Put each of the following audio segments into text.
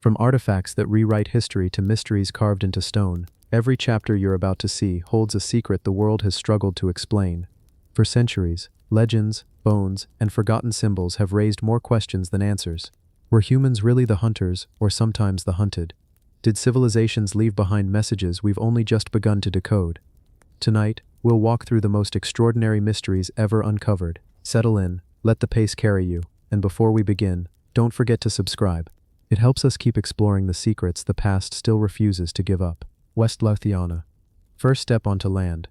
From artifacts that rewrite history to mysteries carved into stone, every chapter you're about to see holds a secret the world has struggled to explain. For centuries, legends, bones, and forgotten symbols have raised more questions than answers. Were humans really the hunters, or sometimes the hunted? Did civilizations leave behind messages we've only just begun to decode? Tonight, we'll walk through the most extraordinary mysteries ever uncovered. Settle in, let the pace carry you, and before we begin, don't forget to subscribe. It helps us keep exploring the secrets the past still refuses to give up. West Lothiana. First step onto land.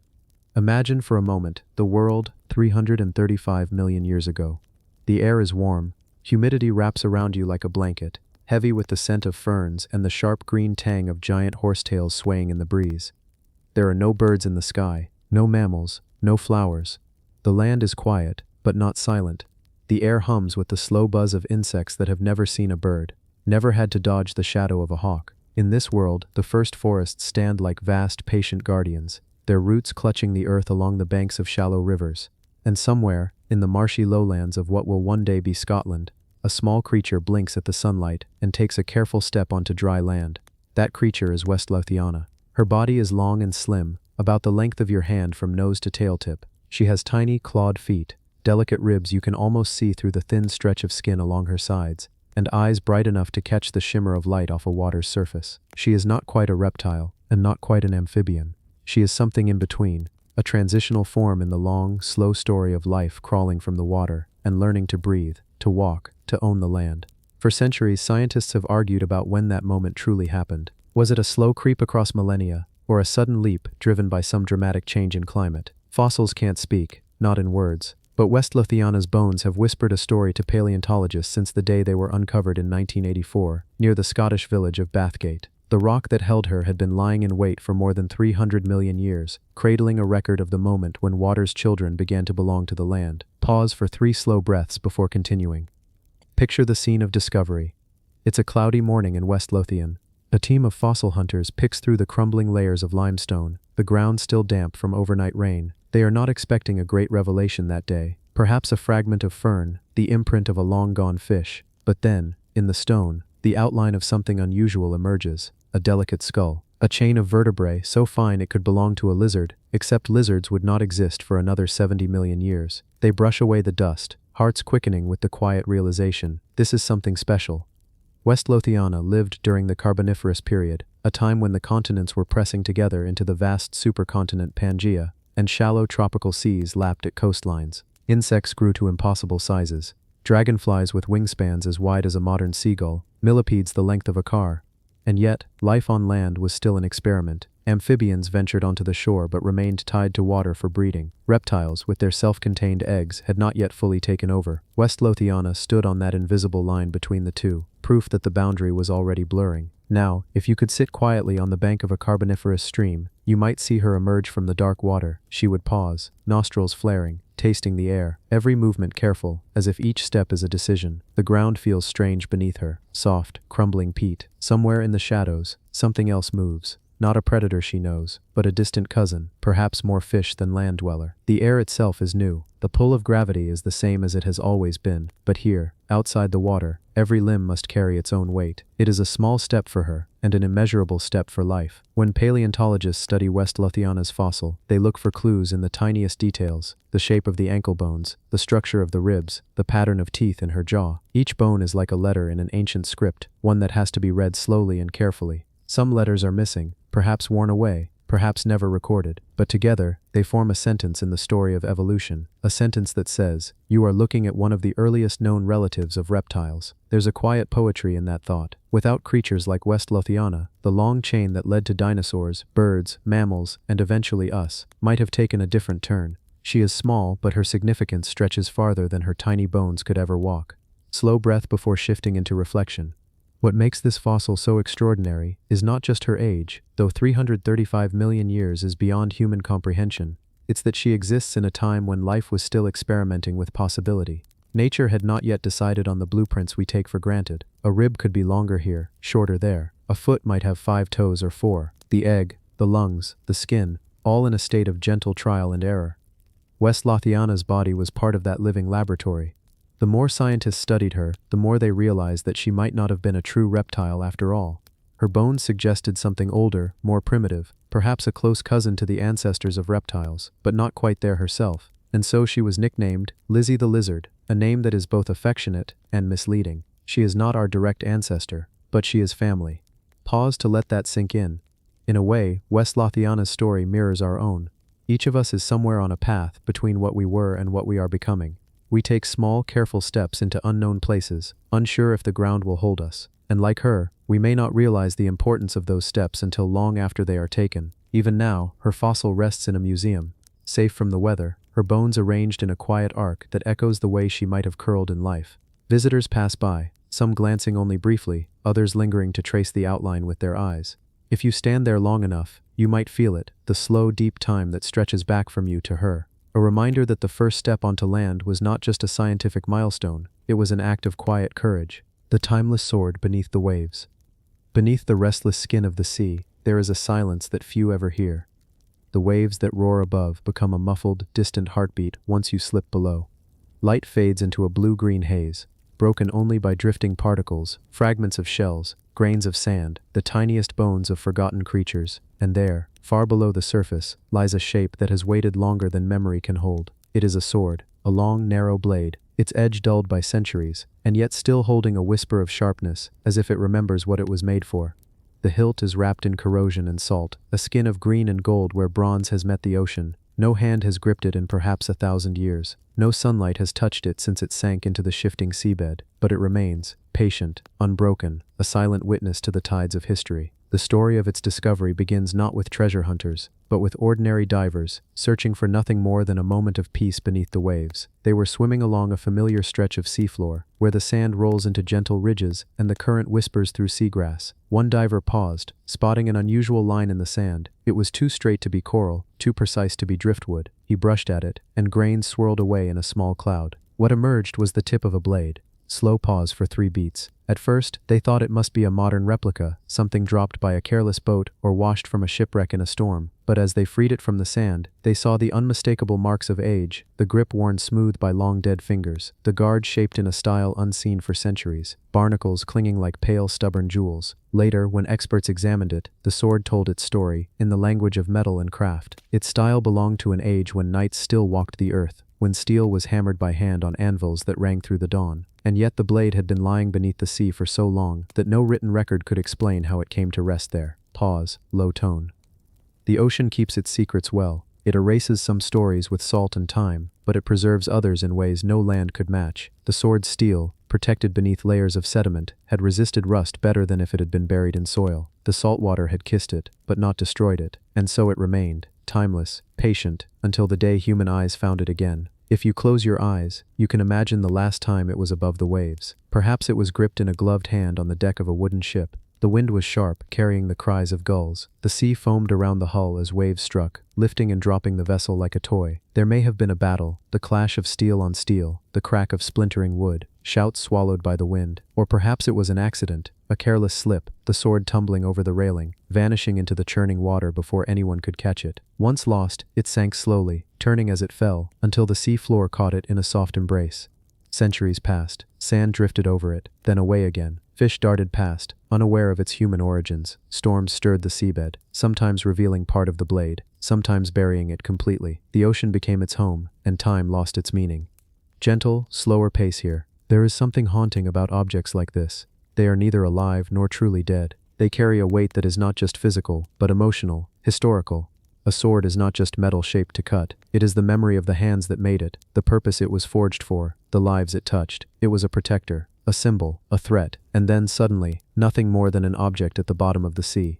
Imagine for a moment the world 335 million years ago. The air is warm, humidity wraps around you like a blanket, heavy with the scent of ferns and the sharp green tang of giant horsetails swaying in the breeze. There are no birds in the sky, no mammals, no flowers. The land is quiet, but not silent. The air hums with the slow buzz of insects that have never seen a bird, never had to dodge the shadow of a hawk. In this world, the first forests stand like vast, patient guardians, their roots clutching the earth along the banks of shallow rivers. And somewhere, in the marshy lowlands of what will one day be Scotland, a small creature blinks at the sunlight and takes a careful step onto dry land. That creature is West Lothiana. Her body is long and slim, about the length of your hand from nose to tail tip. She has tiny, clawed feet, delicate ribs you can almost see through the thin stretch of skin along her sides, and eyes bright enough to catch the shimmer of light off a water's surface. She is not quite a reptile, and not quite an amphibian. She is something in between, a transitional form in the long, slow story of life crawling from the water and learning to breathe, to walk, to own the land. For centuries, scientists have argued about when that moment truly happened. Was it a slow creep across millennia, or a sudden leap driven by some dramatic change in climate? Fossils can't speak, not in words, but West Lothiana's bones have whispered a story to paleontologists since the day they were uncovered in 1984, near the Scottish village of Bathgate. The rock that held her had been lying in wait for more than 300 million years, cradling a record of the moment when water's children began to belong to the land. Pause for 3 slow breaths before continuing. Picture the scene of discovery. It's a cloudy morning in West Lothian. A team of fossil hunters picks through the crumbling layers of limestone, the ground still damp from overnight rain. They are not expecting a great revelation that day, perhaps a fragment of fern, the imprint of a long-gone fish. But then, in the stone, the outline of something unusual emerges, a delicate skull, a chain of vertebrae so fine it could belong to a lizard, except lizards would not exist for another 70 million years. They brush away the dust, hearts quickening with the quiet realization, this is something special. West Lothiana lived during the Carboniferous period, a time when the continents were pressing together into the vast supercontinent Pangaea, and shallow tropical seas lapped at coastlines. Insects grew to impossible sizes. Dragonflies with wingspans as wide as a modern seagull, millipedes the length of a car. And yet, life on land was still an experiment. Amphibians ventured onto the shore but remained tied to water for breeding. Reptiles, with their self-contained eggs, had not yet fully taken over. West Lothiana stood on that invisible line between the two, proof that the boundary was already blurring. Now, if you could sit quietly on the bank of a carboniferous stream, you might see her emerge from the dark water. She would pause, nostrils flaring, tasting the air, every movement careful, as if each step is a decision. The ground feels strange beneath her, soft, crumbling peat. Somewhere in the shadows, something else moves. Not a predator she knows, but a distant cousin, perhaps more fish than land dweller. The air itself is new. The pull of gravity is the same as it has always been, but here, outside the water, every limb must carry its own weight. It is a small step for her, and an immeasurable step for life. When paleontologists study West Lothiana's fossil, they look for clues in the tiniest details, the shape of the ankle bones, the structure of the ribs, the pattern of teeth in her jaw. Each bone is like a letter in an ancient script, one that has to be read slowly and carefully. Some letters are missing, perhaps worn away, perhaps never recorded, but together, they form a sentence in the story of evolution, a sentence that says, "You are looking at one of the earliest known relatives of reptiles." There's a quiet poetry in that thought. Without creatures like West Lothiana, the long chain that led to dinosaurs, birds, mammals, and eventually us, might have taken a different turn. She is small, but her significance stretches farther than her tiny bones could ever walk. Slow breath before shifting into reflection. What makes this fossil so extraordinary is not just her age, though 335 million years is beyond human comprehension. It's that she exists in a time when life was still experimenting with possibility. Nature had not yet decided on the blueprints we take for granted. A rib could be longer here, shorter there. A foot might have 5 toes or 4. The egg, the lungs, the skin, all in a state of gentle trial and error. West Lothiana's body was part of that living laboratory. The more scientists studied her, the more they realized that she might not have been a true reptile after all. Her bones suggested something older, more primitive, perhaps a close cousin to the ancestors of reptiles, but not quite there herself. And so she was nicknamed Lizzie the Lizard, a name that is both affectionate and misleading. She is not our direct ancestor, but she is family. Pause to let that sink in. In a way, West Lothiana's story mirrors our own. Each of us is somewhere on a path between what we were and what we are becoming. We take small, careful steps into unknown places, unsure if the ground will hold us. And like her, we may not realize the importance of those steps until long after they are taken. Even now, her fossil rests in a museum, safe from the weather, her bones arranged in a quiet arc that echoes the way she might have curled in life. Visitors pass by, some glancing only briefly, others lingering to trace the outline with their eyes. If you stand there long enough, you might feel it, the slow, deep time that stretches back from you to her. A reminder that the first step onto land was not just a scientific milestone, it was an act of quiet courage. The timeless sword beneath the waves. Beneath the restless skin of the sea, there is a silence that few ever hear. The waves that roar above become a muffled, distant heartbeat once you slip below. Light fades into a blue-green haze, broken only by drifting particles, fragments of shells, grains of sand, the tiniest bones of forgotten creatures, and there, far below the surface, lies a shape that has waited longer than memory can hold. It is a sword, a long, narrow blade, its edge dulled by centuries, and yet still holding a whisper of sharpness, as if it remembers what it was made for. The hilt is wrapped in corrosion and salt, a skin of green and gold where bronze has met the ocean. No hand has gripped it in perhaps 1,000 years. No sunlight has touched it since it sank into the shifting seabed, but it remains, patient, unbroken, a silent witness to the tides of history. The story of its discovery begins not with treasure hunters, but with ordinary divers, searching for nothing more than a moment of peace beneath the waves. They were swimming along a familiar stretch of seafloor, where the sand rolls into gentle ridges and the current whispers through seagrass. One diver paused, spotting an unusual line in the sand. It was too straight to be coral, too precise to be driftwood. He brushed at it, and grains swirled away in a small cloud. What emerged was the tip of a blade. Slow pause for 3 beats. At first, they thought it must be a modern replica, something dropped by a careless boat or washed from a shipwreck in a storm. But as they freed it from the sand, they saw the unmistakable marks of age, the grip worn smooth by long dead fingers, the guard shaped in a style unseen for centuries, barnacles clinging like pale, stubborn jewels. Later, when experts examined it, the sword told its story, in the language of metal and craft. Its style belonged to an age when knights still walked the earth, when steel was hammered by hand on anvils that rang through the dawn. And yet the blade had been lying beneath the sea for so long that no written record could explain how it came to rest there. Pause, low tone. The ocean keeps its secrets well. It erases some stories with salt and time, but it preserves others in ways no land could match. The sword's steel, protected beneath layers of sediment, had resisted rust better than if it had been buried in soil. The salt water had kissed it, but not destroyed it, and so it remained, timeless, patient, until the day human eyes found it again. If you close your eyes, you can imagine the last time it was above the waves. Perhaps it was gripped in a gloved hand on the deck of a wooden ship. The wind was sharp, carrying the cries of gulls. The sea foamed around the hull as waves struck, lifting and dropping the vessel like a toy. There may have been a battle, the clash of steel on steel, the crack of splintering wood, shouts swallowed by the wind. Or perhaps it was an accident, a careless slip, the sword tumbling over the railing, vanishing into the churning water before anyone could catch it. Once lost, it sank slowly, turning as it fell, until the sea floor caught it in a soft embrace. Centuries passed, sand drifted over it, then away again. Fish darted past, unaware of its human origins. Storms stirred the seabed, sometimes revealing part of the blade, sometimes burying it completely. The ocean became its home, and time lost its meaning. Gentle, slower pace here. There is something haunting about objects like this. They are neither alive nor truly dead. They carry a weight that is not just physical, but emotional, historical. A sword is not just metal shaped to cut. It is the memory of the hands that made it, the purpose it was forged for, the lives it touched. It was a protector, a symbol, a threat, and then suddenly, nothing more than an object at the bottom of the sea.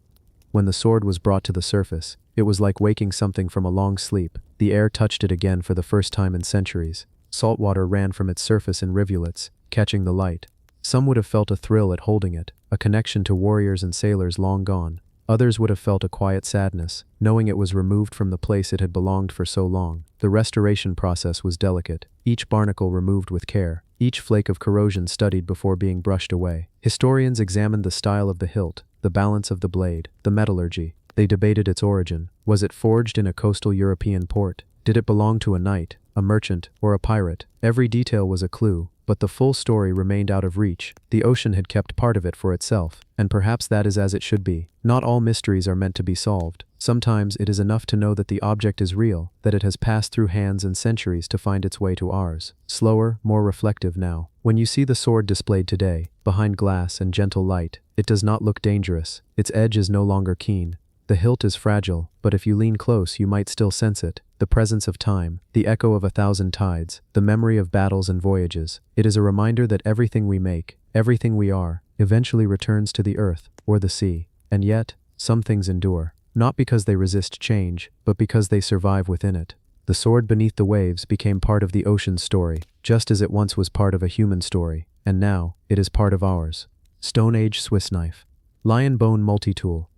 When the sword was brought to the surface, it was like waking something from a long sleep. The air touched it again for the first time in centuries. Salt water ran from its surface in rivulets, catching the light. Some would have felt a thrill at holding it, a connection to warriors and sailors long gone. Others would have felt a quiet sadness, knowing it was removed from the place it had belonged for so long. The restoration process was delicate, each barnacle removed with care, each flake of corrosion studied before being brushed away. Historians examined the style of the hilt, the balance of the blade, the metallurgy. They debated its origin. Was it forged in a coastal European port? Did it belong to a knight, a merchant, or a pirate? Every detail was a clue, but the full story remained out of reach. The ocean had kept part of it for itself, and perhaps that is as it should be. Not all mysteries are meant to be solved. Sometimes it is enough to know that the object is real, that it has passed through hands and centuries to find its way to ours. Slower, more reflective now. When you see the sword displayed today, behind glass and gentle light, it does not look dangerous. Its edge is no longer keen. The hilt is fragile, but if you lean close you might still sense it. The presence of time, the echo of 1,000 tides, the memory of battles and voyages. It is a reminder that everything we make, everything we are, eventually returns to the earth or the sea. And yet, some things endure. Not because they resist change, but because they survive within it. The sword beneath the waves became part of the ocean's story, just as it once was part of a human story, and now it is part of ours. Stone Age Swiss knife. Lion bone multi-tool.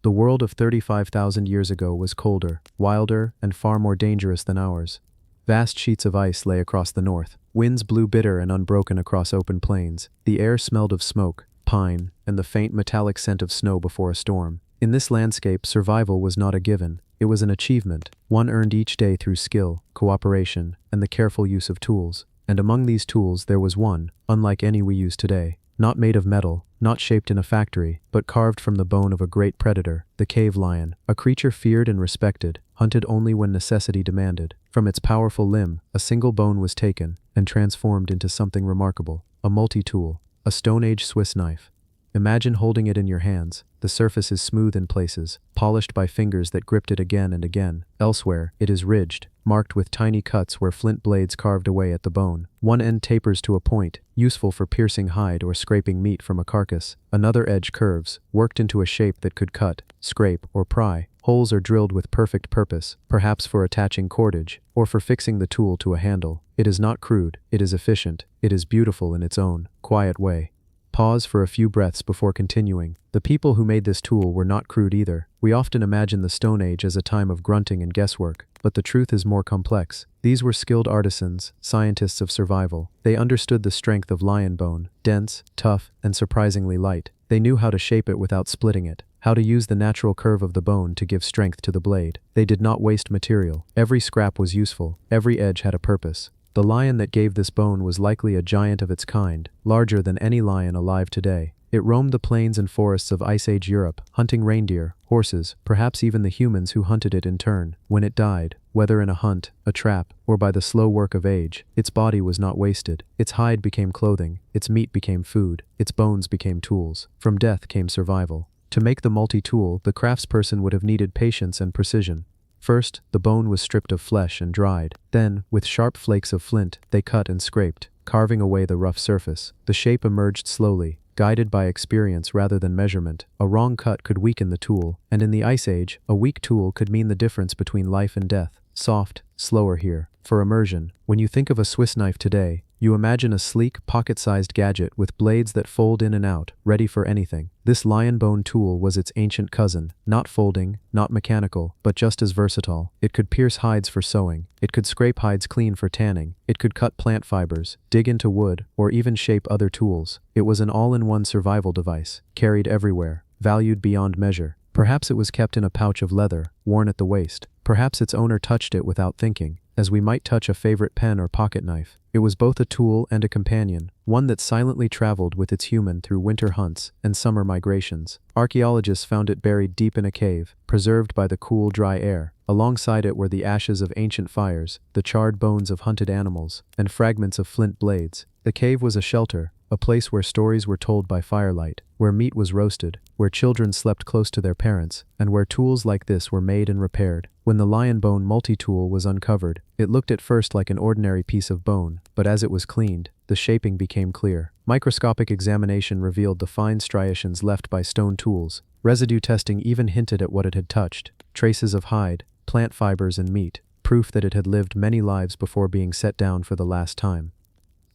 The world of 35,000 years ago was colder, wilder, and far more dangerous than ours. Vast sheets of ice lay across the north. Winds blew bitter and unbroken across open plains. The air smelled of smoke, pine, and the faint metallic scent of snow before a storm. In this landscape, survival was not a given. It was an achievement, one earned each day through skill, cooperation, and the careful use of tools. And among these tools there was one, unlike any we use today. Not made of metal, not shaped in a factory, but carved from the bone of a great predator, the cave lion, a creature feared and respected, hunted only when necessity demanded. From its powerful limb, a single bone was taken and transformed into something remarkable, a multi-tool, a Stone Age Swiss knife. Imagine holding it in your hands. The surface is smooth in places, polished by fingers that gripped it again and again. Elsewhere, it is ridged, marked with tiny cuts where flint blades carved away at the bone. One end tapers to a point, useful for piercing hide or scraping meat from a carcass. Another edge curves, worked into a shape that could cut, scrape, or pry. Holes are drilled with perfect purpose, perhaps for attaching cordage, or for fixing the tool to a handle. It is not crude, it is efficient, it is beautiful in its own, quiet way. Pause for a few breaths before continuing. The people who made this tool were not crude either. We often imagine the Stone Age as a time of grunting and guesswork, but the truth is more complex. These were skilled artisans, scientists of survival. They understood the strength of lion bone, dense, tough, and surprisingly light. They knew how to shape it without splitting it, how to use the natural curve of the bone to give strength to the blade. They did not waste material. Every scrap was useful, every edge had a purpose. The lion that gave this bone was likely a giant of its kind, larger than any lion alive today. It roamed the plains and forests of Ice Age Europe, hunting reindeer, horses, perhaps even the humans who hunted it in turn. When it died, whether in a hunt, a trap, or by the slow work of age, its body was not wasted. Its hide became clothing, its meat became food, its bones became tools. From death came survival. To make the multi-tool, the craftsperson would have needed patience and precision. First, the bone was stripped of flesh and dried. Then, with sharp flakes of flint, they cut and scraped, carving away the rough surface. The shape emerged slowly, guided by experience rather than measurement. A wrong cut could weaken the tool, and in the Ice Age, a weak tool could mean the difference between life and death. Soft, slower here. For immersion, when you think of a Swiss knife today, you imagine a sleek, pocket-sized gadget with blades that fold in and out, ready for anything. This lion bone tool was its ancient cousin, not folding, not mechanical, but just as versatile. It could pierce hides for sewing, it could scrape hides clean for tanning, it could cut plant fibers, dig into wood, or even shape other tools. It was an all-in-one survival device, carried everywhere, valued beyond measure. Perhaps it was kept in a pouch of leather, worn at the waist. Perhaps its owner touched it without thinking, as we might touch a favorite pen or pocket knife. It was both a tool and a companion, one that silently traveled with its human through winter hunts and summer migrations. Archaeologists found it buried deep in a cave, preserved by the cool, dry air. Alongside it were the ashes of ancient fires, the charred bones of hunted animals, and fragments of flint blades. The cave was a shelter, a place where stories were told by firelight, where meat was roasted, where children slept close to their parents, and where tools like this were made and repaired. When the lion bone multi-tool was uncovered, it looked at first like an ordinary piece of bone, but as it was cleaned, the shaping became clear. Microscopic examination revealed the fine striations left by stone tools. Residue testing even hinted at what it had touched: traces of hide, plant fibers, and meat, proof that it had lived many lives before being set down for the last time.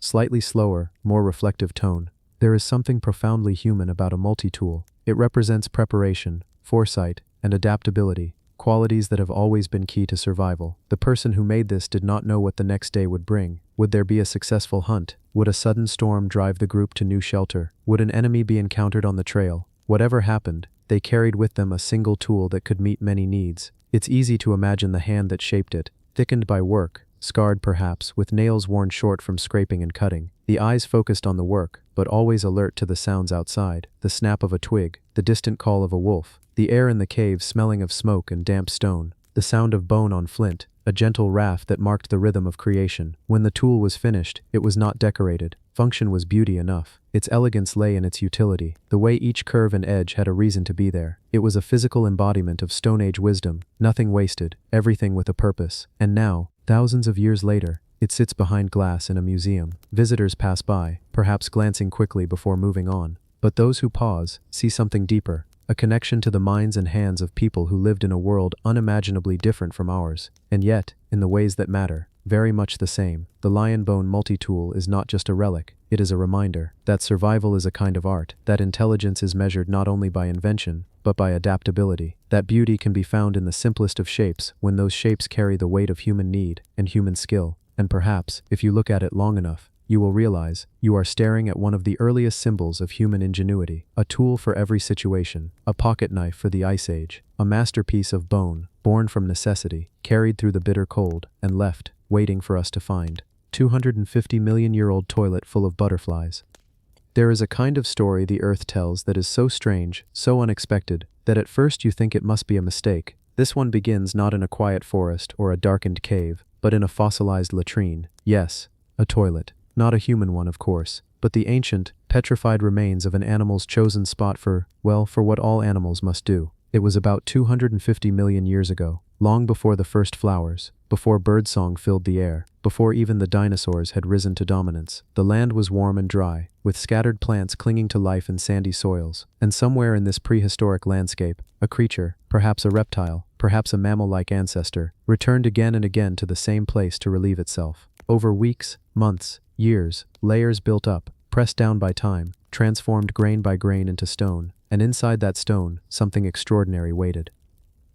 Slightly slower, more reflective tone. There is something profoundly human about a multi-tool. It represents preparation, foresight, and adaptability, qualities that have always been key to survival. The person who made this did not know what the next day would bring. Would there be a successful hunt? Would a sudden storm drive the group to new shelter? Would an enemy be encountered on the trail? Whatever happened, they carried with them a single tool that could meet many needs. It's easy to imagine the hand that shaped it, thickened by work, scarred perhaps, with nails worn short from scraping and cutting. The eyes focused on the work, but always alert to the sounds outside, the snap of a twig, the distant call of a wolf, the air in the cave smelling of smoke and damp stone, the sound of bone on flint, a gentle raft that marked the rhythm of creation. When the tool was finished, it was not decorated. Function was beauty enough. Its elegance lay in its utility, the way each curve and edge had a reason to be there. It was a physical embodiment of Stone Age wisdom, nothing wasted, everything with a purpose. And now, thousands of years later, it sits behind glass in a museum. Visitors pass by, perhaps glancing quickly before moving on. But those who pause see something deeper, a connection to the minds and hands of people who lived in a world unimaginably different from ours, and yet, in the ways that matter, very much the same. The lion bone multi-tool is not just a relic, it is a reminder that survival is a kind of art, that intelligence is measured not only by invention, but by adaptability, that beauty can be found in the simplest of shapes when those shapes carry the weight of human need and human skill. And perhaps, if you look at it long enough, you will realize you are staring at one of the earliest symbols of human ingenuity, a tool for every situation, a pocket knife for the Ice Age, a masterpiece of bone, born from necessity, carried through the bitter cold, and left, waiting for us to find. 250-million-year-old toilet full of butterflies. There is a kind of story the earth tells that is so strange, so unexpected, that at first you think it must be a mistake. This one begins not in a quiet forest or a darkened cave, but in a fossilized latrine. Yes, a toilet. Not a human one, of course, but the ancient, petrified remains of an animal's chosen spot for what all animals must do. It was about 250 million years ago, long before the first flowers, before birdsong filled the air, before even the dinosaurs had risen to dominance. The land was warm and dry, with scattered plants clinging to life in sandy soils, and somewhere in this prehistoric landscape, a creature, perhaps a reptile, perhaps a mammal-like ancestor, returned again and again to the same place to relieve itself. Over weeks, months, years, layers built up, pressed down by time, transformed grain by grain into stone, and inside that stone, something extraordinary waited.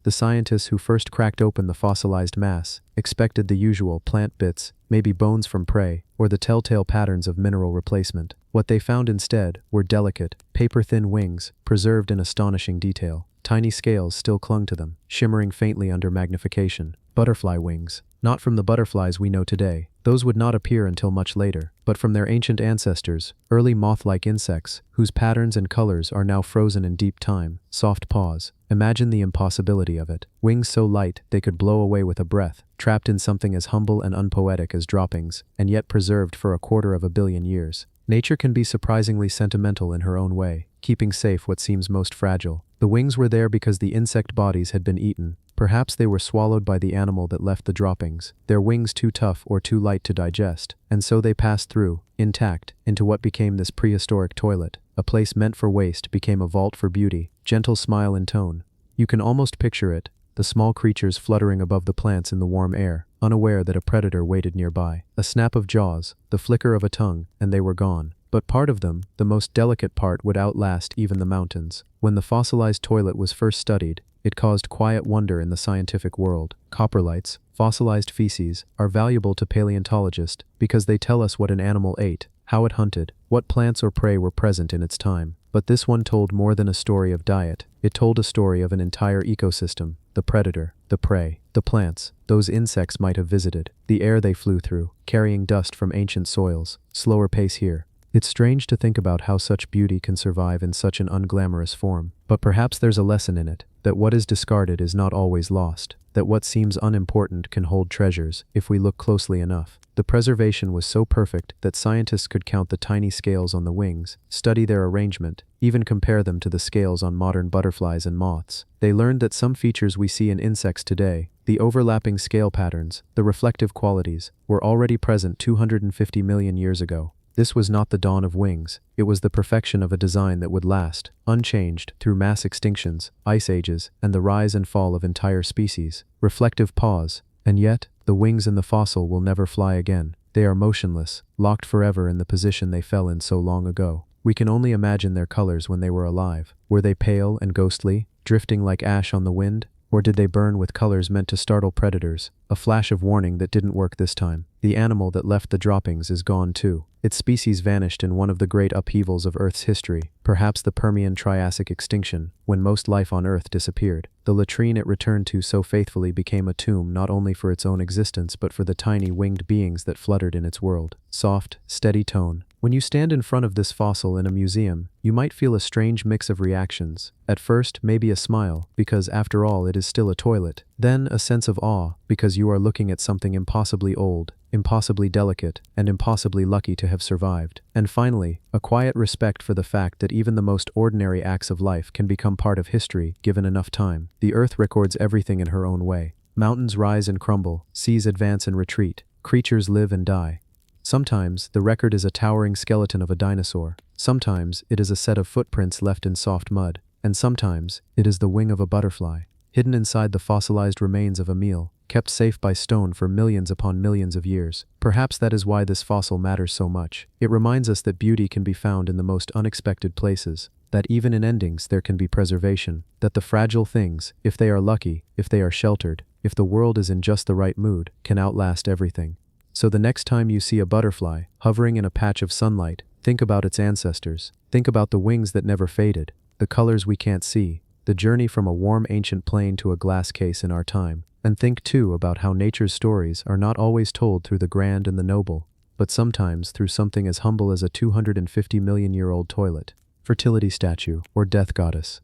The scientists who first cracked open the fossilized mass expected the usual plant bits, maybe bones from prey, or the telltale patterns of mineral replacement. What they found instead were delicate, paper-thin wings, preserved in astonishing detail. Tiny scales still clung to them, shimmering faintly under magnification. Butterfly wings. Not from the butterflies we know today. Those would not appear until much later, but from their ancient ancestors, early moth-like insects, whose patterns and colors are now frozen in deep time. Soft paws. Imagine the impossibility of it. Wings so light they could blow away with a breath, trapped in something as humble and unpoetic as droppings, and yet preserved for 250 million years. Nature can be surprisingly sentimental in her own way, keeping safe what seems most fragile. The wings were there because the insect bodies had been eaten. Perhaps they were swallowed by the animal that left the droppings, their wings too tough or too light to digest, and so they passed through, intact, into what became this prehistoric toilet. A place meant for waste became a vault for beauty, gentle smile in tone. You can almost picture it, the small creatures fluttering above the plants in the warm air, unaware that a predator waited nearby. A snap of jaws, the flicker of a tongue, and they were gone. But part of them, the most delicate part, would outlast even the mountains. When the fossilized toilet was first studied, it caused quiet wonder in the scientific world. Coprolites, fossilized feces, are valuable to paleontologists because they tell us what an animal ate, how it hunted, what plants or prey were present in its time. But this one told more than a story of diet. It told a story of an entire ecosystem. The predator, the prey, the plants, those insects might have visited, the air they flew through, carrying dust from ancient soils. Slower pace here. It's strange to think about how such beauty can survive in such an unglamorous form. But perhaps there's a lesson in it, that what is discarded is not always lost, that what seems unimportant can hold treasures if we look closely enough. The preservation was so perfect that scientists could count the tiny scales on the wings, study their arrangement, even compare them to the scales on modern butterflies and moths. They learned that some features we see in insects today, the overlapping scale patterns, the reflective qualities, were already present 250 million years ago. This was not the dawn of wings, it was the perfection of a design that would last, unchanged, through mass extinctions, ice ages, and the rise and fall of entire species. Reflective pause. And yet, the wings in the fossil will never fly again. They are motionless, locked forever in the position they fell in so long ago. We can only imagine their colors when they were alive. Were they pale and ghostly, drifting like ash on the wind? Or did they burn with colors meant to startle predators, a flash of warning that didn't work this time? The animal that left the droppings is gone too. Its species vanished in one of the great upheavals of Earth's history, perhaps the Permian-Triassic extinction, when most life on Earth disappeared. The latrine it returned to so faithfully became a tomb not only for its own existence but for the tiny winged beings that fluttered in its world. Soft, steady tone. When you stand in front of this fossil in a museum, you might feel a strange mix of reactions. At first, maybe a smile, because after all it is still a toilet. Then a sense of awe, because you are looking at something impossibly old, impossibly delicate, and impossibly lucky to have survived. And finally, a quiet respect for the fact that even the most ordinary acts of life can become part of history given enough time. The Earth records everything in her own way. Mountains rise and crumble, seas advance and retreat, creatures live and die. Sometimes, the record is a towering skeleton of a dinosaur. Sometimes, it is a set of footprints left in soft mud. And sometimes, it is the wing of a butterfly, hidden inside the fossilized remains of a meal, kept safe by stone for millions upon millions of years. Perhaps that is why this fossil matters so much. It reminds us that beauty can be found in the most unexpected places, that even in endings there can be preservation, that the fragile things, if they are lucky, if they are sheltered, if the world is in just the right mood, can outlast everything. So the next time you see a butterfly hovering in a patch of sunlight, think about its ancestors. Think about the wings that never faded, the colors we can't see, the journey from a warm ancient plain to a glass case in our time. And think too about how nature's stories are not always told through the grand and the noble, but sometimes through something as humble as a 250-million-year-old toilet, fertility statue, or death goddess.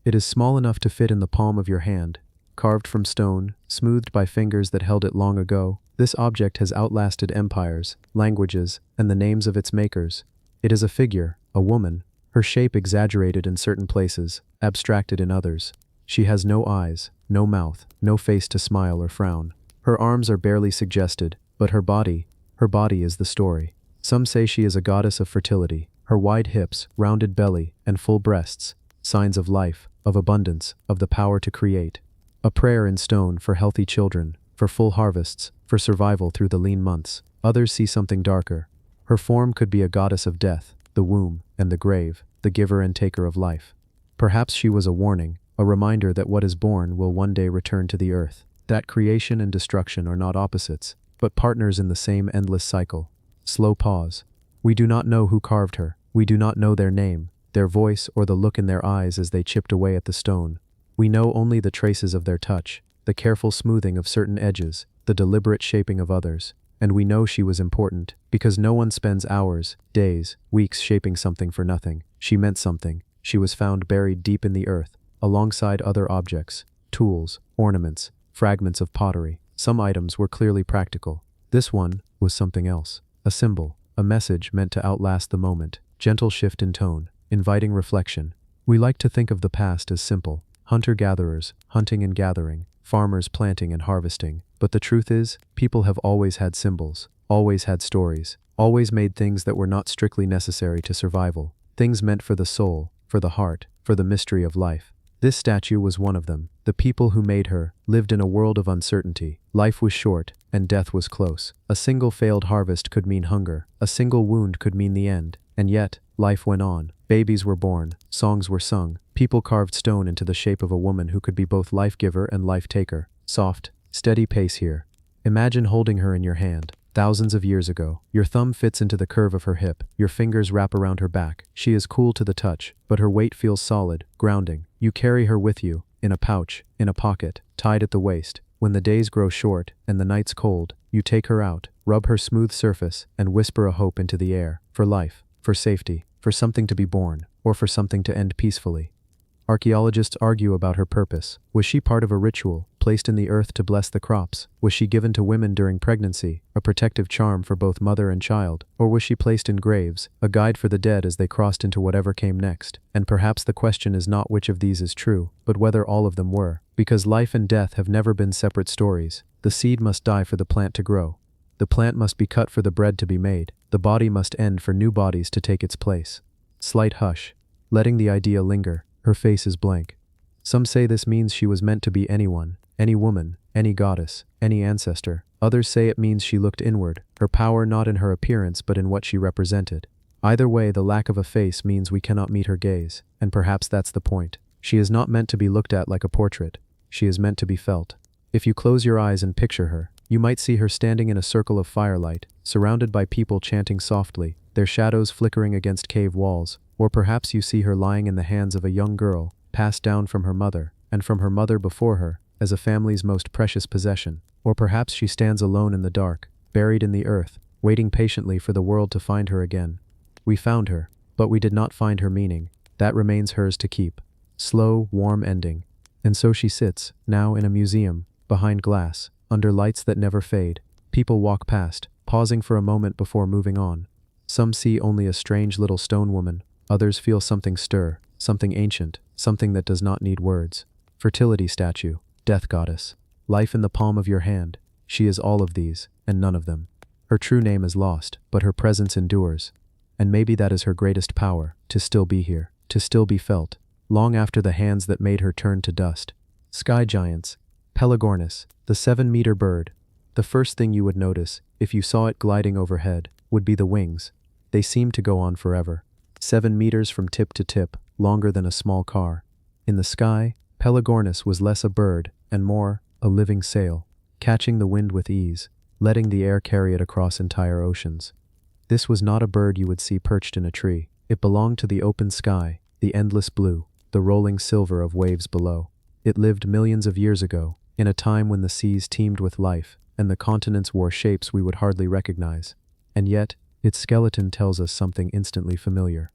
It is small enough to fit in the palm of your hand, carved from stone, smoothed by fingers that held it long ago. This object has outlasted empires, languages, and the names of its makers. It is a figure, a woman, her shape exaggerated in certain places, abstracted in others. She has no eyes, no mouth, no face to smile or frown. Her arms are barely suggested, but her body is the story. Some say she is a goddess of fertility, her wide hips, rounded belly, and full breasts, signs of life, of abundance, of the power to create. A prayer in stone for healthy children, for full harvests, for survival through the lean months. Others see something darker. Her form could be a goddess of death, the womb, and the grave, the giver and taker of life. Perhaps she was a warning, a reminder that what is born will one day return to the earth, that creation and destruction are not opposites, but partners in the same endless cycle. Slow pause. We do not know who carved her. We do not know their name, their voice, or the look in their eyes as they chipped away at the stone. We know only the traces of their touch, the careful smoothing of certain edges, the deliberate shaping of others. And we know she was important, because no one spends hours, days, weeks shaping something for nothing. She meant something. She was found buried deep in the earth, alongside other objects, tools, ornaments, fragments of pottery. Some items were clearly practical. This one was something else. A symbol, a message meant to outlast the moment. Gentle shift in tone, inviting reflection. We like to think of the past as simple. Hunter-gatherers, hunting and gathering, farmers planting and harvesting. But the truth is, people have always had symbols, always had stories, always made things that were not strictly necessary to survival. Things meant for the soul, for the heart, for the mystery of life. This statue was one of them. The people who made her lived in a world of uncertainty. Life was short, and death was close. A single failed harvest could mean hunger. A single wound could mean the end. And yet, life went on. Babies were born. Songs were sung. People carved stone into the shape of a woman who could be both life-giver and life-taker. Soft, steady pace here. Imagine holding her in your hand. Thousands of years ago, your thumb fits into the curve of her hip, your fingers wrap around her back. She is cool to the touch, but her weight feels solid, grounding. You carry her with you, in a pouch, in a pocket, tied at the waist. When the days grow short and the nights cold, you take her out, rub her smooth surface, and whisper a hope into the air, for life, for safety, for something to be born, or for something to end peacefully. Archaeologists argue about her purpose. Was she part of a ritual, placed in the earth to bless the crops? Was she given to women during pregnancy, a protective charm for both mother and child? Or was she placed in graves, a guide for the dead as they crossed into whatever came next? And perhaps the question is not which of these is true, but whether all of them were. Because life and death have never been separate stories. The seed must die for the plant to grow. The plant must be cut for the bread to be made. The body must end for new bodies to take its place. Slight hush, letting the idea linger. Her face is blank. Some say this means she was meant to be anyone, any woman, any goddess, any ancestor. Others say it means she looked inward, her power not in her appearance but in what she represented. Either way, the lack of a face means we cannot meet her gaze, and perhaps that's the point. She is not meant to be looked at like a portrait. she is meant to be felt. If you close your eyes and picture her, you might see her standing in a circle of firelight, surrounded by people chanting softly, their shadows flickering against cave walls. Or perhaps you see her lying in the hands of a young girl, passed down from her mother, and from her mother before her, as a family's most precious possession. Or perhaps she stands alone in the dark, buried in the earth, waiting patiently for the world to find her again. We found her, but we did not find her meaning. That remains hers to keep. Slow, warm ending. And so she sits, now in a museum, behind glass, under lights that never fade. People walk past, pausing for a moment before moving on. Some see only a strange little stone woman. Others feel something stir, something ancient, something that does not need words. Fertility statue, death goddess, life in the palm of your hand. She is all of these, and none of them. Her true name is lost, but her presence endures. And maybe that is her greatest power, to still be here, to still be felt, long after the hands that made her turned to dust. Sky giants, Pelagornis, the 7-meter bird. The first thing you would notice, if you saw it gliding overhead, would be the wings. They seem to go on forever. 7 meters from tip to tip, longer than a small car. In the sky, Pelagornis was less a bird, and more, a living sail, catching the wind with ease, letting the air carry it across entire oceans. This was not a bird you would see perched in a tree. It belonged to the open sky, the endless blue, the rolling silver of waves below. It lived millions of years ago, in a time when the seas teemed with life, and the continents wore shapes we would hardly recognize. And yet, its skeleton tells us something instantly familiar.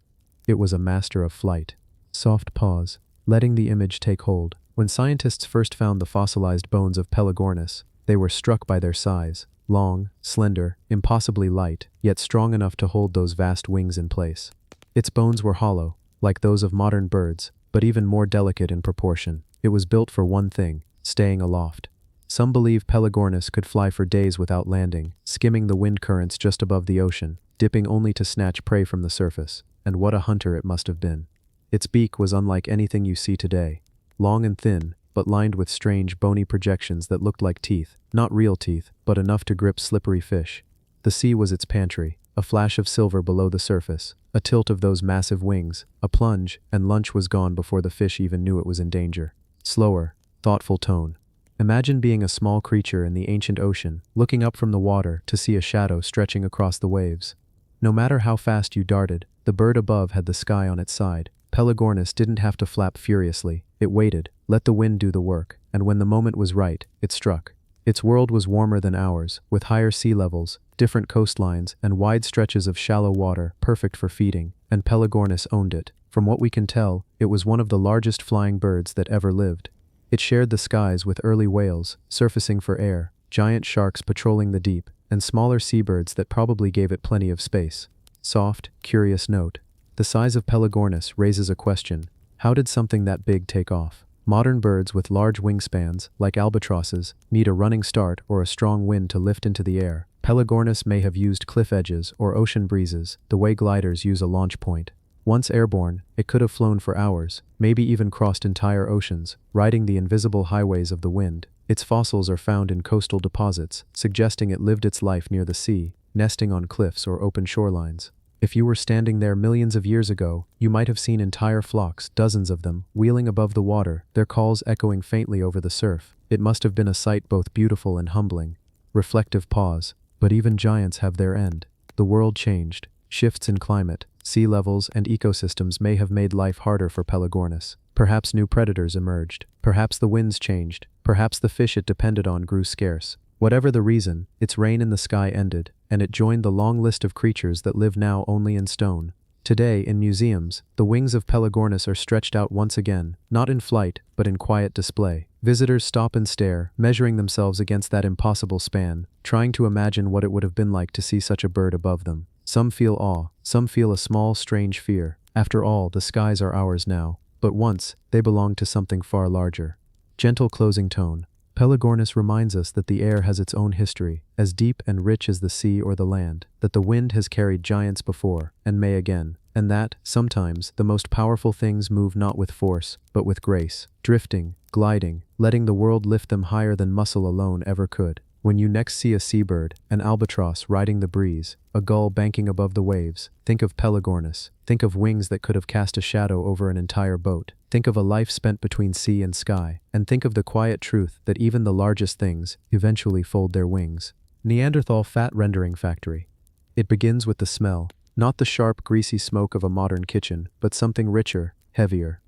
It was a master of flight. Soft pause, letting the image take hold. When scientists first found the fossilized bones of Pelagornis, they were struck by their size. Long, slender, impossibly light, yet strong enough to hold those vast wings in place. Its bones were hollow, like those of modern birds, but even more delicate in proportion. It was built for one thing, staying aloft. Some believe Pelagornis could fly for days without landing, skimming the wind currents just above the ocean, dipping only to snatch prey from the surface. And what a hunter it must have been. Its beak was unlike anything you see today. Long and thin, but lined with strange, bony projections that looked like teeth. Not real teeth, but enough to grip slippery fish. The sea was its pantry, a flash of silver below the surface, a tilt of those massive wings, a plunge, and lunch was gone before the fish even knew it was in danger. Slower, thoughtful tone. Imagine being a small creature in the ancient ocean, looking up from the water to see a shadow stretching across the waves. No matter how fast you darted, the bird above had the sky on its side. Pelagornis didn't have to flap furiously. It waited, let the wind do the work, and when the moment was right, it struck. Its world was warmer than ours, with higher sea levels, different coastlines, and wide stretches of shallow water, perfect for feeding, and Pelagornis owned it. From what we can tell, it was one of the largest flying birds that ever lived. It shared the skies with early whales, surfacing for air, giant sharks patrolling the deep, and smaller seabirds that probably gave it plenty of space. Soft, curious note. The size of Pelagornis raises a question. How did something that big take off? Modern birds with large wingspans, like albatrosses, need a running start or a strong wind to lift into the air. Pelagornis may have used cliff edges or ocean breezes, the way gliders use a launch point. Once airborne, it could have flown for hours, maybe even crossed entire oceans, riding the invisible highways of the wind. Its fossils are found in coastal deposits, suggesting it lived its life near the sea, nesting on cliffs or open shorelines. If you were standing there millions of years ago, you might have seen entire flocks, dozens of them, wheeling above the water, their calls echoing faintly over the surf. It must have been a sight both beautiful and humbling. Reflective pause. But even giants have their end. The world changed. Shifts in climate, sea levels, and ecosystems may have made life harder for Pelagornis. Perhaps new predators emerged. Perhaps the winds changed. Perhaps the fish it depended on grew scarce. Whatever the reason, its reign in the sky ended, and it joined the long list of creatures that live now only in stone. Today, in museums, the wings of Pelagornis are stretched out once again, not in flight, but in quiet display. Visitors stop and stare, measuring themselves against that impossible span, trying to imagine what it would have been like to see such a bird above them. Some feel awe, some feel a small, strange fear. After all, the skies are ours now, but once, they belonged to something far larger. Gentle closing tone. Pelagornis reminds us that the air has its own history, as deep and rich as the sea or the land, that the wind has carried giants before, and may again, and that, sometimes, the most powerful things move not with force, but with grace, drifting, gliding, letting the world lift them higher than muscle alone ever could. When you next see a seabird, an albatross riding the breeze, a gull banking above the waves, think of Pelagornis. Think of wings that could have cast a shadow over an entire boat. Think of a life spent between sea and sky, and think of the quiet truth that even the largest things eventually fold their wings. Neanderthal Fat Rendering Factory. It begins with the smell, not the sharp, greasy smoke of a modern kitchen, but something richer, heavier.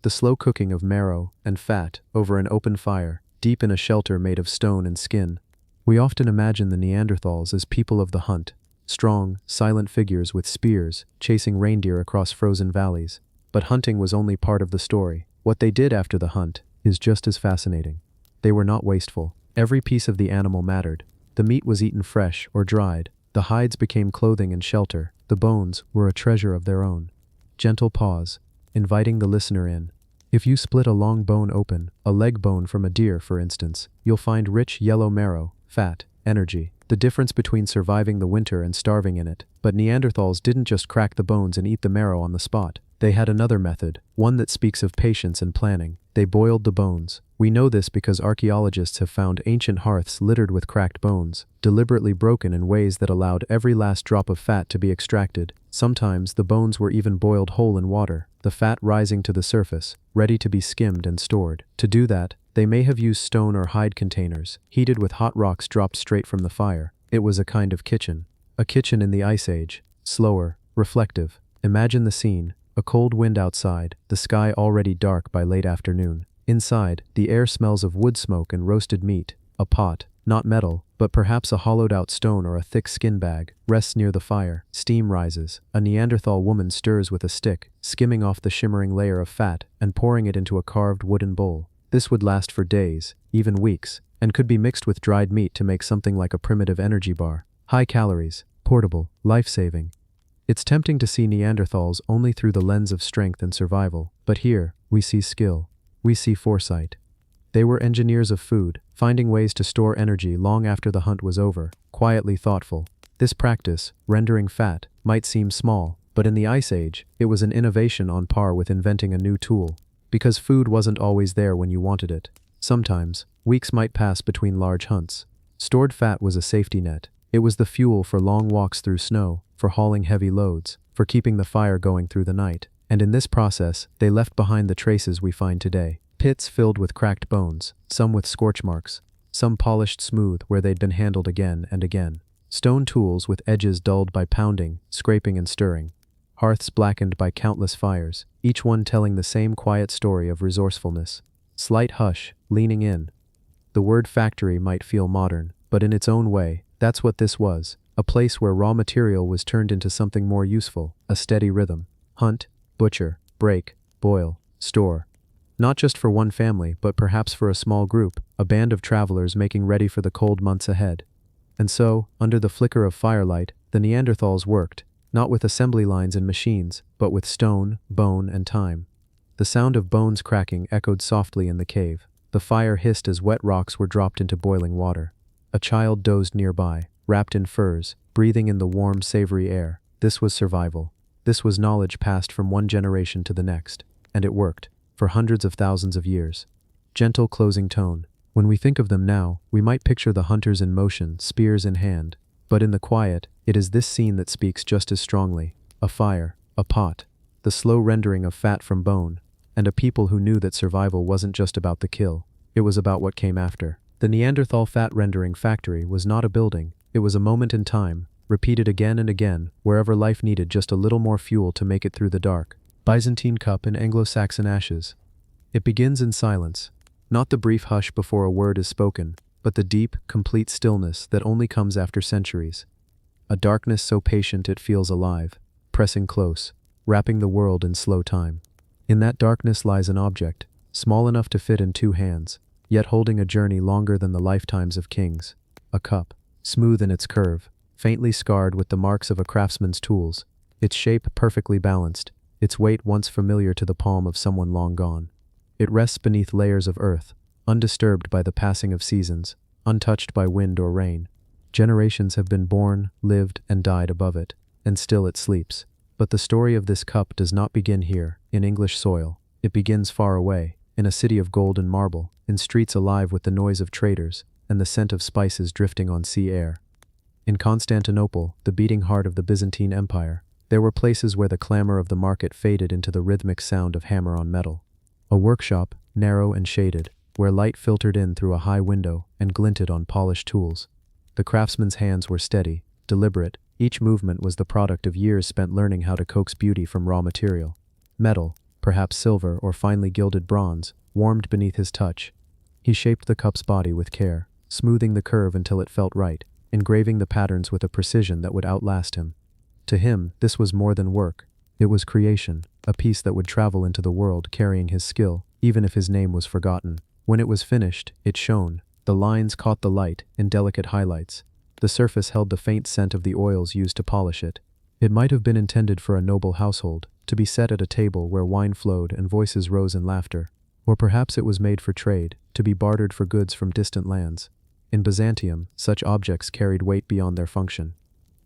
The slow cooking of marrow and fat over an open fire, deep in a shelter made of stone and skin. We often imagine the Neanderthals as people of the hunt, strong, silent figures with spears, chasing reindeer across frozen valleys. But hunting was only part of the story. What they did after the hunt is just as fascinating. They were not wasteful. Every piece of the animal mattered. The meat was eaten fresh or dried. The hides became clothing and shelter. The bones were a treasure of their own. Gentle pause, inviting the listener in. If you split a long bone open, a leg bone from a deer for instance, you'll find rich yellow marrow, fat, energy. The difference between surviving the winter and starving in it. But Neanderthals didn't just crack the bones and eat the marrow on the spot. They had another method, one that speaks of patience and planning. They boiled the bones. We know this because archaeologists have found ancient hearths littered with cracked bones, deliberately broken in ways that allowed every last drop of fat to be extracted. Sometimes the bones were even boiled whole in water, the fat rising to the surface, ready to be skimmed and stored. To do that, they may have used stone or hide containers, heated with hot rocks dropped straight from the fire. It was a kind of kitchen. A kitchen in the Ice Age, slower, reflective. Imagine the scene. A cold wind outside, the sky already dark by late afternoon. Inside, the air smells of wood smoke and roasted meat. A pot, not metal, but perhaps a hollowed-out stone or a thick skin bag, rests near the fire. Steam rises. A Neanderthal woman stirs with a stick, skimming off the shimmering layer of fat and pouring it into a carved wooden bowl. This would last for days, even weeks, and could be mixed with dried meat to make something like a primitive energy bar. High calories, portable, life-saving. It's tempting to see Neanderthals only through the lens of strength and survival, but here, we see skill. We see foresight. They were engineers of food, finding ways to store energy long after the hunt was over, quietly thoughtful. This practice, rendering fat, might seem small, but in the Ice Age, it was an innovation on par with inventing a new tool. Because food wasn't always there when you wanted it. Sometimes, weeks might pass between large hunts. Stored fat was a safety net. It was the fuel for long walks through snow, for hauling heavy loads, for keeping the fire going through the night. And in this process, they left behind the traces we find today. Pits filled with cracked bones, some with scorch marks, some polished smooth where they'd been handled again and again. Stone tools with edges dulled by pounding, scraping and stirring. Hearths blackened by countless fires, each one telling the same quiet story of resourcefulness. Slight hush, leaning in. The word factory might feel modern, but in its own way, that's what this was. A place where raw material was turned into something more useful, a steady rhythm. Hunt, butcher, break, boil, store. Not just for one family, but perhaps for a small group, a band of travelers making ready for the cold months ahead. And so, under the flicker of firelight, the Neanderthals worked, not with assembly lines and machines, but with stone, bone, and time. The sound of bones cracking echoed softly in the cave. The fire hissed as wet rocks were dropped into boiling water. A child dozed nearby, wrapped in furs, breathing in the warm, savory air. This was survival. This was knowledge passed from one generation to the next. And it worked, for hundreds of thousands of years. Gentle closing tone. When we think of them now, we might picture the hunters in motion, spears in hand. But in the quiet, it is this scene that speaks just as strongly. A fire, a pot, the slow rendering of fat from bone, and a people who knew that survival wasn't just about the kill. It was about what came after. The Neanderthal Fat Rendering Factory was not a building. It was a moment in time, repeated again and again, wherever life needed just a little more fuel to make it through the dark. Byzantine cup in Anglo-Saxon ashes. It begins in silence, not the brief hush before a word is spoken, but the deep, complete stillness that only comes after centuries. A darkness so patient it feels alive, pressing close, wrapping the world in slow time. In that darkness lies an object, small enough to fit in two hands, yet holding a journey longer than the lifetimes of kings. A cup, smooth in its curve, faintly scarred with the marks of a craftsman's tools, its shape perfectly balanced, its weight once familiar to the palm of someone long gone. It rests beneath layers of earth, undisturbed by the passing of seasons, untouched by wind or rain. Generations have been born, lived, and died above it, and still it sleeps. But the story of this cup does not begin here, in English soil. It begins far away, in a city of gold and marble, in streets alive with the noise of traders, and the scent of spices drifting on sea air. In Constantinople, the beating heart of the Byzantine Empire, there were places where the clamor of the market faded into the rhythmic sound of hammer on metal. A workshop, narrow and shaded, where light filtered in through a high window and glinted on polished tools. The craftsman's hands were steady, deliberate. Each movement was the product of years spent learning how to coax beauty from raw material. Metal, perhaps silver or finely gilded bronze, warmed beneath his touch. He shaped the cup's body with care, smoothing the curve until it felt right, engraving the patterns with a precision that would outlast him. To him, this was more than work. It was creation, a piece that would travel into the world carrying his skill, even if his name was forgotten. When it was finished, it shone. The lines caught the light in delicate highlights. The surface held the faint scent of the oils used to polish it. It might have been intended for a noble household, to be set at a table where wine flowed and voices rose in laughter. Or perhaps it was made for trade, to be bartered for goods from distant lands. In Byzantium, such objects carried weight beyond their function.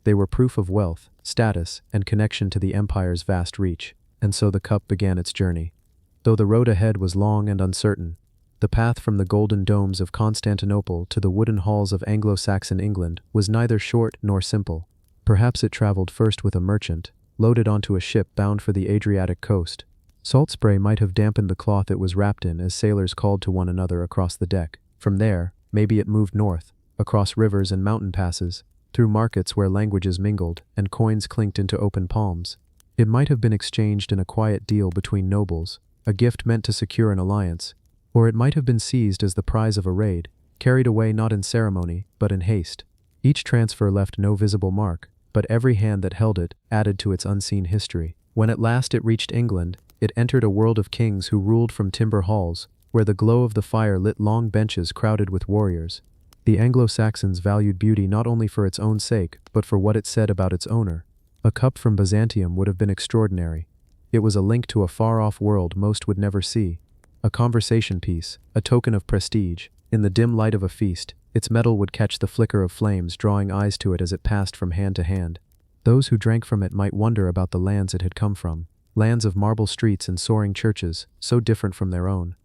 They were proof of wealth, status, and connection to the empire's vast reach, and so the cup began its journey. Though the road ahead was long and uncertain, the path from the golden domes of Constantinople to the wooden halls of Anglo-Saxon England was neither short nor simple. Perhaps it traveled first with a merchant, loaded onto a ship bound for the Adriatic coast. Salt spray might have dampened the cloth it was wrapped in as sailors called to one another across the deck. From there, maybe it moved north, across rivers and mountain passes, through markets where languages mingled and coins clinked into open palms. It might have been exchanged in a quiet deal between nobles, a gift meant to secure an alliance, or it might have been seized as the prize of a raid, carried away not in ceremony, but in haste. Each transfer left no visible mark, but every hand that held it added to its unseen history. When at last it reached England, it entered a world of kings who ruled from timber halls, where the glow of the fire lit long benches crowded with warriors. The Anglo-Saxons valued beauty not only for its own sake, but for what it said about its owner. A cup from Byzantium would have been extraordinary. It was a link to a far-off world most would never see. A conversation piece, a token of prestige. In the dim light of a feast, its metal would catch the flicker of flames, drawing eyes to it as it passed from hand to hand. Those who drank from it might wonder about the lands it had come from, lands of marble streets and soaring churches, so different from their own.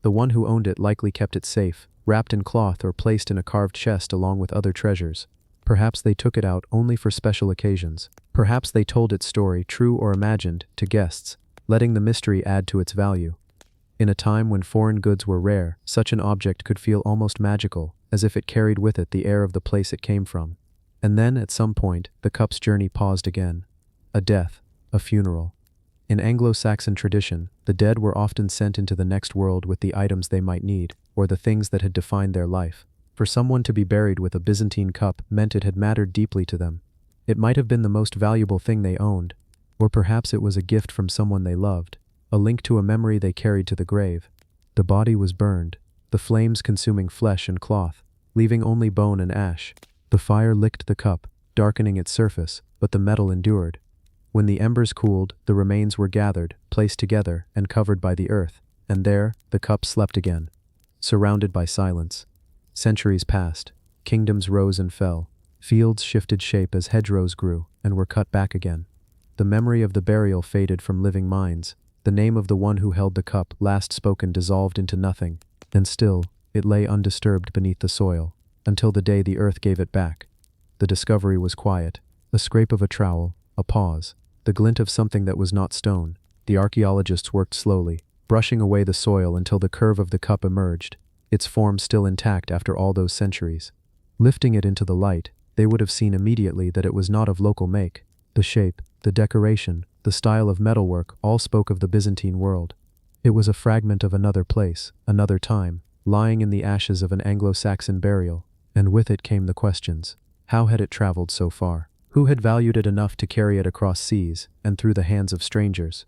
The one who owned it likely kept it safe, wrapped in cloth or placed in a carved chest along with other treasures. Perhaps they took it out only for special occasions. Perhaps they told its story, true or imagined, to guests, letting the mystery add to its value. In a time when foreign goods were rare, such an object could feel almost magical, as if it carried with it the air of the place it came from. And then, at some point, the cup's journey paused again. A death, a funeral. In Anglo-Saxon tradition, the dead were often sent into the next world with the items they might need, or the things that had defined their life. For someone to be buried with a Byzantine cup meant it had mattered deeply to them. It might have been the most valuable thing they owned, or perhaps it was a gift from someone they loved, a link to a memory they carried to the grave. The body was burned, the flames consuming flesh and cloth, leaving only bone and ash. The fire licked the cup, darkening its surface, but the metal endured. When the embers cooled, the remains were gathered, placed together, and covered by the earth, and there, the cup slept again, surrounded by silence. Centuries passed, kingdoms rose and fell, fields shifted shape as hedgerows grew, and were cut back again. The memory of the burial faded from living minds, the name of the one who held the cup, last spoken, dissolved into nothing, and still, it lay undisturbed beneath the soil, until the day the earth gave it back. The discovery was quiet, a scrape of a trowel, a pause, the glint of something that was not stone. The archaeologists worked slowly, brushing away the soil until the curve of the cup emerged, its form still intact after all those centuries. Lifting it into the light, they would have seen immediately that it was not of local make. The shape, the decoration, the style of metalwork all spoke of the Byzantine world. It was a fragment of another place, another time, lying in the ashes of an Anglo-Saxon burial, and with it came the questions. How had it traveled so far? Who had valued it enough to carry it across seas and through the hands of strangers?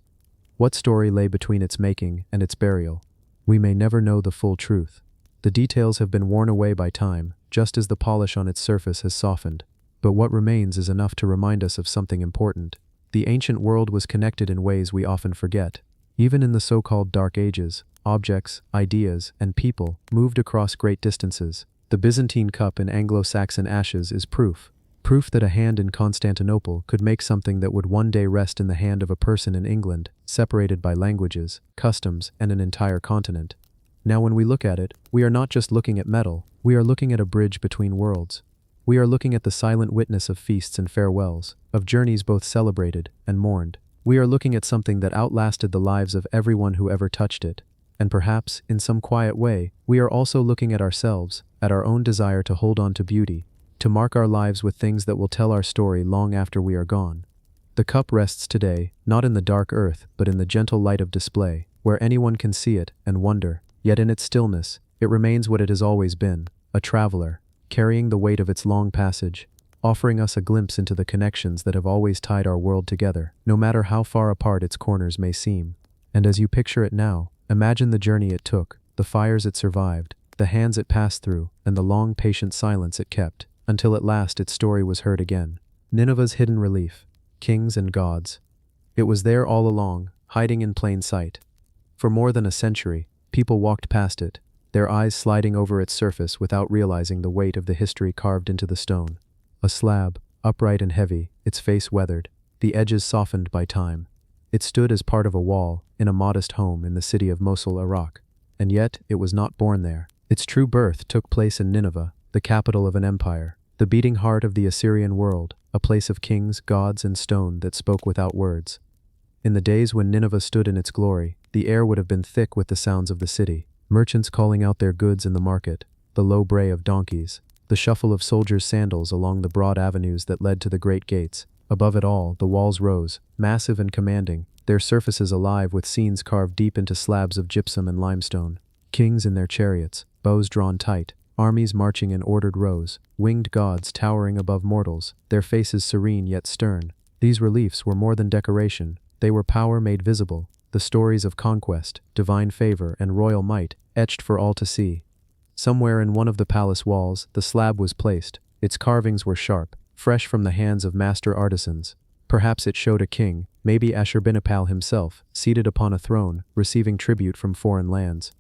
What story lay between its making and its burial? We may never know the full truth. The details have been worn away by time, just as the polish on its surface has softened. But what remains is enough to remind us of something important. The ancient world was connected in ways we often forget. Even in the so-called Dark Ages, objects, ideas, and people moved across great distances. The Byzantine cup in Anglo-Saxon ashes is proof. Proof that a hand in Constantinople could make something that would one day rest in the hand of a person in England, separated by languages, customs, and an entire continent. Now when we look at it, we are not just looking at metal, we are looking at a bridge between worlds. We are looking at the silent witness of feasts and farewells, of journeys both celebrated and mourned. We are looking at something that outlasted the lives of everyone who ever touched it. And perhaps, in some quiet way, we are also looking at ourselves, at our own desire to hold on to beauty, to mark our lives with things that will tell our story long after we are gone. The cup rests today, not in the dark earth, but in the gentle light of display, where anyone can see it and wonder, yet in its stillness, it remains what it has always been, a traveler, carrying the weight of its long passage, offering us a glimpse into the connections that have always tied our world together, no matter how far apart its corners may seem. And as you picture it now, imagine the journey it took, the fires it survived, the hands it passed through, and the long patient silence it kept, until at last its story was heard again. Nineveh's hidden relief, kings and gods. It was there all along, hiding in plain sight. For more than a century, people walked past it, their eyes sliding over its surface without realizing the weight of the history carved into the stone. A slab, upright and heavy, its face weathered, the edges softened by time. It stood as part of a wall, in a modest home in the city of Mosul, Iraq. And yet, it was not born there. Its true birth took place in Nineveh, the capital of an empire, the beating heart of the Assyrian world, a place of kings, gods, and stone that spoke without words. In the days when Nineveh stood in its glory, the air would have been thick with the sounds of the city, merchants calling out their goods in the market, the low bray of donkeys, the shuffle of soldiers' sandals along the broad avenues that led to the great gates. Above it all, the walls rose, massive and commanding, their surfaces alive with scenes carved deep into slabs of gypsum and limestone. Kings in their chariots, bows drawn tight, armies marching in ordered rows, winged gods towering above mortals, their faces serene yet stern. These reliefs were more than decoration, they were power made visible, the stories of conquest, divine favor, and royal might, etched for all to see. Somewhere in one of the palace walls, the slab was placed. Its carvings were sharp, fresh from the hands of master artisans. Perhaps it showed a king, maybe Ashurbanipal himself, seated upon a throne, receiving tribute from foreign lands.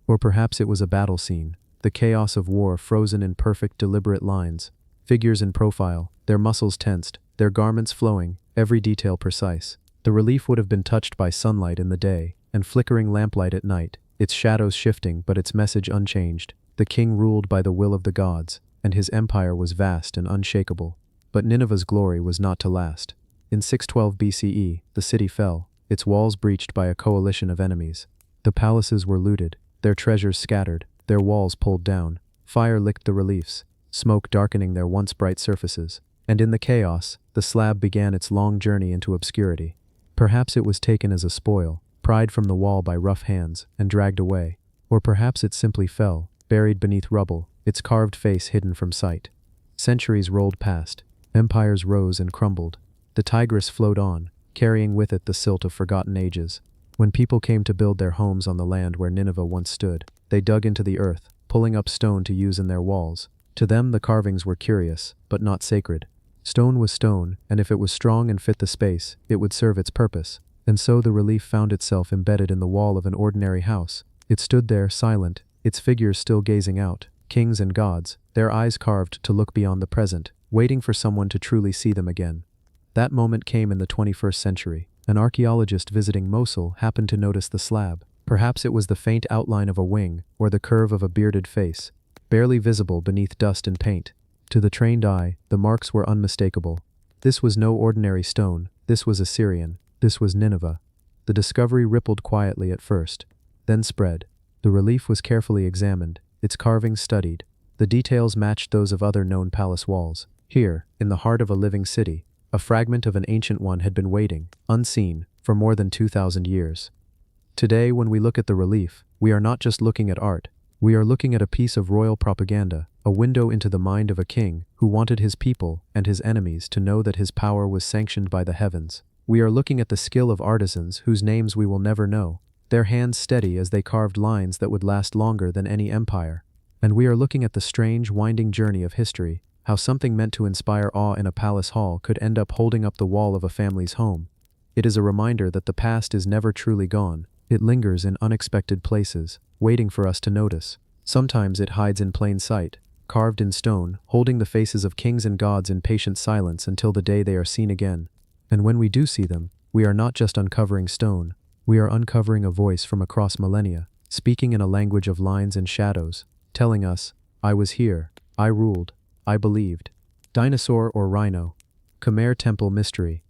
Or perhaps it was a battle scene, the chaos of war frozen in perfect, deliberate lines. Figures in profile, their muscles tensed, their garments flowing, every detail precise. The relief would have been touched by sunlight in the day, and flickering lamplight at night, its shadows shifting but its message unchanged. The king ruled by the will of the gods, and his empire was vast and unshakable. But Nineveh's glory was not to last. In 612 BCE, the city fell, its walls breached by a coalition of enemies. The palaces were looted, their treasures scattered, their walls pulled down. Fire licked the reliefs, smoke darkening their once bright surfaces. And in the chaos, the slab began its long journey into obscurity. Perhaps it was taken as a spoil, pried from the wall by rough hands, and dragged away. Or perhaps it simply fell, buried beneath rubble, its carved face hidden from sight. Centuries rolled past, empires rose and crumbled. The Tigris flowed on, carrying with it the silt of forgotten ages. When people came to build their homes on the land where Nineveh once stood, they dug into the earth, pulling up stone to use in their walls. To them the carvings were curious, but not sacred. Stone was stone, and if it was strong and fit the space, it would serve its purpose. And so the relief found itself embedded in the wall of an ordinary house. It stood there, silent, its figures still gazing out, kings and gods, their eyes carved to look beyond the present, waiting for someone to truly see them again. That moment came in the 21st century. An archaeologist visiting Mosul happened to notice the slab. Perhaps it was the faint outline of a wing, or the curve of a bearded face, barely visible beneath dust and paint. To the trained eye, the marks were unmistakable. This was no ordinary stone, this was Assyrian, this was Nineveh. The discovery rippled quietly at first, then spread. The relief was carefully examined, its carvings studied. The details matched those of other known palace walls. Here, in the heart of a living city, a fragment of an ancient one had been waiting, unseen, for more than 2,000 years. Today, when we look at the relief, we are not just looking at art. We are looking at a piece of royal propaganda, a window into the mind of a king who wanted his people and his enemies to know that his power was sanctioned by the heavens. We are looking at the skill of artisans whose names we will never know, their hands steady as they carved lines that would last longer than any empire. And we are looking at the strange, winding journey of history, how something meant to inspire awe in a palace hall could end up holding up the wall of a family's home. It is a reminder that the past is never truly gone. It lingers in unexpected places, waiting for us to notice. Sometimes it hides in plain sight, carved in stone, holding the faces of kings and gods in patient silence until the day they are seen again. And when we do see them, we are not just uncovering stone, we are uncovering a voice from across millennia, speaking in a language of lines and shadows, telling us, I was here, I ruled, I believed. Dinosaur or rhino? Khmer Temple Mystery.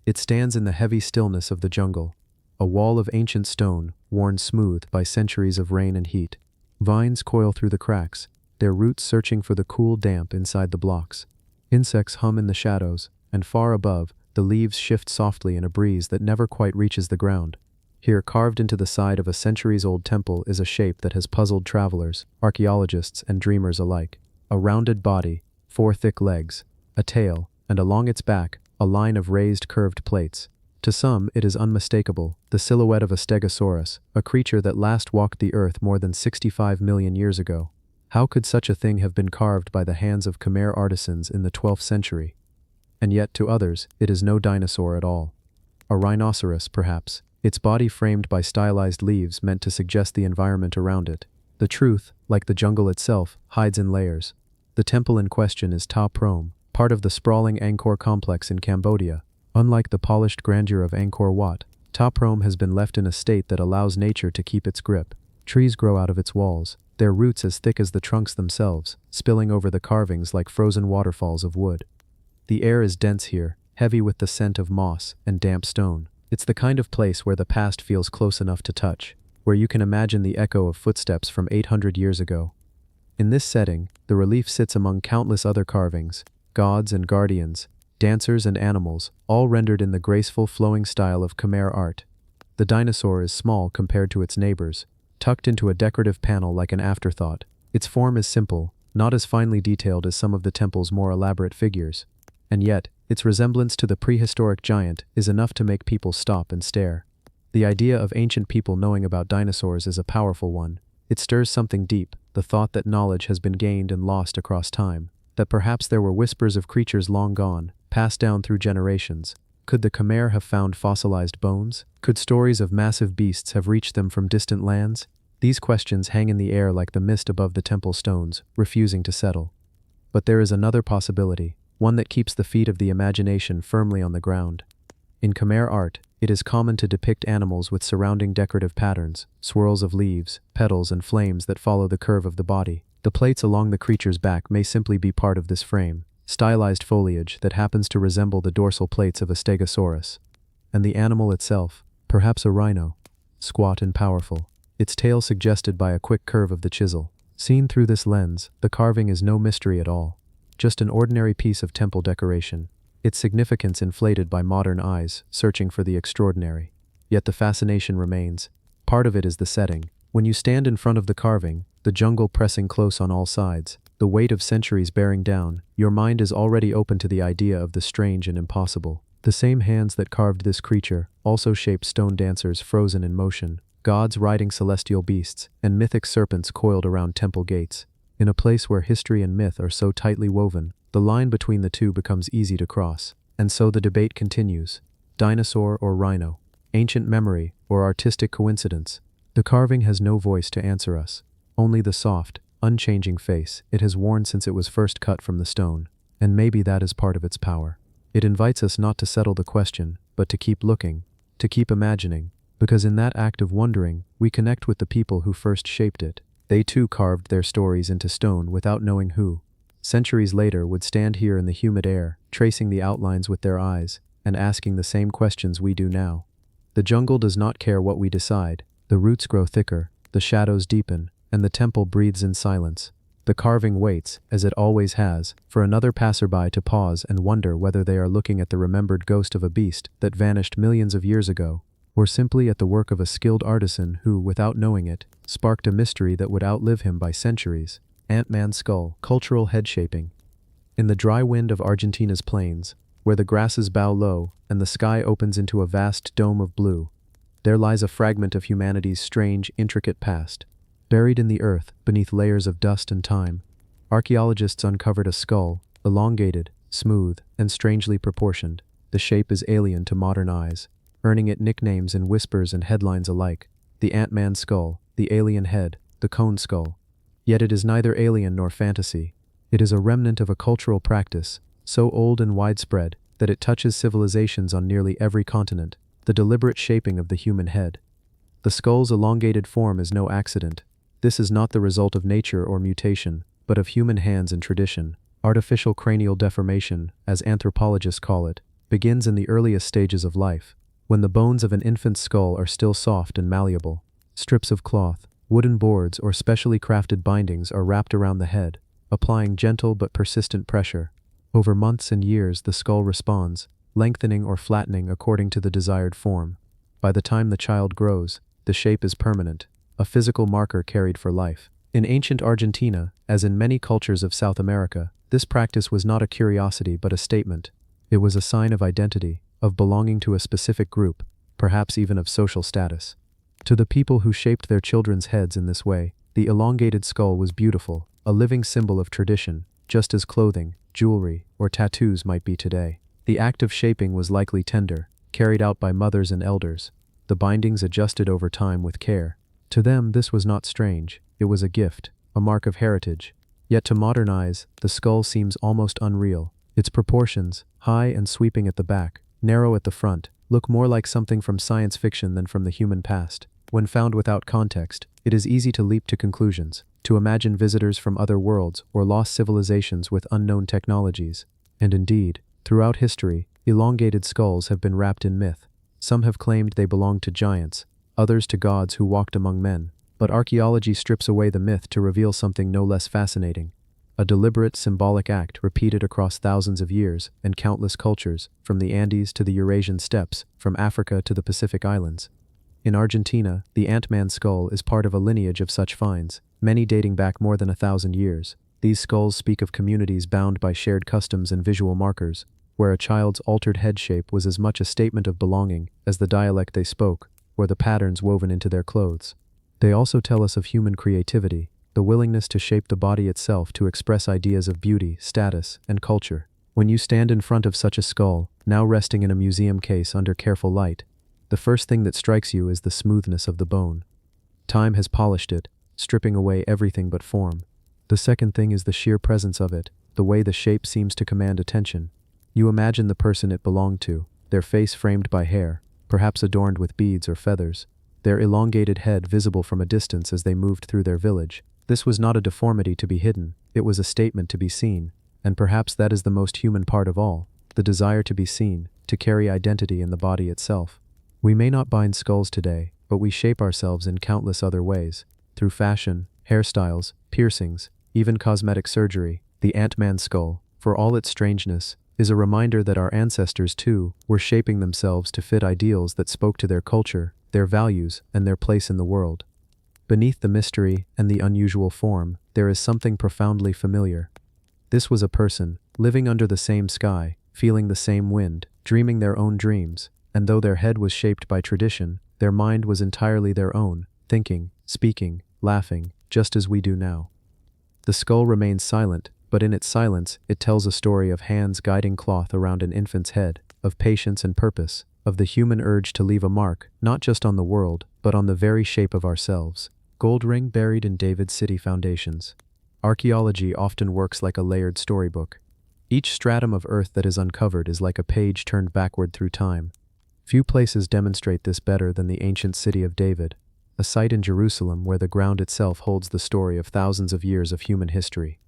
It stands in the heavy stillness of the jungle, a wall of ancient stone, worn smooth by centuries of rain and heat. Vines coil through the cracks, their roots searching for the cool damp inside the blocks. Insects hum in the shadows, and far above, the leaves shift softly in a breeze that never quite reaches the ground. Here, carved into the side of a centuries-old temple, is a shape that has puzzled travelers, archaeologists, and dreamers alike. A rounded body, 4 thick legs, a tail, and along its back, a line of raised curved plates. To some, it is unmistakable, the silhouette of a stegosaurus, a creature that last walked the earth more than 65 million years ago. How could such a thing have been carved by the hands of Khmer artisans in the 12th century? And yet, to others, it is no dinosaur at all. A rhinoceros, perhaps, its body framed by stylized leaves meant to suggest the environment around it. The truth, like the jungle itself, hides in layers. The temple in question is Ta Prohm, part of the sprawling Angkor complex in Cambodia. Unlike the polished grandeur of Angkor Wat, Ta Prohm has been left in a state that allows nature to keep its grip. Trees grow out of its walls, their roots as thick as the trunks themselves, spilling over the carvings like frozen waterfalls of wood. The air is dense here, heavy with the scent of moss and damp stone. It's the kind of place where the past feels close enough to touch, where you can imagine the echo of footsteps from 800 years ago. In this setting, the relief sits among countless other carvings, gods and guardians, dancers and animals, all rendered in the graceful flowing style of Khmer art. The dinosaur is small compared to its neighbors, tucked into a decorative panel like an afterthought. Its form is simple, not as finely detailed as some of the temple's more elaborate figures. And yet, its resemblance to the prehistoric giant is enough to make people stop and stare. The idea of ancient people knowing about dinosaurs is a powerful one. It stirs something deep, the thought that knowledge has been gained and lost across time, that perhaps there were whispers of creatures long gone, passed down through generations. Could the Khmer have found fossilized bones? Could stories of massive beasts have reached them from distant lands? These questions hang in the air like the mist above the temple stones, refusing to settle. But there is another possibility, one that keeps the feet of the imagination firmly on the ground. In Khmer art, it is common to depict animals with surrounding decorative patterns, swirls of leaves, petals, and flames that follow the curve of the body. The plates along the creature's back may simply be part of this frame, stylized foliage that happens to resemble the dorsal plates of a stegosaurus. And the animal itself, perhaps a rhino, squat and powerful, its tail suggested by a quick curve of the chisel. Seen through this lens, the carving is no mystery at all, just an ordinary piece of temple decoration, its significance inflated by modern eyes searching for the extraordinary. Yet the fascination remains. Part of it is the setting. When you stand in front of the carving, the jungle pressing close on all sides, the weight of centuries bearing down, your mind is already open to the idea of the strange and impossible. The same hands that carved this creature also shaped stone dancers frozen in motion, gods riding celestial beasts, and mythic serpents coiled around temple gates. In a place where history and myth are so tightly woven, the line between the two becomes easy to cross. And so the debate continues. Dinosaur or rhino? Ancient memory or artistic coincidence? The carving has no voice to answer us, only the soft, unchanging face it has worn since it was first cut from the stone. And maybe that is part of its power. It invites us not to settle the question, but to keep looking, to keep imagining, because in that act of wondering, we connect with the people who first shaped it. They too carved their stories into stone without knowing who. Centuries later would stand here in the humid air, tracing the outlines with their eyes, and asking the same questions we do now. The jungle does not care what we decide. The roots grow thicker, the shadows deepen, and the temple breathes in silence. The carving waits, as it always has, for another passerby to pause and wonder whether they are looking at the remembered ghost of a beast that vanished millions of years ago, or simply at the work of a skilled artisan who, without knowing it, sparked a mystery that would outlive him by centuries. Ant-Man skull, cultural head shaping. In the dry wind of Argentina's plains, where the grasses bow low and the sky opens into a vast dome of blue, there lies a fragment of humanity's strange, intricate past. Buried in the earth, beneath layers of dust and time, archaeologists uncovered a skull, elongated, smooth, and strangely proportioned. The shape is alien to modern eyes, earning it nicknames in whispers and headlines alike. The Ant-Man skull, the alien head, the cone skull. Yet it is neither alien nor fantasy. It is a remnant of a cultural practice, so old and widespread that it touches civilizations on nearly every continent, the deliberate shaping of the human head. The skull's elongated form is no accident. This is not the result of nature or mutation, but of human hands and tradition. Artificial cranial deformation, as anthropologists call it, begins in the earliest stages of life, when the bones of an infant's skull are still soft and malleable. Strips of cloth, wooden boards, or specially crafted bindings are wrapped around the head, applying gentle but persistent pressure. Over months and years, the skull responds, lengthening or flattening according to the desired form. By the time the child grows, the shape is permanent, a physical marker carried for life. In ancient Argentina, as in many cultures of South America, this practice was not a curiosity but a statement. It was a sign of identity, of belonging to a specific group, perhaps even of social status. To the people who shaped their children's heads in this way, the elongated skull was beautiful, a living symbol of tradition, just as clothing, jewelry, or tattoos might be today. The act of shaping was likely tender, carried out by mothers and elders, the bindings adjusted over time with care. To them, this was not strange. It was a gift, a mark of heritage. Yet to modern eyes, the skull seems almost unreal. Its proportions, high and sweeping at the back, narrow at the front, look more like something from science fiction than from the human past. When found without context, it is easy to leap to conclusions, to imagine visitors from other worlds or lost civilizations with unknown technologies. And indeed, throughout history, elongated skulls have been wrapped in myth. Some have claimed they belonged to giants, others to gods who walked among men. But archaeology strips away the myth to reveal something no less fascinating. A deliberate symbolic act repeated across thousands of years and countless cultures, from the Andes to the Eurasian steppes, from Africa to the Pacific Islands. In Argentina, the Ant-Man skull is part of a lineage of such finds, many dating back more than 1,000 years. These skulls speak of communities bound by shared customs and visual markers, where a child's altered head shape was as much a statement of belonging as the dialect they spoke, or the patterns woven into their clothes. They also tell us of human creativity, the willingness to shape the body itself to express ideas of beauty, status, and culture. When you stand in front of such a skull, now resting in a museum case under careful light, the first thing that strikes you is the smoothness of the bone. Time has polished it, stripping away everything but form. The second thing is the sheer presence of it, the way the shape seems to command attention. You imagine the person it belonged to, their face framed by hair, perhaps adorned with beads or feathers, their elongated head visible from a distance as they moved through their village. This was not a deformity to be hidden, it was a statement to be seen, and perhaps that is the most human part of all, the desire to be seen, to carry identity in the body itself. We may not bind skulls today, but we shape ourselves in countless other ways, through fashion, hairstyles, piercings, even cosmetic surgery. The Ant-Man skull, for all its strangeness, is a reminder that our ancestors, too, were shaping themselves to fit ideals that spoke to their culture, their values, and their place in the world. Beneath the mystery and the unusual form, there is something profoundly familiar. This was a person, living under the same sky, feeling the same wind, dreaming their own dreams, and though their head was shaped by tradition, their mind was entirely their own, thinking, speaking, laughing, just as we do now. The skull remains silent, but in its silence, it tells a story of hands guiding cloth around an infant's head, of patience and purpose, of the human urge to leave a mark, not just on the world, but on the very shape of ourselves. Gold ring buried in David's city foundations. Archaeology often works like a layered storybook. Each stratum of earth that is uncovered is like a page turned backward through time. Few places demonstrate this better than the ancient city of David, a site in Jerusalem where the ground itself holds the story of thousands of years of human history.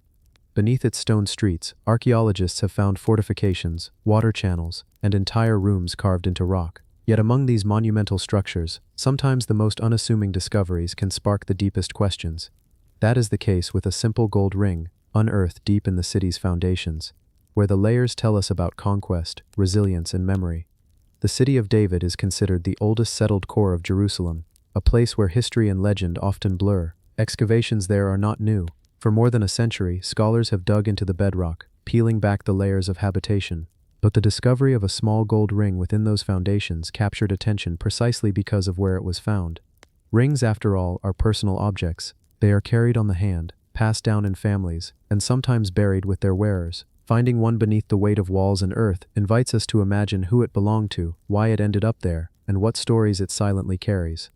Beneath its stone streets, archaeologists have found fortifications, water channels, and entire rooms carved into rock. Yet among these monumental structures, sometimes the most unassuming discoveries can spark the deepest questions. That is the case with a simple gold ring, unearthed deep in the city's foundations, where the layers tell us about conquest, resilience, and memory. The city of David is considered the oldest settled core of Jerusalem, a place where history and legend often blur. Excavations there are not new. For more than a century, scholars have dug into the bedrock, peeling back the layers of habitation. But the discovery of a small gold ring within those foundations captured attention precisely because of where it was found. Rings, after all, are personal objects. They are carried on the hand, passed down in families, and sometimes buried with their wearers. Finding one beneath the weight of walls and earth invites us to imagine who it belonged to, why it ended up there, and what stories it silently carries.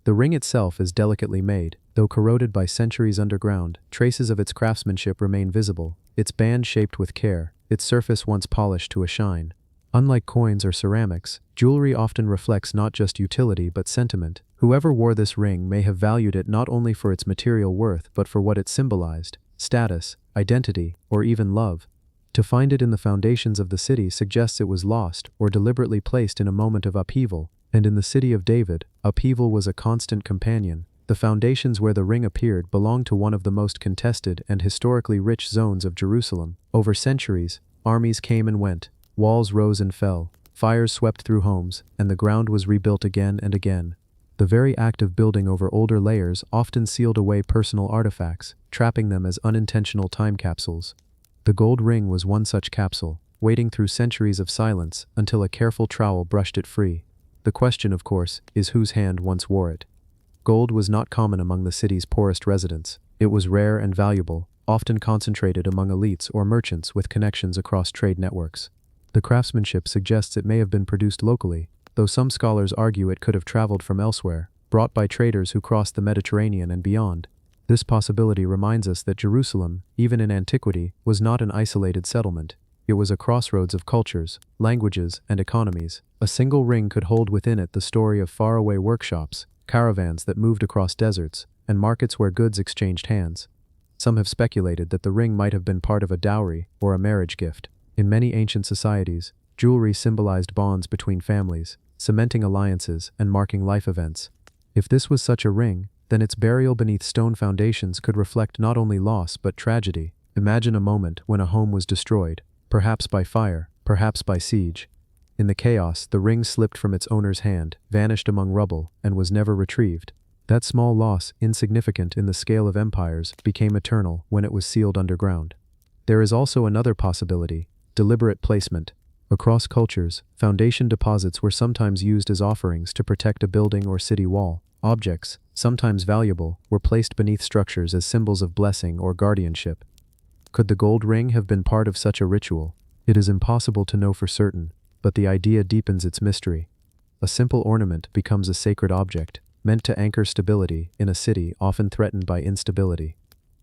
The ring itself is delicately made. Though corroded by centuries underground, traces of its craftsmanship remain visible, its band shaped with care, its surface once polished to a shine. Unlike coins or ceramics, jewelry often reflects not just utility but sentiment. Whoever wore this ring may have valued it not only for its material worth but for what it symbolized: status, identity, or even love. To find it in the foundations of the city suggests it was lost or deliberately placed in a moment of upheaval, and in the city of David, upheaval was a constant companion. The foundations where the ring appeared belonged to one of the most contested and historically rich zones of Jerusalem. Over centuries, armies came and went, walls rose and fell, fires swept through homes, and the ground was rebuilt again and again. The very act of building over older layers often sealed away personal artifacts, trapping them as unintentional time capsules. The gold ring was one such capsule, wading through centuries of silence until a careful trowel brushed it free. The question, of course, is whose hand once wore it. Gold was not common among the city's poorest residents. It was rare and valuable, often concentrated among elites or merchants with connections across trade networks. The craftsmanship suggests it may have been produced locally, though some scholars argue it could have traveled from elsewhere, brought by traders who crossed the Mediterranean and beyond. This possibility reminds us that Jerusalem, even in antiquity, was not an isolated settlement. It was a crossroads of cultures, languages, and economies. A single ring could hold within it the story of faraway workshops, caravans that moved across deserts, and markets where goods exchanged hands. Some have speculated that the ring might have been part of a dowry or a marriage gift. In many ancient societies, jewelry symbolized bonds between families, cementing alliances and marking life events. If this was such a ring, then its burial beneath stone foundations could reflect not only loss but tragedy. Imagine a moment when a home was destroyed, perhaps by fire, perhaps by siege. In the chaos, the ring slipped from its owner's hand, vanished among rubble, and was never retrieved. That small loss, insignificant in the scale of empires, became eternal when it was sealed underground. There is also another possibility: deliberate placement. Across cultures, foundation deposits were sometimes used as offerings to protect a building or city wall. Objects, sometimes valuable, were placed beneath structures as symbols of blessing or guardianship. Could the gold ring have been part of such a ritual? It is impossible to know for certain, but the idea deepens its mystery. A simple ornament becomes a sacred object, meant to anchor stability in a city often threatened by instability.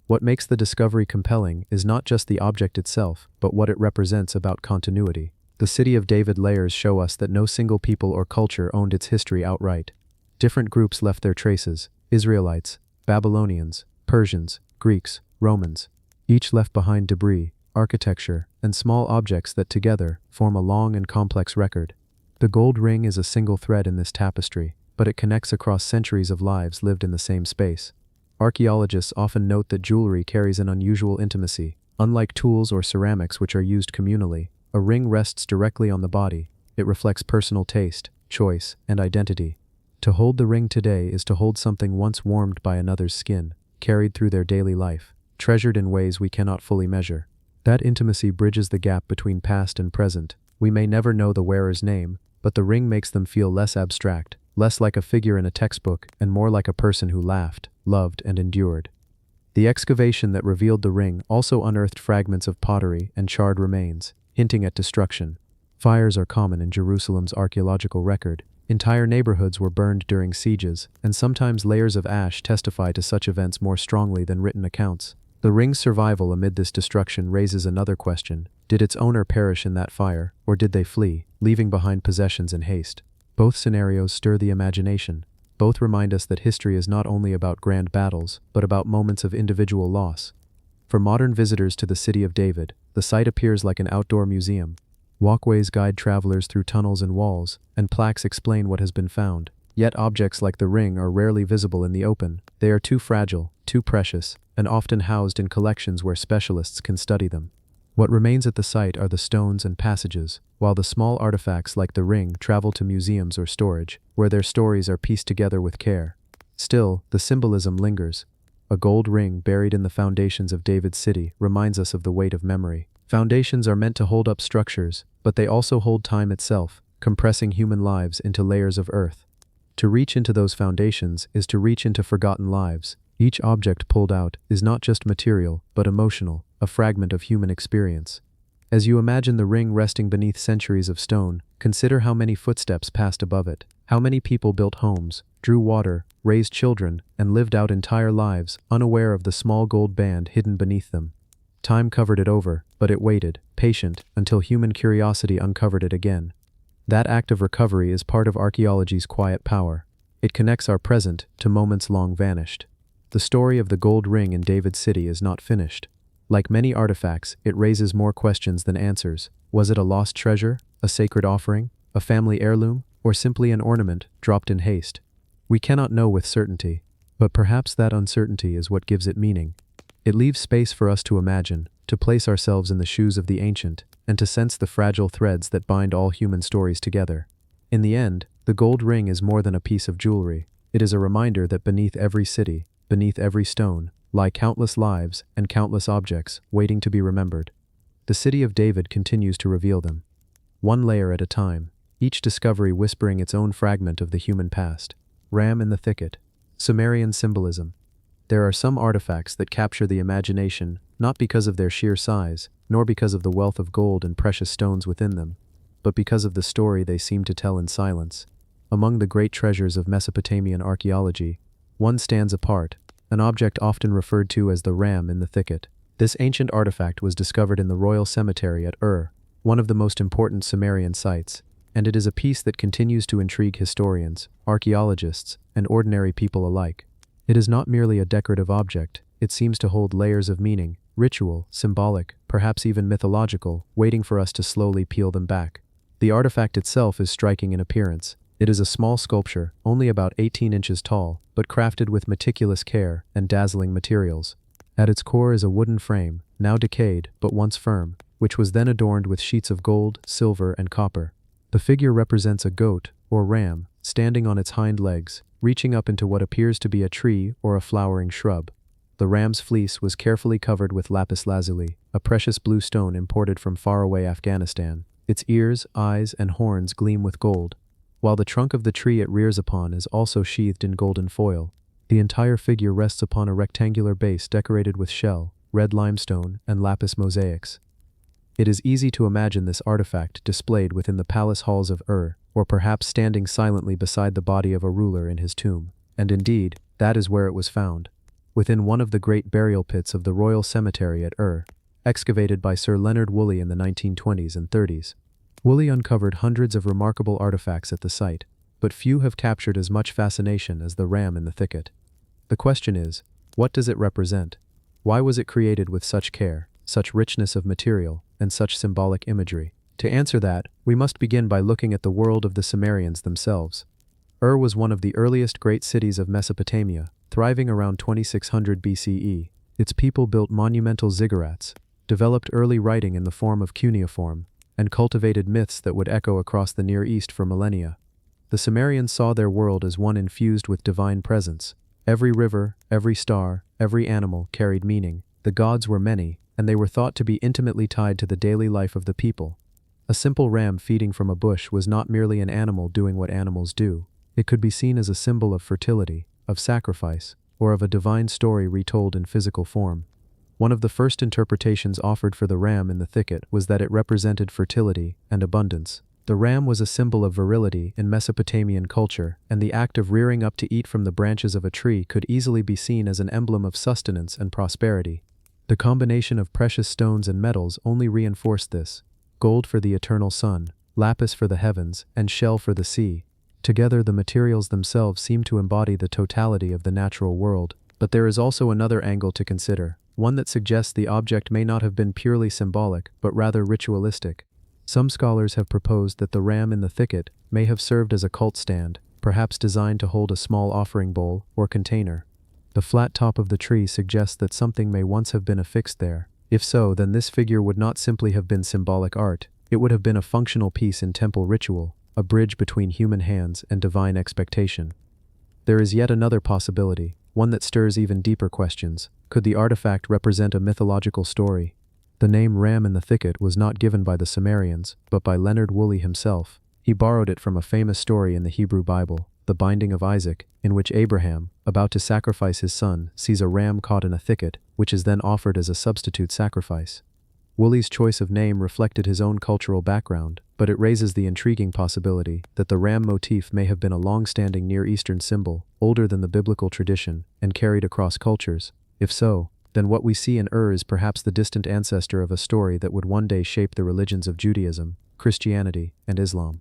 What makes the discovery compelling is not just the object itself, but what it represents about continuity. The City of David layers show us that no single people or culture owned its history outright. Different groups left their traces: Israelites, Babylonians, Persians, Greeks, Romans. Each left behind debris, architecture, and small objects that together form a long and complex record. The gold ring is a single thread in this tapestry, but it connects across centuries of lives lived in the same space. Archaeologists often note that jewelry carries an unusual intimacy. Unlike tools or ceramics which are used communally, a ring rests directly on the body. It reflects personal taste, choice, and identity. To hold the ring today is to hold something once warmed by another's skin, carried through their daily life, treasured in ways we cannot fully measure. That intimacy bridges the gap between past and present. We may never know the wearer's name, but the ring makes them feel less abstract, less like a figure in a textbook, and more like a person who laughed, loved, and endured. The excavation that revealed the ring also unearthed fragments of pottery and charred remains, hinting at destruction. Fires are common in Jerusalem's archaeological record. Entire neighborhoods were burned during sieges, and sometimes layers of ash testify to such events more strongly than written accounts. The ring's survival amid this destruction raises another question: did its owner perish in that fire, or did they flee, leaving behind possessions in haste? Both scenarios stir the imagination. Both remind us that history is not only about grand battles, but about moments of individual loss. For modern visitors to the City of David, the site appears like an outdoor museum. Walkways guide travelers through tunnels and walls, and plaques explain what has been found. Yet objects like the ring are rarely visible in the open. They are too fragile, too precious, and often housed in collections where specialists can study them. What remains at the site are the stones and passages, while the small artifacts like the ring travel to museums or storage, where their stories are pieced together with care. Still, the symbolism lingers. A gold ring buried in the foundations of David's city reminds us of the weight of memory. Foundations are meant to hold up structures, but they also hold time itself, compressing human lives into layers of earth. To reach into those foundations is to reach into forgotten lives. Each object pulled out is not just material, but emotional, a fragment of human experience. As you imagine the ring resting beneath centuries of stone, consider how many footsteps passed above it, how many people built homes, drew water, raised children, and lived out entire lives, unaware of the small gold band hidden beneath them. Time covered it over, but it waited, patient, until human curiosity uncovered it again. That act of recovery is part of archaeology's quiet power. It connects our present to moments long vanished. The story of the gold ring in David's city is not finished. Like many artifacts, it raises more questions than answers. Was it a lost treasure, a sacred offering, a family heirloom, or simply an ornament dropped in haste? We cannot know with certainty, but perhaps that uncertainty is what gives it meaning. It leaves space for us to imagine, to place ourselves in the shoes of the ancient, and to sense the fragile threads that bind all human stories together. In the end, the gold ring is more than a piece of jewelry. It is a reminder that beneath every city, beneath every stone, lie countless lives and countless objects waiting to be remembered. The city of David continues to reveal them, one layer at a time, each discovery whispering its own fragment of the human past. Ram in the thicket. Sumerian symbolism. There are some artifacts that capture the imagination, not because of their sheer size, nor because of the wealth of gold and precious stones within them, but because of the story they seem to tell in silence. Among the great treasures of Mesopotamian archaeology, one stands apart, an object often referred to as the ram in the thicket. This ancient artifact was discovered in the royal cemetery at Ur, one of the most important Sumerian sites, and it is a piece that continues to intrigue historians, archaeologists, and ordinary people alike. It is not merely a decorative object, it seems to hold layers of meaning, ritual, symbolic, perhaps even mythological, waiting for us to slowly peel them back. The artifact itself is striking in appearance. It is a small sculpture, only about 18 inches tall, but crafted with meticulous care and dazzling materials. At its core is a wooden frame, now decayed but once firm, which was then adorned with sheets of gold, silver, and copper. The figure represents a goat, or ram, standing on its hind legs, reaching up into what appears to be a tree or a flowering shrub. The ram's fleece was carefully covered with lapis lazuli, a precious blue stone imported from faraway Afghanistan. Its ears, eyes, and horns gleam with gold, while the trunk of the tree it rears upon is also sheathed in golden foil. The entire figure rests upon a rectangular base decorated with shell, red limestone, and lapis mosaics. It is easy to imagine this artifact displayed within the palace halls of Ur, or perhaps standing silently beside the body of a ruler in his tomb. And indeed, that is where it was found, within one of the great burial pits of the royal cemetery at Ur, excavated by Sir Leonard Woolley in the 1920s and 30s. Woolley uncovered hundreds of remarkable artifacts at the site, but few have captured as much fascination as the ram in the thicket. The question is, what does it represent? Why was it created with such care, such richness of material, and such symbolic imagery? To answer that, we must begin by looking at the world of the Sumerians themselves. Ur was one of the earliest great cities of Mesopotamia, thriving around 2600 BCE. Its people built monumental ziggurats, developed early writing in the form of cuneiform, and cultivated myths that would echo across the Near East for millennia. The Sumerians saw their world as one infused with divine presence. Every river, every star, every animal carried meaning. The gods were many, and they were thought to be intimately tied to the daily life of the people. A simple ram feeding from a bush was not merely an animal doing what animals do. It could be seen as a symbol of fertility, of sacrifice, or of a divine story retold in physical form. One of the first interpretations offered for the ram in the thicket was that it represented fertility and abundance. The ram was a symbol of virility in Mesopotamian culture, and the act of rearing up to eat from the branches of a tree could easily be seen as an emblem of sustenance and prosperity. The combination of precious stones and metals only reinforced this: gold for the eternal sun, lapis for the heavens, and shell for the sea. Together, the materials themselves seem to embody the totality of the natural world. But there is also another angle to consider, one that suggests the object may not have been purely symbolic, but rather ritualistic. Some scholars have proposed that the ram in the thicket may have served as a cult stand, perhaps designed to hold a small offering bowl or container. The flat top of the tree suggests that something may once have been affixed there. If so, then this figure would not simply have been symbolic art, it would have been a functional piece in temple ritual, a bridge between human hands and divine expectation. There is yet another possibility, one that stirs even deeper questions. Could the artifact represent a mythological story? The name Ram in the Thicket was not given by the Sumerians, but by Leonard Woolley himself. He borrowed it from a famous story in the Hebrew Bible, the Binding of Isaac, in which Abraham, about to sacrifice his son, sees a ram caught in a thicket, which is then offered as a substitute sacrifice. Woolley's choice of name reflected his own cultural background, but it raises the intriguing possibility that the ram motif may have been a long-standing Near Eastern symbol, older than the biblical tradition, and carried across cultures. If so, then what we see in Ur is perhaps the distant ancestor of a story that would one day shape the religions of Judaism, Christianity, and Islam.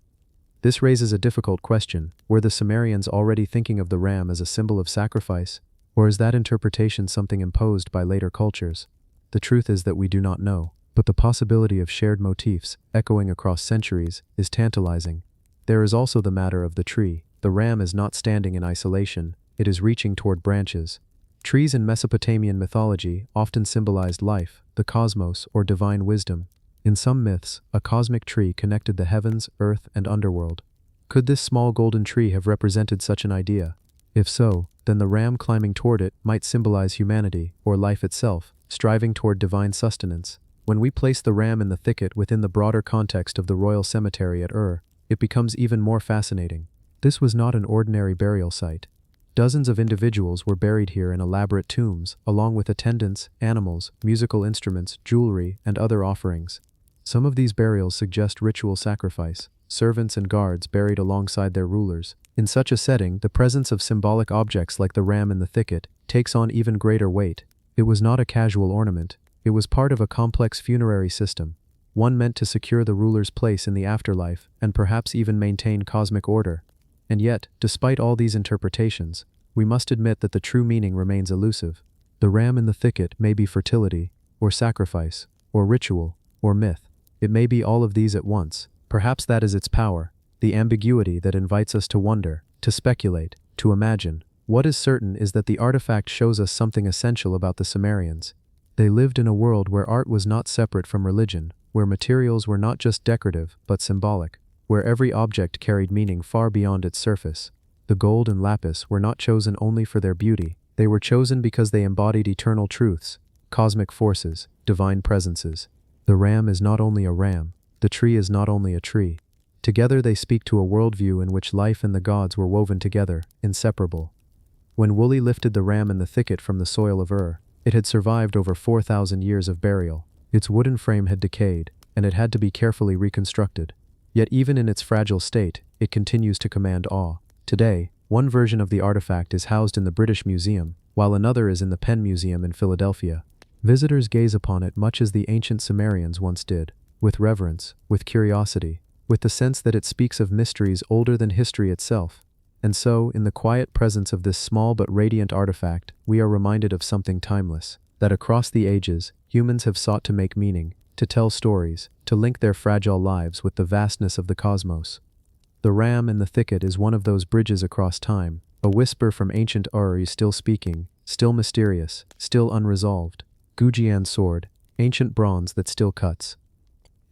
This raises a difficult question: were the Sumerians already thinking of the ram as a symbol of sacrifice, or is that interpretation something imposed by later cultures? The truth is that we do not know, but the possibility of shared motifs, echoing across centuries, is tantalizing. There is also the matter of the tree. The ram is not standing in isolation, it is reaching toward branches. Trees in Mesopotamian mythology often symbolized life, the cosmos, or divine wisdom. In some myths, a cosmic tree connected the heavens, earth, and underworld. Could this small golden tree have represented such an idea? If so, then the ram climbing toward it might symbolize humanity, or life itself, striving toward divine sustenance. When we place the ram in the thicket within the broader context of the royal cemetery at Ur, it becomes even more fascinating. This was not an ordinary burial site. Dozens of individuals were buried here in elaborate tombs, along with attendants, animals, musical instruments, jewelry, and other offerings. Some of these burials suggest ritual sacrifice, servants and guards buried alongside their rulers. In such a setting, the presence of symbolic objects like the ram in the thicket takes on even greater weight. It was not a casual ornament, it was part of a complex funerary system, one meant to secure the ruler's place in the afterlife and perhaps even maintain cosmic order. And yet, despite all these interpretations, we must admit that the true meaning remains elusive. The ram in the thicket may be fertility, or sacrifice, or ritual, or myth. It may be all of these at once. Perhaps that is its power, the ambiguity that invites us to wonder, to speculate, to imagine. What is certain is that the artifact shows us something essential about the Sumerians. They lived in a world where art was not separate from religion, where materials were not just decorative, but symbolic, where every object carried meaning far beyond its surface. The gold and lapis were not chosen only for their beauty, they were chosen because they embodied eternal truths, cosmic forces, divine presences. The ram is not only a ram, the tree is not only a tree. Together they speak to a worldview in which life and the gods were woven together, inseparable. When Woolley lifted the ram in the thicket from the soil of Ur, it had survived over 4,000 years of burial. Its wooden frame had decayed, and it had to be carefully reconstructed. Yet even in its fragile state, it continues to command awe. Today, one version of the artifact is housed in the British Museum, while another is in the Penn Museum in Philadelphia. Visitors gaze upon it much as the ancient Sumerians once did, with reverence, with curiosity, with the sense that it speaks of mysteries older than history itself. And so, in the quiet presence of this small but radiant artifact, we are reminded of something timeless, that across the ages, humans have sought to make meaning, to tell stories, to link their fragile lives with the vastness of the cosmos. The ram in the thicket is one of those bridges across time, a whisper from ancient Ur still speaking, still mysterious, still unresolved. Gujian's sword, ancient bronze that still cuts.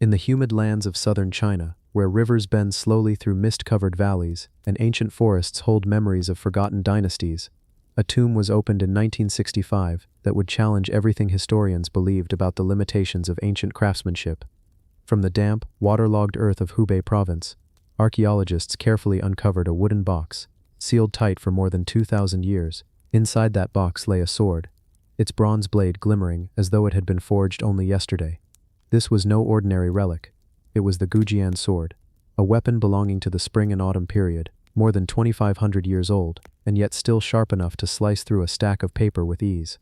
In the humid lands of southern China, where rivers bend slowly through mist-covered valleys and ancient forests hold memories of forgotten dynasties, a tomb was opened in 1965 that would challenge everything historians believed about the limitations of ancient craftsmanship. From the damp, waterlogged earth of Hubei province, archaeologists carefully uncovered a wooden box, sealed tight for more than 2,000 years. Inside that box lay a sword, its bronze blade glimmering as though it had been forged only yesterday. This was no ordinary relic. It was the Gujian sword, a weapon belonging to the spring and autumn period, more than 2,500 years old, and yet still sharp enough to slice through a stack of paper with ease.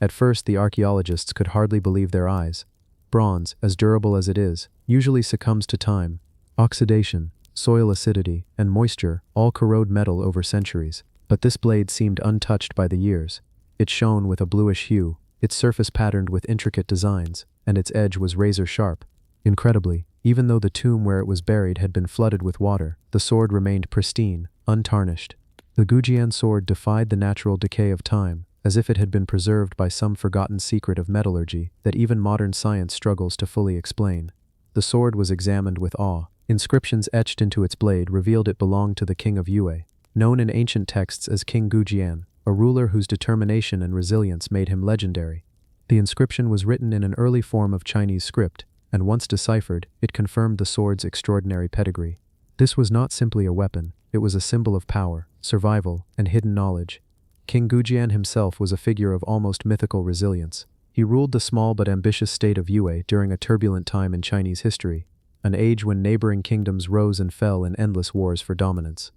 At first, the archaeologists could hardly believe their eyes. Bronze, as durable as it is, usually succumbs to time. Oxidation, soil acidity, and moisture all corrode metal over centuries. But this blade seemed untouched by the years. It shone with a bluish hue, its surface patterned with intricate designs, and its edge was razor-sharp. Incredibly, even though the tomb where it was buried had been flooded with water, the sword remained pristine, untarnished. The Gujian sword defied the natural decay of time, as if it had been preserved by some forgotten secret of metallurgy that even modern science struggles to fully explain. The sword was examined with awe. Inscriptions etched into its blade revealed it belonged to the king of Yue, known in ancient texts as King Gujian, a ruler whose determination and resilience made him legendary. The inscription was written in an early form of Chinese script, and once deciphered, it confirmed the sword's extraordinary pedigree. This was not simply a weapon, it was a symbol of power, survival, and hidden knowledge. King Gujian himself was a figure of almost mythical resilience. He ruled the small but ambitious state of Yue during a turbulent time in Chinese history, an age when neighboring kingdoms rose and fell in endless wars for dominance.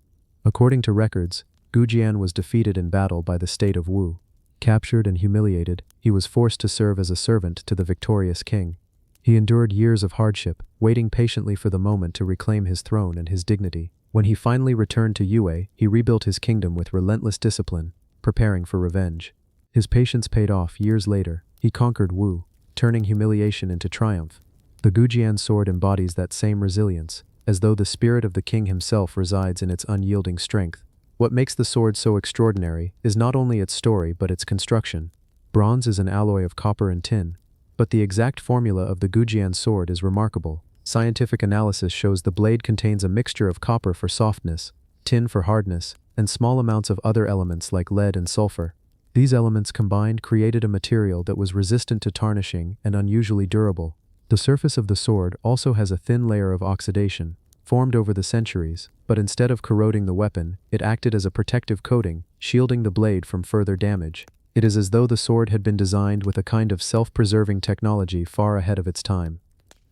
According to records, Gujian was defeated in battle by the state of Wu. Captured and humiliated, he was forced to serve as a servant to the victorious king. He endured years of hardship, waiting patiently for the moment to reclaim his throne and his dignity. When he finally returned to Yue, he rebuilt his kingdom with relentless discipline, preparing for revenge. His patience paid off years later. He conquered Wu, turning humiliation into triumph. The Gujian sword embodies that same resilience, as though the spirit of the king himself resides in its unyielding strength. What makes the sword so extraordinary is not only its story but its construction. Bronze is an alloy of copper and tin, but the exact formula of the Gujian sword is remarkable. Scientific analysis shows the blade contains a mixture of copper for softness, tin for hardness, and small amounts of other elements like lead and sulfur. These elements combined created a material that was resistant to tarnishing and unusually durable. The surface of the sword also has a thin layer of oxidation, formed over the centuries, but instead of corroding the weapon, it acted as a protective coating, shielding the blade from further damage. It is as though the sword had been designed with a kind of self-preserving technology far ahead of its time.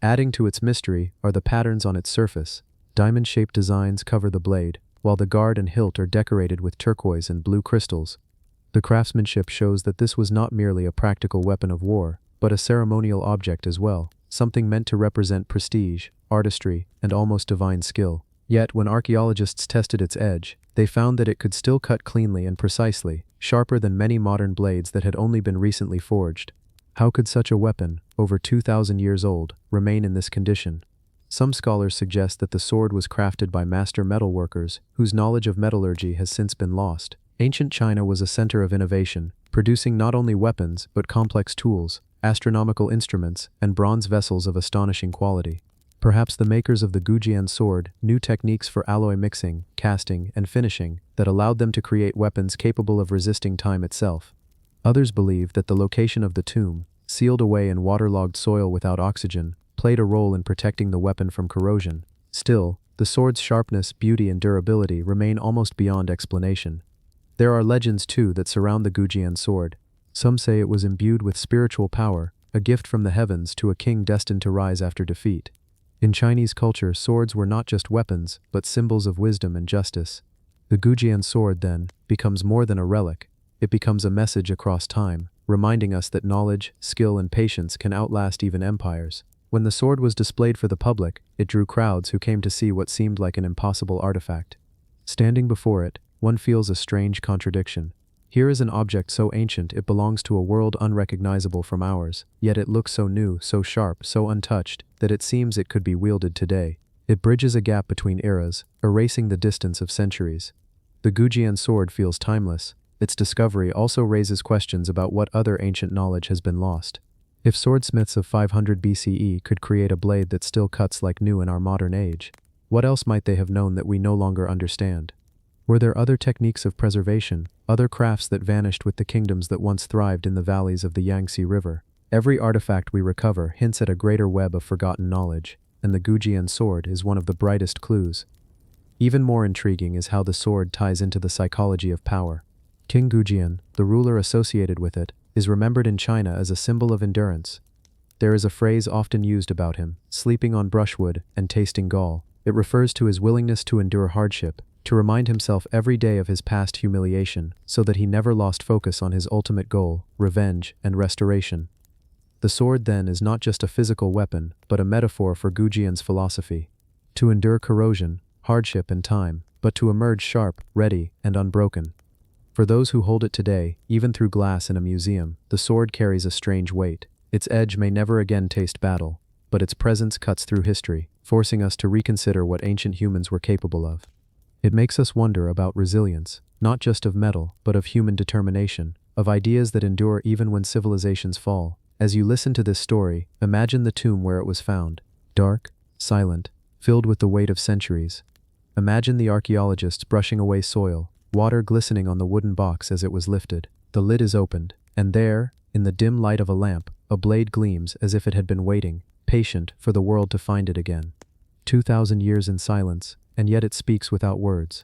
Adding to its mystery are the patterns on its surface. Diamond-shaped designs cover the blade, while the guard and hilt are decorated with turquoise and blue crystals. The craftsmanship shows that this was not merely a practical weapon of war, but a ceremonial object as well, something meant to represent prestige, artistry, and almost divine skill. Yet, when archaeologists tested its edge, they found that it could still cut cleanly and precisely, sharper than many modern blades that had only been recently forged. How could such a weapon, over 2,000 years old, remain in this condition? Some scholars suggest that the sword was crafted by master metalworkers, whose knowledge of metallurgy has since been lost. Ancient China was a center of innovation, producing not only weapons but complex tools, astronomical instruments, and bronze vessels of astonishing quality. Perhaps the makers of the Gujian sword knew techniques for alloy mixing, casting, and finishing that allowed them to create weapons capable of resisting time itself. Others believe that the location of the tomb, sealed away in waterlogged soil without oxygen, played a role in protecting the weapon from corrosion. Still, the sword's sharpness, beauty, and durability remain almost beyond explanation. There are legends, too, that surround the Gujian sword. Some say it was imbued with spiritual power, a gift from the heavens to a king destined to rise after defeat. In Chinese culture, swords were not just weapons, but symbols of wisdom and justice. The Gujian sword, then, becomes more than a relic. It becomes a message across time, reminding us that knowledge, skill, and patience can outlast even empires. When the sword was displayed for the public, it drew crowds who came to see what seemed like an impossible artifact. Standing before it, one feels a strange contradiction. Here is an object so ancient it belongs to a world unrecognizable from ours, yet it looks so new, so sharp, so untouched, that it seems it could be wielded today. It bridges a gap between eras, erasing the distance of centuries. The Gujian sword feels timeless. Its discovery also raises questions about what other ancient knowledge has been lost. If swordsmiths of 500 BCE could create a blade that still cuts like new in our modern age, what else might they have known that we no longer understand? Were there other techniques of preservation, other crafts that vanished with the kingdoms that once thrived in the valleys of the Yangtze River? Every artifact we recover hints at a greater web of forgotten knowledge, and the Gujian sword is one of the brightest clues. Even more intriguing is how the sword ties into the psychology of power. King Gujian, the ruler associated with it, is remembered in China as a symbol of endurance. There is a phrase often used about him, sleeping on brushwood and tasting gall. It refers to his willingness to endure hardship, to remind himself every day of his past humiliation, so that he never lost focus on his ultimate goal, revenge and restoration. The sword, then, is not just a physical weapon, but a metaphor for Gujian's philosophy. To endure corrosion, hardship, and time, but to emerge sharp, ready, and unbroken. For those who hold it today, even through glass in a museum, the sword carries a strange weight. Its edge may never again taste battle, but its presence cuts through history, forcing us to reconsider what ancient humans were capable of. It makes us wonder about resilience, not just of metal, but of human determination, of ideas that endure even when civilizations fall. As you listen to this story, imagine the tomb where it was found. Dark, silent, filled with the weight of centuries. Imagine the archaeologists brushing away soil, water glistening on the wooden box as it was lifted. The lid is opened, and there, in the dim light of a lamp, a blade gleams as if it had been waiting, patient for the world to find it again. 2,000 years in silence, and yet it speaks without words.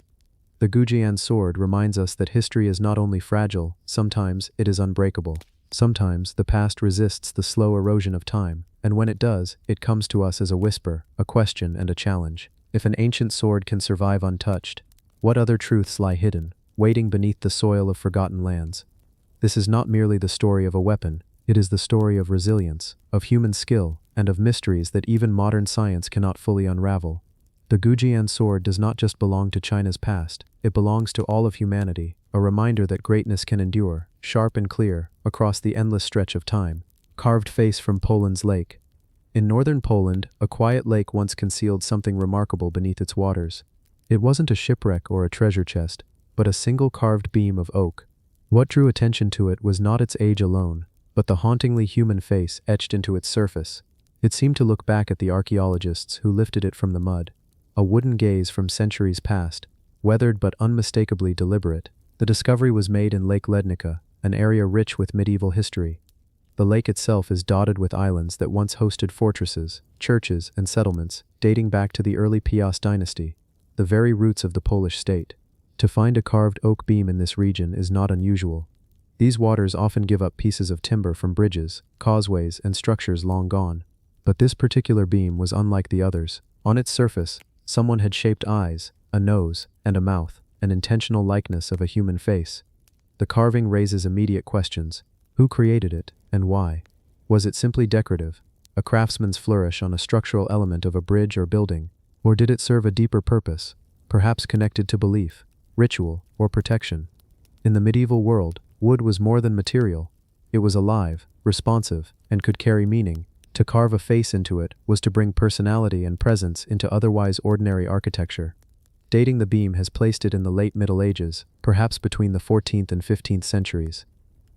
The Gujian sword reminds us that history is not only fragile, sometimes it is unbreakable. Sometimes the past resists the slow erosion of time, and when it does, it comes to us as a whisper, a question, and a challenge. If an ancient sword can survive untouched, what other truths lie hidden, waiting beneath the soil of forgotten lands? This is not merely the story of a weapon, it is the story of resilience, of human skill, and of mysteries that even modern science cannot fully unravel. The Gujian sword does not just belong to China's past, it belongs to all of humanity, a reminder that greatness can endure, sharp and clear, across the endless stretch of time. Carved face from Poland's lake. In northern Poland, a quiet lake once concealed something remarkable beneath its waters. It wasn't a shipwreck or a treasure chest, but a single carved beam of oak. What drew attention to it was not its age alone, but the hauntingly human face etched into its surface. It seemed to look back at the archaeologists who lifted it from the mud. A wooden gaze from centuries past, weathered but unmistakably deliberate. The discovery was made in Lake Lednica, an area rich with medieval history. The lake itself is dotted with islands that once hosted fortresses, churches, and settlements, dating back to the early Piast dynasty, the very roots of the Polish state. To find a carved oak beam in this region is not unusual. These waters often give up pieces of timber from bridges, causeways, and structures long gone. But this particular beam was unlike the others. On its surface, someone had shaped eyes, a nose, and a mouth, an intentional likeness of a human face. The carving raises immediate questions. Who created it, and why? Was it simply decorative, a craftsman's flourish on a structural element of a bridge or building, or did it serve a deeper purpose, perhaps connected to belief, ritual, or protection? In the medieval world, wood was more than material. It was alive, responsive, and could carry meaning. To carve a face into it was to bring personality and presence into otherwise ordinary architecture. Dating the beam has placed it in the late Middle Ages, perhaps between the 14th and 15th centuries.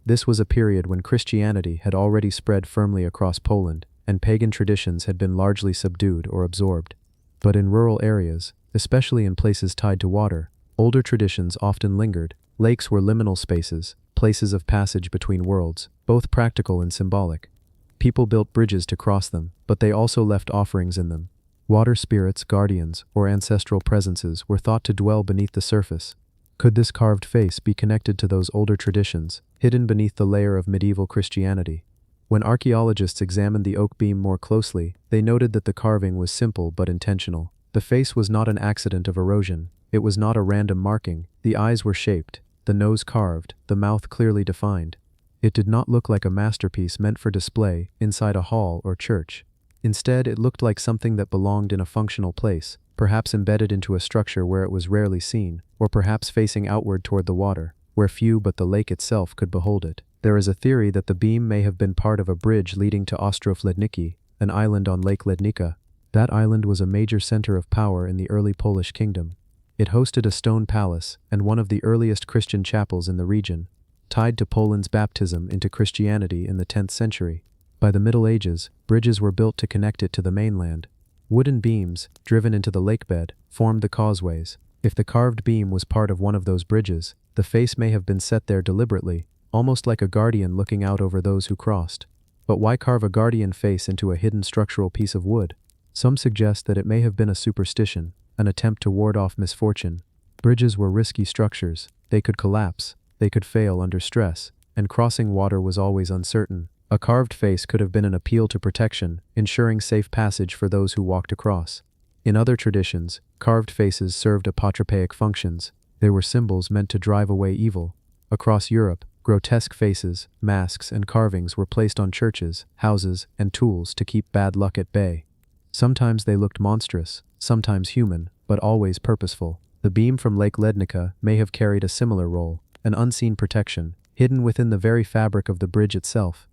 This was a period when Christianity had already spread firmly across Poland, and pagan traditions had been largely subdued or absorbed. But in rural areas, especially in places tied to water, older traditions often lingered. Lakes were liminal spaces, places of passage between worlds, both practical and symbolic. People built bridges to cross them, but they also left offerings in them. Water spirits, guardians, or ancestral presences were thought to dwell beneath the surface. Could this carved face be connected to those older traditions, hidden beneath the layer of medieval Christianity? When archaeologists examined the oak beam more closely, they noted that the carving was simple but intentional. The face was not an accident of erosion. It was not a random marking. The eyes were shaped, the nose carved, the mouth clearly defined. It did not look like a masterpiece meant for display inside a hall or church. Instead, it looked like something that belonged in a functional place, perhaps embedded into a structure where it was rarely seen, or perhaps facing outward toward the water, where few but the lake itself could behold it. There is a theory that the beam may have been part of a bridge leading to Ostrów Lednicki, an island on Lake Lednica. That island was a major center of power in the early Polish kingdom. It hosted a stone palace and one of the earliest Christian chapels in the region, tied to Poland's baptism into Christianity in the 10th century. By the Middle Ages, bridges were built to connect it to the mainland. Wooden beams, driven into the lakebed, formed the causeways. If the carved beam was part of one of those bridges, the face may have been set there deliberately, almost like a guardian looking out over those who crossed. But why carve a guardian face into a hidden structural piece of wood? Some suggest that it may have been a superstition, an attempt to ward off misfortune. Bridges were risky structures. They could collapse, they could fail under stress, and crossing water was always uncertain. A carved face could have been an appeal to protection, ensuring safe passage for those who walked across. In other traditions, carved faces served apotropaic functions. They were symbols meant to drive away evil. Across Europe, grotesque faces, masks, and carvings were placed on churches, houses, and tools to keep bad luck at bay. Sometimes they looked monstrous, sometimes human, but always purposeful. The beam from Lake Lednica may have carried a similar role, an unseen protection, hidden within the very fabric of the bridge itself.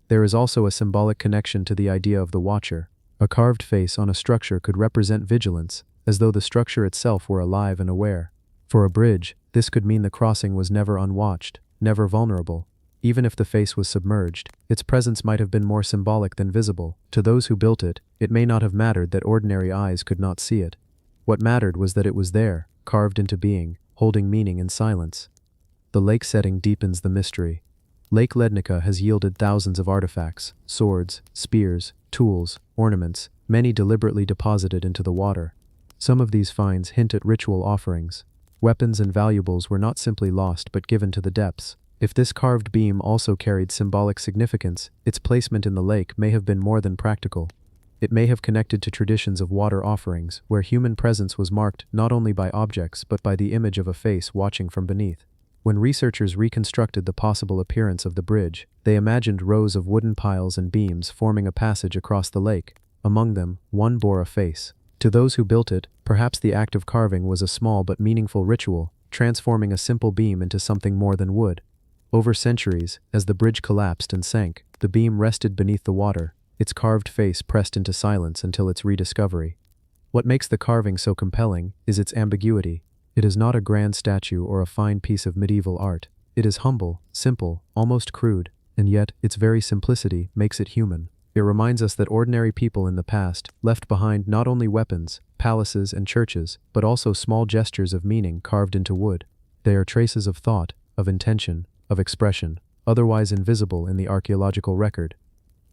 There is also a symbolic connection to the idea of the watcher. A carved face on a structure could represent vigilance, as though the structure itself were alive and aware. For a bridge, this could mean the crossing was never unwatched, never vulnerable. Even if the face was submerged, its presence might have been more symbolic than visible. To those who built it, it may not have mattered that ordinary eyes could not see it. What mattered was that it was there, carved into being, holding meaning in silence. The lake setting deepens the mystery. Lake Lednica has yielded thousands of artifacts, swords, spears, tools, ornaments, many deliberately deposited into the water. Some of these finds hint at ritual offerings. Weapons and valuables were not simply lost but given to the depths. If this carved beam also carried symbolic significance, its placement in the lake may have been more than practical. It may have connected to traditions of water offerings, where human presence was marked not only by objects but by the image of a face watching from beneath. When researchers reconstructed the possible appearance of the bridge, they imagined rows of wooden piles and beams forming a passage across the lake. Among them, one bore a face. To those who built it, perhaps the act of carving was a small but meaningful ritual, transforming a simple beam into something more than wood. Over centuries, as the bridge collapsed and sank, the beam rested beneath the water, its carved face pressed into silence until its rediscovery. What makes the carving so compelling is its ambiguity. It is not a grand statue or a fine piece of medieval art. It is humble, simple, almost crude, and yet its very simplicity makes it human. It reminds us that ordinary people in the past left behind not only weapons, palaces, and churches, but also small gestures of meaning carved into wood. They are traces of thought, of intention, of expression, otherwise invisible in the archaeological record.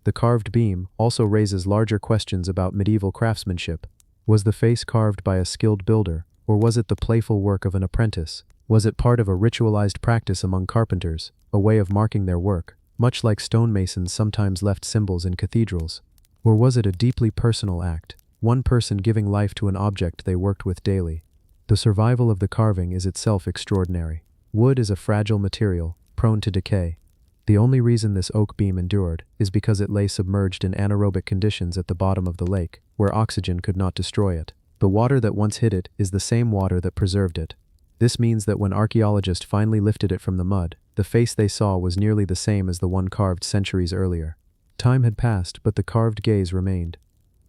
The carved beam also raises larger questions about medieval craftsmanship. Was the face carved by a skilled builder, or was it the playful work of an apprentice? Was it part of a ritualized practice among carpenters, a way of marking their work, much like stonemasons sometimes left symbols in cathedrals? Or was it a deeply personal act, one person giving life to an object they worked with daily? The survival of the carving is itself extraordinary. Wood is a fragile material, prone to decay. The only reason this oak beam endured is because it lay submerged in anaerobic conditions at the bottom of the lake, where oxygen could not destroy it. The water that once hid it is the same water that preserved it. This means that when archaeologists finally lifted it from the mud, the face they saw was nearly the same as the one carved centuries earlier. Time had passed, but the carved gaze remained.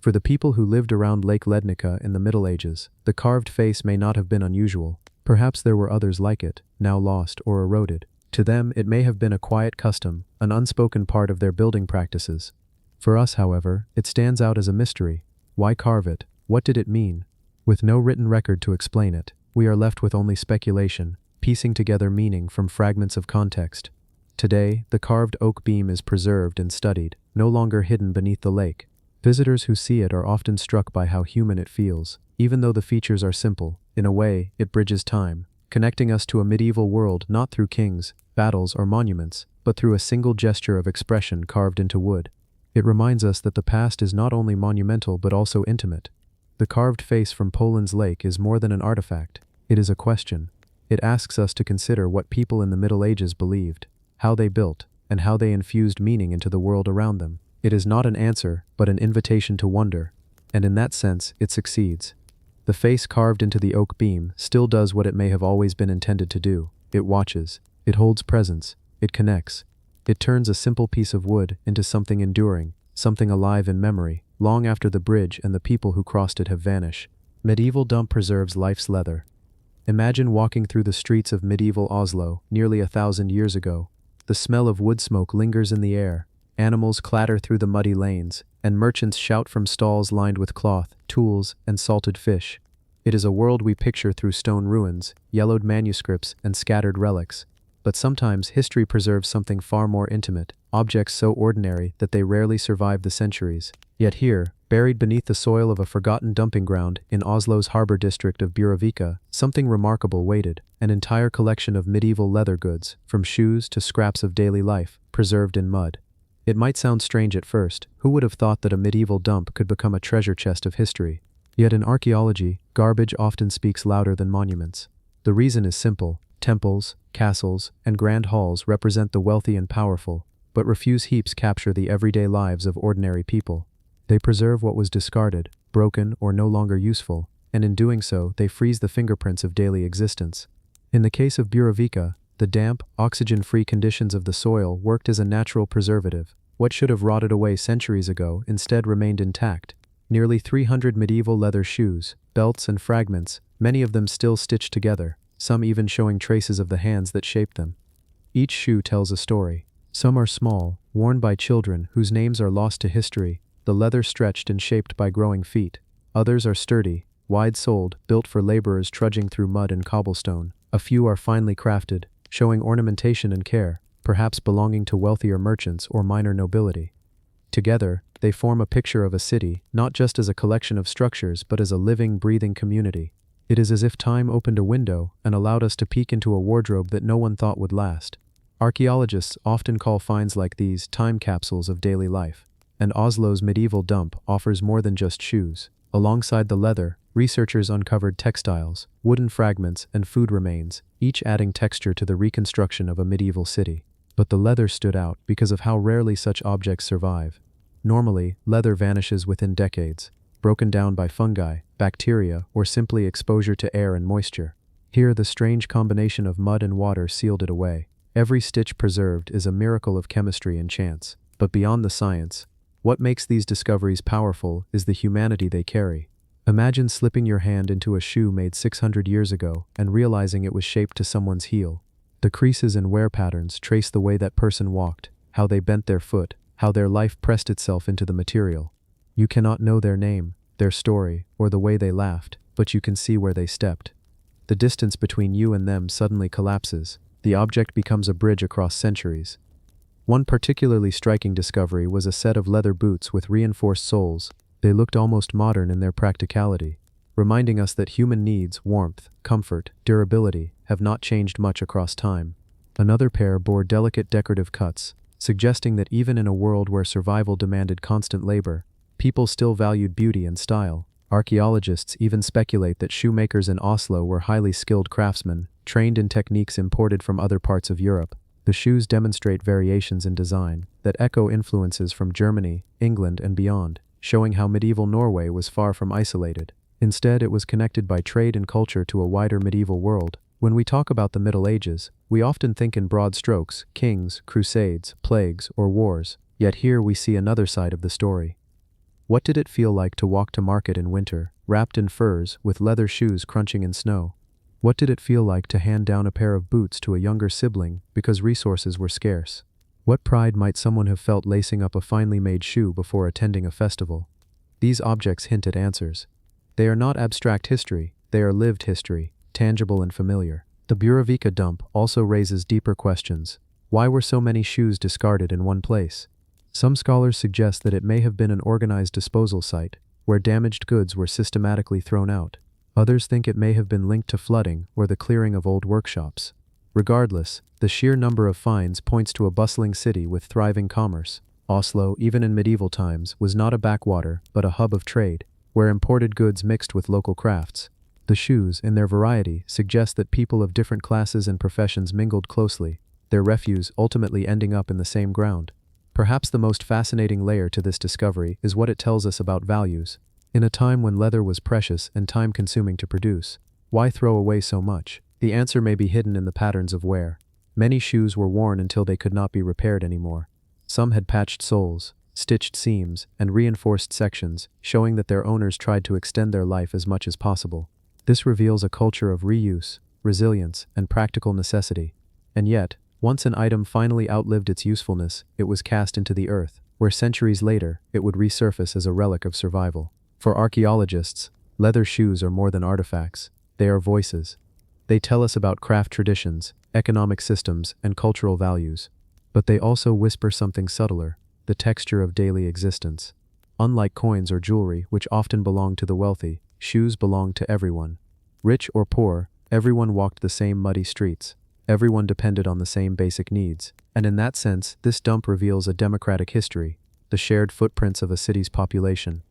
For the people who lived around Lake Lednica in the Middle Ages, the carved face may not have been unusual. Perhaps there were others like it, now lost or eroded. To them, it may have been a quiet custom, an unspoken part of their building practices. For us, however, it stands out as a mystery. Why carve it? What did it mean? With no written record to explain it, we are left with only speculation, piecing together meaning from fragments of context. Today, the carved oak beam is preserved and studied, no longer hidden beneath the lake. Visitors who see it are often struck by how human it feels. Even though the features are simple, in a way, it bridges time, connecting us to a medieval world not through kings, battles, or monuments, but through a single gesture of expression carved into wood. It reminds us that the past is not only monumental but also intimate. The carved face from Poland's lake is more than an artifact. It is a question. It asks us to consider what people in the Middle Ages believed, how they built, and how they infused meaning into the world around them. It is not an answer, but an invitation to wonder, and in that sense, it succeeds. The face carved into the oak beam still does what it may have always been intended to do. It watches. It holds presence. It connects. It turns a simple piece of wood into something enduring, something alive in memory, long after the bridge and the people who crossed it have vanished. Medieval dump preserves life's leather. Imagine walking through the streets of medieval Oslo nearly 1,000 years ago. The smell of wood smoke lingers in the air. Animals clatter through the muddy lanes, and merchants shout from stalls lined with cloth, tools, and salted fish. It is a world we picture through stone ruins, yellowed manuscripts, and scattered relics. But sometimes history preserves something far more intimate, objects so ordinary that they rarely survive the centuries. Yet here, buried beneath the soil of a forgotten dumping ground in Oslo's harbor district of Buravika, something remarkable waited: an entire collection of medieval leather goods, from shoes to scraps of daily life, preserved in mud. It might sound strange at first. Who would have thought that a medieval dump could become a treasure chest of history? Yet in archaeology, garbage often speaks louder than monuments. The reason is simple. Temples, castles, and grand halls represent the wealthy and powerful, but refuse heaps capture the everyday lives of ordinary people. They preserve what was discarded, broken, or no longer useful, and in doing so, they freeze the fingerprints of daily existence. In the case of Buravika, the damp, oxygen-free conditions of the soil worked as a natural preservative. What should have rotted away centuries ago instead remained intact. Nearly 300 medieval leather shoes, belts, and fragments, many of them still stitched together, some even showing traces of the hands that shaped them. Each shoe tells a story. Some are small, worn by children whose names are lost to history, the leather stretched and shaped by growing feet. Others are sturdy, wide-soled, built for laborers trudging through mud and cobblestone. A few are finely crafted, showing ornamentation and care, perhaps belonging to wealthier merchants or minor nobility. Together, they form a picture of a city, not just as a collection of structures but as a living, breathing community. It is as if time opened a window and allowed us to peek into a wardrobe that no one thought would last. Archaeologists often call finds like these time capsules of daily life, and Oslo's medieval dump offers more than just shoes. Alongside the leather, researchers uncovered textiles, wooden fragments, and food remains, each adding texture to the reconstruction of a medieval city. But the leather stood out because of how rarely such objects survive. Normally, leather vanishes within decades, broken down by fungi, bacteria, or simply exposure to air and moisture. Here, the strange combination of mud and water sealed it away. Every stitch preserved is a miracle of chemistry and chance. But beyond the science, what makes these discoveries powerful is the humanity they carry. Imagine slipping your hand into a shoe made 600 years ago and realizing it was shaped to someone's heel. The creases and wear patterns trace the way that person walked, how they bent their foot, how their life pressed itself into the material. You cannot know their name, their story, or the way they laughed, but you can see where they stepped. The distance between you and them suddenly collapses. The object becomes a bridge across centuries. One particularly striking discovery was a set of leather boots with reinforced soles. They looked almost modern in their practicality, reminding us that human needs, warmth, comfort, durability, have not changed much across time. Another pair bore delicate decorative cuts, suggesting that even in a world where survival demanded constant labor, people still valued beauty and style. Archaeologists even speculate that shoemakers in Oslo were highly skilled craftsmen, trained in techniques imported from other parts of Europe. The shoes demonstrate variations in design that echo influences from Germany, England, and beyond, showing how medieval Norway was far from isolated. Instead, it was connected by trade and culture to a wider medieval world. When we talk about the Middle Ages, we often think in broad strokes: kings, crusades, plagues, or wars. Yet here we see another side of the story. What did it feel like to walk to market in winter, wrapped in furs, with leather shoes crunching in snow? What did it feel like to hand down a pair of boots to a younger sibling because resources were scarce? What pride might someone have felt lacing up a finely made shoe before attending a festival? These objects hint at answers. They are not abstract history, they are lived history, tangible and familiar. The Buravika dump also raises deeper questions. Why were so many shoes discarded in one place? Some scholars suggest that it may have been an organized disposal site, where damaged goods were systematically thrown out. Others think it may have been linked to flooding or the clearing of old workshops. Regardless, the sheer number of finds points to a bustling city with thriving commerce. Oslo, even in medieval times, was not a backwater, but a hub of trade, where imported goods mixed with local crafts. The shoes, in their variety, suggest that people of different classes and professions mingled closely, their refuse ultimately ending up in the same ground. Perhaps the most fascinating layer to this discovery is what it tells us about values. In a time when leather was precious and time-consuming to produce, why throw away so much? The answer may be hidden in the patterns of wear. Many shoes were worn until they could not be repaired anymore. Some had patched soles, stitched seams, and reinforced sections, showing that their owners tried to extend their life as much as possible. This reveals a culture of reuse, resilience, and practical necessity. And yet, once an item finally outlived its usefulness, it was cast into the earth, where centuries later, it would resurface as a relic of survival. For archaeologists, leather shoes are more than artifacts. They are voices. They tell us about craft traditions, economic systems, and cultural values. But they also whisper something subtler: the texture of daily existence. Unlike coins or jewelry, which often belong to the wealthy, shoes belong to everyone. Rich or poor, everyone walked the same muddy streets. Everyone depended on the same basic needs. And in that sense, this dump reveals a democratic history, the shared footprints of a city's population.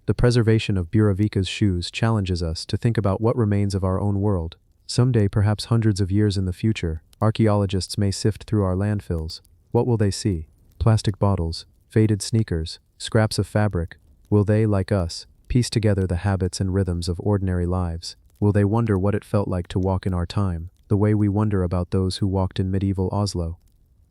The preservation of Buravika's shoes challenges us to think about what remains of our own world. Someday, perhaps hundreds of years in the future, archaeologists may sift through our landfills. What will they see? Plastic bottles, faded sneakers, scraps of fabric. Will they, like us, piece together the habits and rhythms of ordinary lives? Will they wonder what it felt like to walk in our time, the way we wonder about those who walked in medieval Oslo?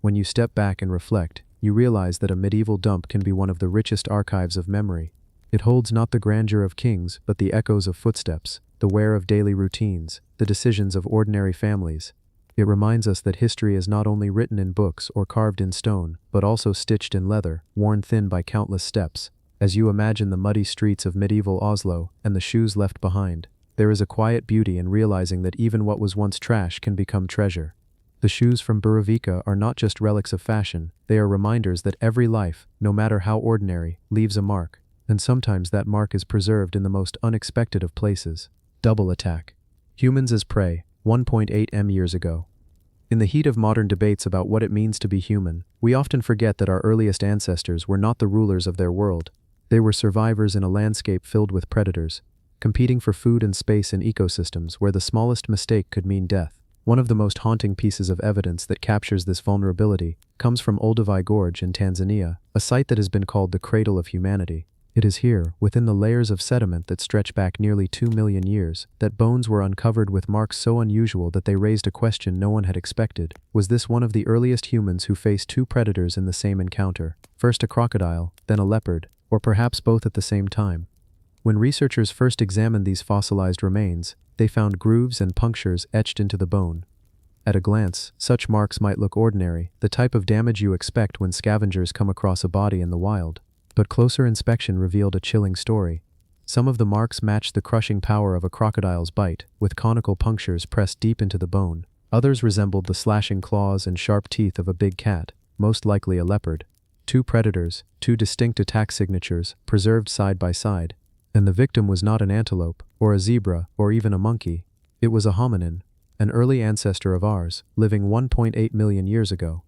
When you step back and reflect, you realize that a medieval dump can be one of the richest archives of memory. It holds not the grandeur of kings, but the echoes of footsteps, the wear of daily routines, the decisions of ordinary families. It reminds us that history is not only written in books or carved in stone, but also stitched in leather, worn thin by countless steps. As you imagine the muddy streets of medieval Oslo and the shoes left behind, there is a quiet beauty in realizing that even what was once trash can become treasure. The shoes from Buravika are not just relics of fashion, they are reminders that every life, no matter how ordinary, leaves a mark. And sometimes that mark is preserved in the most unexpected of places. Double attack. Humans as prey, 1.8 m years ago. In the heat of modern debates about what it means to be human, we often forget that our earliest ancestors were not the rulers of their world. They were survivors in a landscape filled with predators, competing for food and space in ecosystems where the smallest mistake could mean death. One of the most haunting pieces of evidence that captures this vulnerability comes from Olduvai Gorge in Tanzania, a site that has been called the cradle of humanity. It is here, within the layers of sediment that stretch back nearly 2 million years, that bones were uncovered with marks so unusual that they raised a question no one had expected. Was this one of the earliest humans who faced two predators in the same encounter? First a crocodile, then a leopard, or perhaps both at the same time? When researchers first examined these fossilized remains, they found grooves and punctures etched into the bone. At a glance, such marks might look ordinary, the type of damage you expect when scavengers come across a body in the wild. But closer inspection revealed a chilling story. Some of the marks matched the crushing power of a crocodile's bite, with conical punctures pressed deep into the bone. Others resembled the slashing claws and sharp teeth of a big cat, most likely a leopard. Two predators, two distinct attack signatures, preserved side by side. And the victim was not an antelope, or a zebra, or even a monkey. It was a hominin, an early ancestor of ours, living 1.8 million years ago.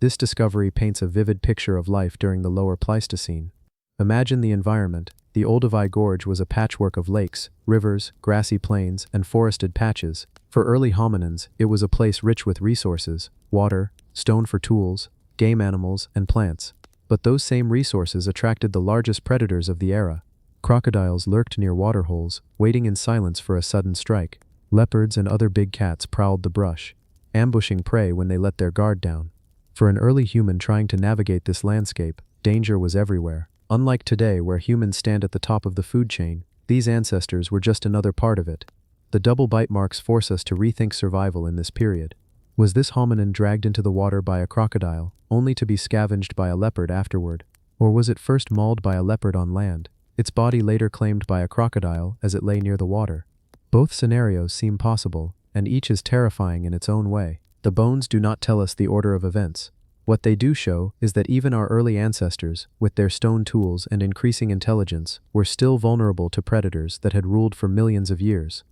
This discovery paints a vivid picture of life during the lower Pleistocene. Imagine the environment. The Olduvai Gorge was a patchwork of lakes, rivers, grassy plains, and forested patches. For early hominins, it was a place rich with resources: water, stone for tools, game animals, and plants. But those same resources attracted the largest predators of the era. Crocodiles lurked near waterholes, waiting in silence for a sudden strike. Leopards and other big cats prowled the brush, ambushing prey when they let their guard down. For an early human trying to navigate this landscape, danger was everywhere. Unlike today, where humans stand at the top of the food chain, these ancestors were just another part of it. The double bite marks force us to rethink survival in this period. Was this hominin dragged into the water by a crocodile, only to be scavenged by a leopard afterward? Or was it first mauled by a leopard on land, its body later claimed by a crocodile as it lay near the water? Both scenarios seem possible, and each is terrifying in its own way. The bones do not tell us the order of events. What they do show is that even our early ancestors, with their stone tools and increasing intelligence, were still vulnerable to predators that had ruled for millions of years.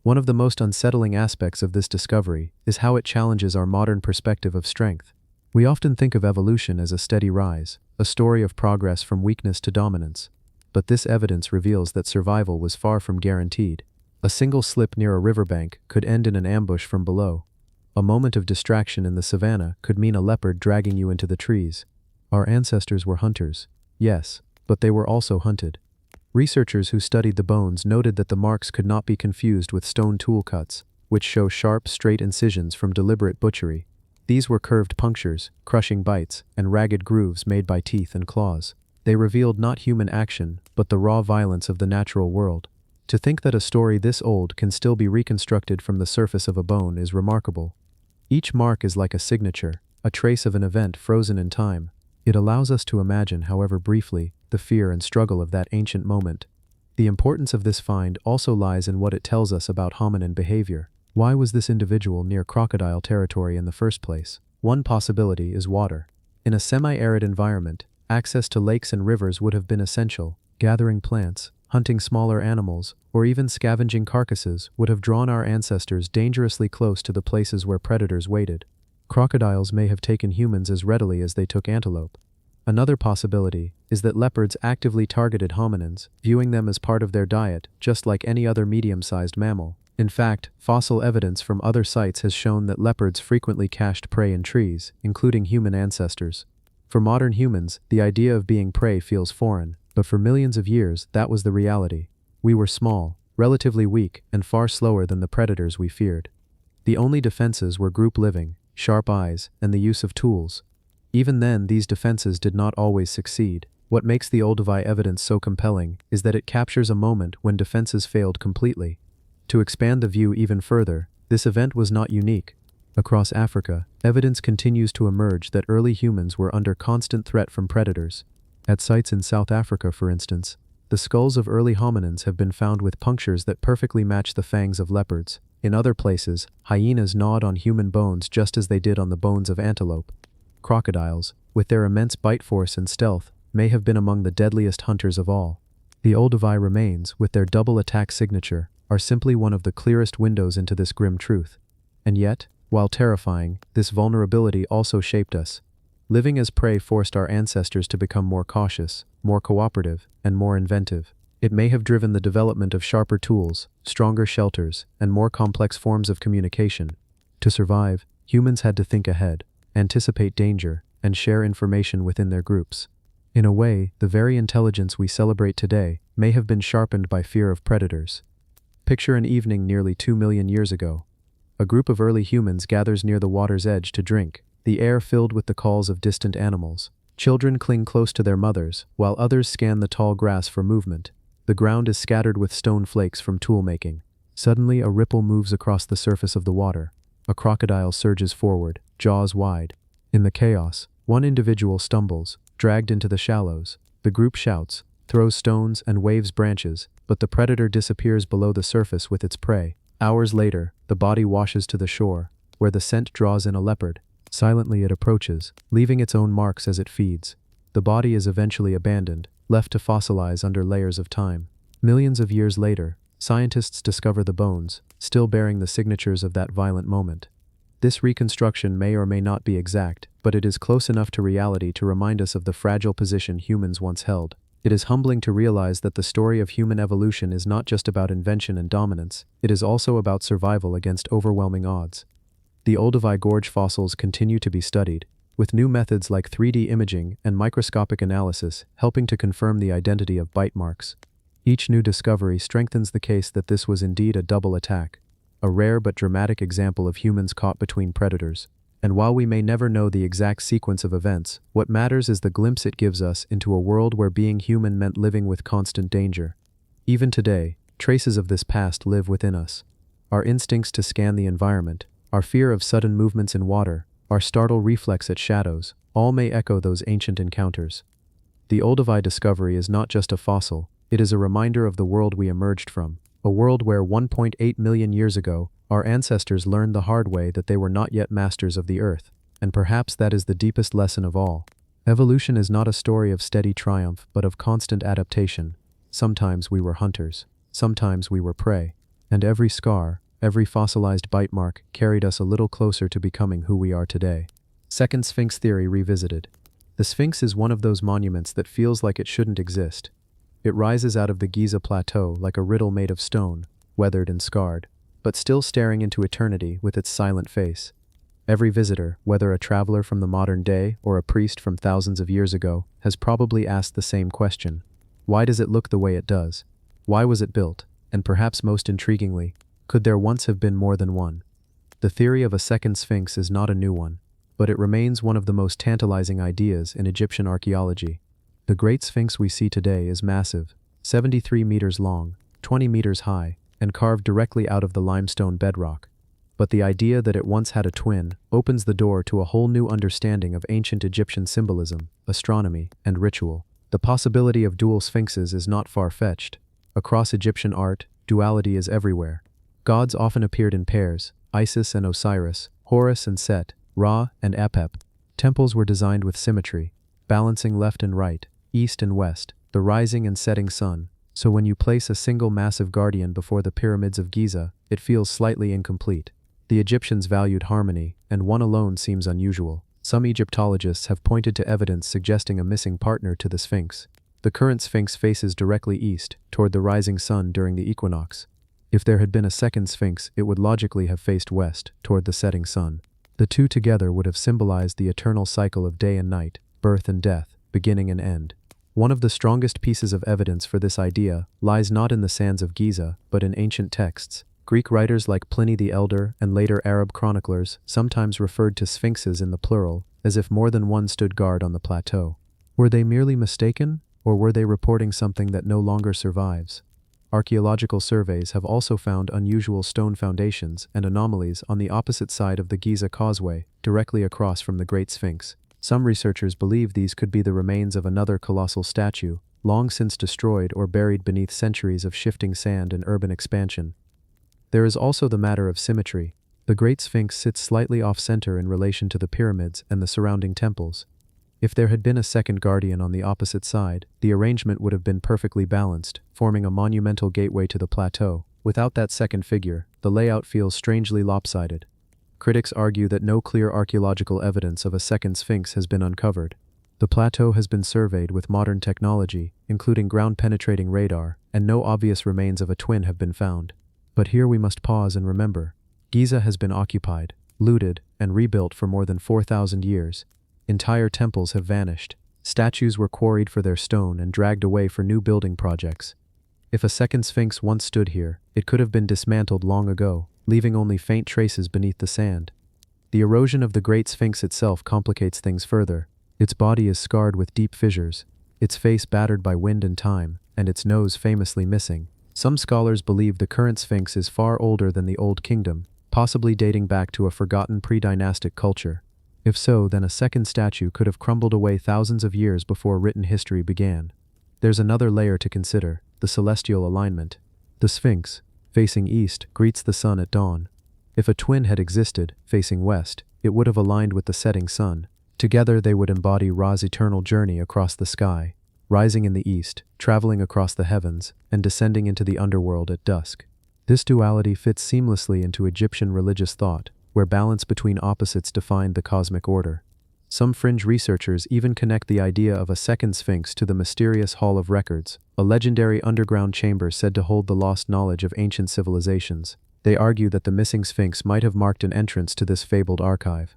One of the most unsettling aspects of this discovery is how it challenges our modern perspective of strength. We often think of evolution as a steady rise, a story of progress from weakness to dominance. But this evidence reveals that survival was far from guaranteed. A single slip near a riverbank could end in an ambush from below. A moment of distraction in the savannah could mean a leopard dragging you into the trees. Our ancestors were hunters, yes, but they were also hunted. Researchers who studied the bones noted that the marks could not be confused with stone tool cuts, which show sharp, straight incisions from deliberate butchery. These were curved punctures, crushing bites, and ragged grooves made by teeth and claws. They revealed not human action, but the raw violence of the natural world. To think that a story this old can still be reconstructed from the surface of a bone is remarkable. Each mark is like a signature, a trace of an event frozen in time. It allows us to imagine, however briefly, the fear and struggle of that ancient moment. The importance of this find also lies in what it tells us about hominin behavior. Why was this individual near crocodile territory in the first place? One possibility is water. In a semi-arid environment, access to lakes and rivers would have been essential. Gathering plants, hunting smaller animals, or even scavenging carcasses would have drawn our ancestors dangerously close to the places where predators waited. Crocodiles may have taken humans as readily as they took antelope. Another possibility is that leopards actively targeted hominins, viewing them as part of their diet, just like any other medium-sized mammal. In fact, fossil evidence from other sites has shown that leopards frequently cached prey in trees, including human ancestors. For modern humans, the idea of being prey feels foreign, but for millions of years, that was the reality. We were small, relatively weak, and far slower than the predators we feared. The only defenses were group living, sharp eyes, and the use of tools. Even then, these defenses did not always succeed. What makes the Olduvai evidence so compelling is that it captures a moment when defenses failed completely. To expand the view even further, this event was not unique. Across Africa, evidence continues to emerge that early humans were under constant threat from predators. At sites in South Africa, for instance, the skulls of early hominins have been found with punctures that perfectly match the fangs of leopards. In other places, hyenas gnawed on human bones just as they did on the bones of antelope. Crocodiles, with their immense bite force and stealth, may have been among the deadliest hunters of all. The Olduvai remains, with their double attack signature, are simply one of the clearest windows into this grim truth. And yet, while terrifying, this vulnerability also shaped us. Living as prey forced our ancestors to become more cautious, more cooperative, and more inventive. It may have driven the development of sharper tools, stronger shelters, and more complex forms of communication. To survive, humans had to think ahead, anticipate danger, and share information within their groups. In a way, the very intelligence we celebrate today may have been sharpened by fear of predators. Picture an evening nearly 2 million years ago. A group of early humans gathers near the water's edge to drink, the air filled with the calls of distant animals. Children cling close to their mothers, while others scan the tall grass for movement. The ground is scattered with stone flakes from tool making. Suddenly, a ripple moves across the surface of the water. A crocodile surges forward, jaws wide. In the chaos, one individual stumbles, dragged into the shallows. The group shouts, throws stones, and waves branches, but the predator disappears below the surface with its prey. Hours later, the body washes to the shore, where the scent draws in a leopard. Silently it approaches, leaving its own marks as it feeds. The body is eventually abandoned, left to fossilize under layers of time. Millions of years later, scientists discover the bones, still bearing the signatures of that violent moment. This reconstruction may or may not be exact, but it is close enough to reality to remind us of the fragile position humans once held. It is humbling to realize that the story of human evolution is not just about invention and dominance, it is also about survival against overwhelming odds. The Olduvai Gorge fossils continue to be studied, with new methods like 3D imaging and microscopic analysis helping to confirm the identity of bite marks. Each new discovery strengthens the case that this was indeed a double attack, a rare but dramatic example of humans caught between predators. And while we may never know the exact sequence of events, what matters is the glimpse it gives us into a world where being human meant living with constant danger. Even today, traces of this past live within us. Our instincts to scan the environment, our fear of sudden movements in water, our startled reflex at shadows, all may echo those ancient encounters. The Olduvai discovery is not just a fossil, it is a reminder of the world we emerged from, a world where 1.8 million years ago, our ancestors learned the hard way that they were not yet masters of the earth, and perhaps that is the deepest lesson of all. Evolution is not a story of steady triumph, but of constant adaptation. Sometimes we were hunters, sometimes we were prey, and every scar, every fossilized bite mark carried us a little closer to becoming who we are today. Second Sphinx theory revisited. The Sphinx is one of those monuments that feels like it shouldn't exist. It rises out of the Giza Plateau like a riddle made of stone, weathered and scarred, but still staring into eternity with its silent face. Every visitor, whether a traveler from the modern day or a priest from thousands of years ago, has probably asked the same question. Why does it look the way it does? Why was it built? And perhaps most intriguingly, could there once have been more than one? The theory of a second Sphinx is not a new one, but it remains one of the most tantalizing ideas in Egyptian archaeology. The Great Sphinx we see today is massive, 73 meters long, 20 meters high, and carved directly out of the limestone bedrock. But the idea that it once had a twin opens the door to a whole new understanding of ancient Egyptian symbolism, astronomy, and ritual. The possibility of dual sphinxes is not far-fetched. Across Egyptian art, duality is everywhere. Gods often appeared in pairs, Isis and Osiris, Horus and Set, Ra and Apep. Temples were designed with symmetry, balancing left and right, east and west, the rising and setting sun. So when you place a single massive guardian before the pyramids of Giza, it feels slightly incomplete. The Egyptians valued harmony, and one alone seems unusual. Some Egyptologists have pointed to evidence suggesting a missing partner to the Sphinx. The current Sphinx faces directly east, toward the rising sun during the equinox. If there had been a second Sphinx, it would logically have faced west, toward the setting sun. The two together would have symbolized the eternal cycle of day and night, birth and death, beginning and end. One of the strongest pieces of evidence for this idea lies not in the sands of Giza, but in ancient texts. Greek writers like Pliny the Elder and later Arab chroniclers sometimes referred to sphinxes in the plural, as if more than one stood guard on the plateau. Were they merely mistaken, or were they reporting something that no longer survives? Archaeological surveys have also found unusual stone foundations and anomalies on the opposite side of the Giza Causeway, directly across from the Great Sphinx. Some researchers believe these could be the remains of another colossal statue, long since destroyed or buried beneath centuries of shifting sand and urban expansion. There is also the matter of symmetry. The Great Sphinx sits slightly off-center in relation to the pyramids and the surrounding temples. If there had been a second guardian on the opposite side, the arrangement would have been perfectly balanced, forming a monumental gateway to the plateau. Without that second figure, the layout feels strangely lopsided. critics argue that no clear archaeological evidence of a second Sphinx has been uncovered. The plateau has been surveyed with modern technology, including ground-penetrating radar, and no obvious remains of a twin have been found. But here we must pause and remember. Giza has been occupied, looted, and rebuilt for more than 4,000 years. Entire temples have vanished. Statues were quarried for their stone and dragged away for new building projects. If a second Sphinx once stood here, it could have been dismantled long ago, leaving only faint traces beneath the sand. The erosion of the Great Sphinx itself complicates things further. Its body is scarred with deep fissures, its face battered by wind and time, and its nose famously missing. Some scholars believe the current Sphinx is far older than the Old Kingdom, possibly dating back to a forgotten pre-dynastic culture. If so, then a second statue could have crumbled away thousands of years before written history began. There's another layer to consider, the celestial alignment. The Sphinx, facing east, greets the sun at dawn. If a twin had existed, facing west, it would have aligned with the setting sun. Together they would embody Ra's eternal journey across the sky, rising in the east, traveling across the heavens, and descending into the underworld at dusk. This duality fits seamlessly into Egyptian religious thought, where balance between opposites defined the cosmic order. Some fringe researchers even connect the idea of a second Sphinx to the mysterious Hall of Records, a legendary underground chamber said to hold the lost knowledge of ancient civilizations. They argue that the missing Sphinx might have marked an entrance to this fabled archive.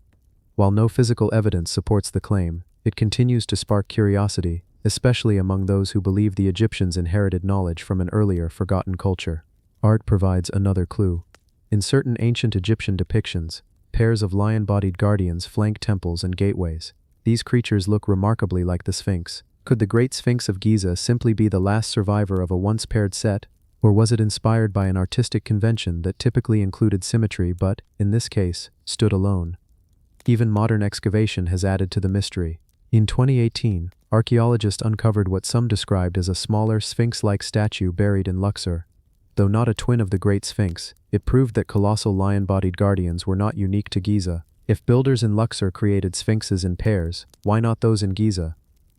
While no physical evidence supports the claim, it continues to spark curiosity, especially among those who believe the Egyptians inherited knowledge from an earlier forgotten culture. Art provides another clue. In certain ancient Egyptian depictions, pairs of lion-bodied guardians flank temples and gateways. These creatures look remarkably like the Sphinx. Could the Great Sphinx of Giza simply be the last survivor of a once-paired set, or was it inspired by an artistic convention that typically included symmetry but, in this case, stood alone? Even modern excavation has added to the mystery. In 2018, archaeologists uncovered what some described as a smaller Sphinx-like statue buried in Luxor. Though not a twin of the Great Sphinx, it proved that colossal lion-bodied guardians were not unique to Giza. If builders in Luxor created sphinxes in pairs, why not those in Giza?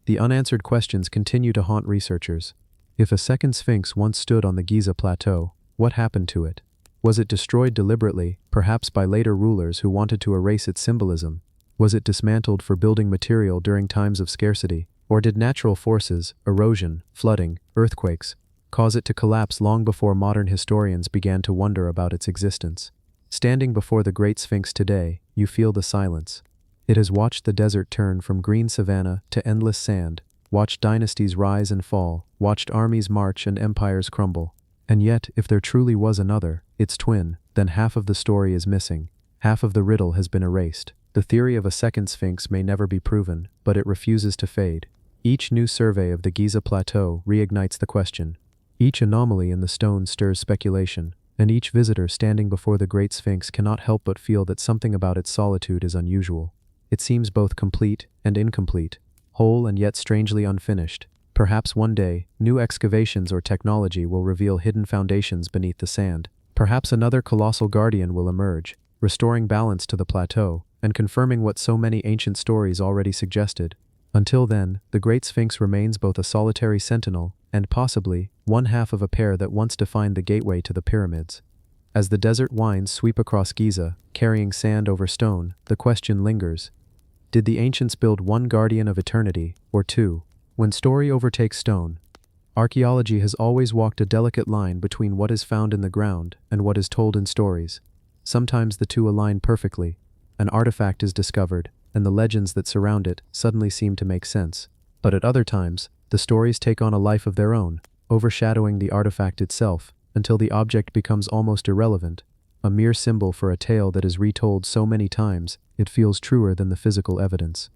The unanswered questions continue to haunt researchers. If a second Sphinx once stood on the Giza plateau, what happened to it? Was it destroyed deliberately, perhaps by later rulers who wanted to erase its symbolism? Was it dismantled for building material during times of scarcity? Or did natural forces, erosion, flooding, earthquakes, cause it to collapse long before modern historians began to wonder about its existence? Standing before the Great Sphinx today, you feel the silence. It has watched the desert turn from green savanna to endless sand, watched dynasties rise and fall, watched armies march and empires crumble. And yet, if there truly was another, its twin, then half of the story is missing. Half of the riddle has been erased. The theory of a second Sphinx may never be proven, but it refuses to fade. Each new survey of the Giza Plateau reignites the question. Each anomaly in the stone stirs speculation, and each visitor standing before the Great Sphinx cannot help but feel that something about its solitude is unusual. It seems both complete and incomplete, whole and yet strangely unfinished. Perhaps one day, new excavations or technology will reveal hidden foundations beneath the sand. Perhaps another colossal guardian will emerge, restoring balance to the plateau, and confirming what so many ancient stories already suggested. Until then, the Great Sphinx remains both a solitary sentinel and possibly one half of a pair that once defined the gateway to the pyramids. As the desert winds sweep across Giza, carrying sand over stone, the question lingers. Did the ancients build one guardian of eternity, or two? When story overtakes stone, archaeology has always walked a delicate line between what is found in the ground and what is told in stories. Sometimes the two align perfectly. An artifact is discovered, and the legends that surround it suddenly seem to make sense. But at other times, the stories take on a life of their own, overshadowing the artifact itself, until the object becomes almost irrelevant, a mere symbol for a tale that is retold so many times, it feels truer than the physical evidence.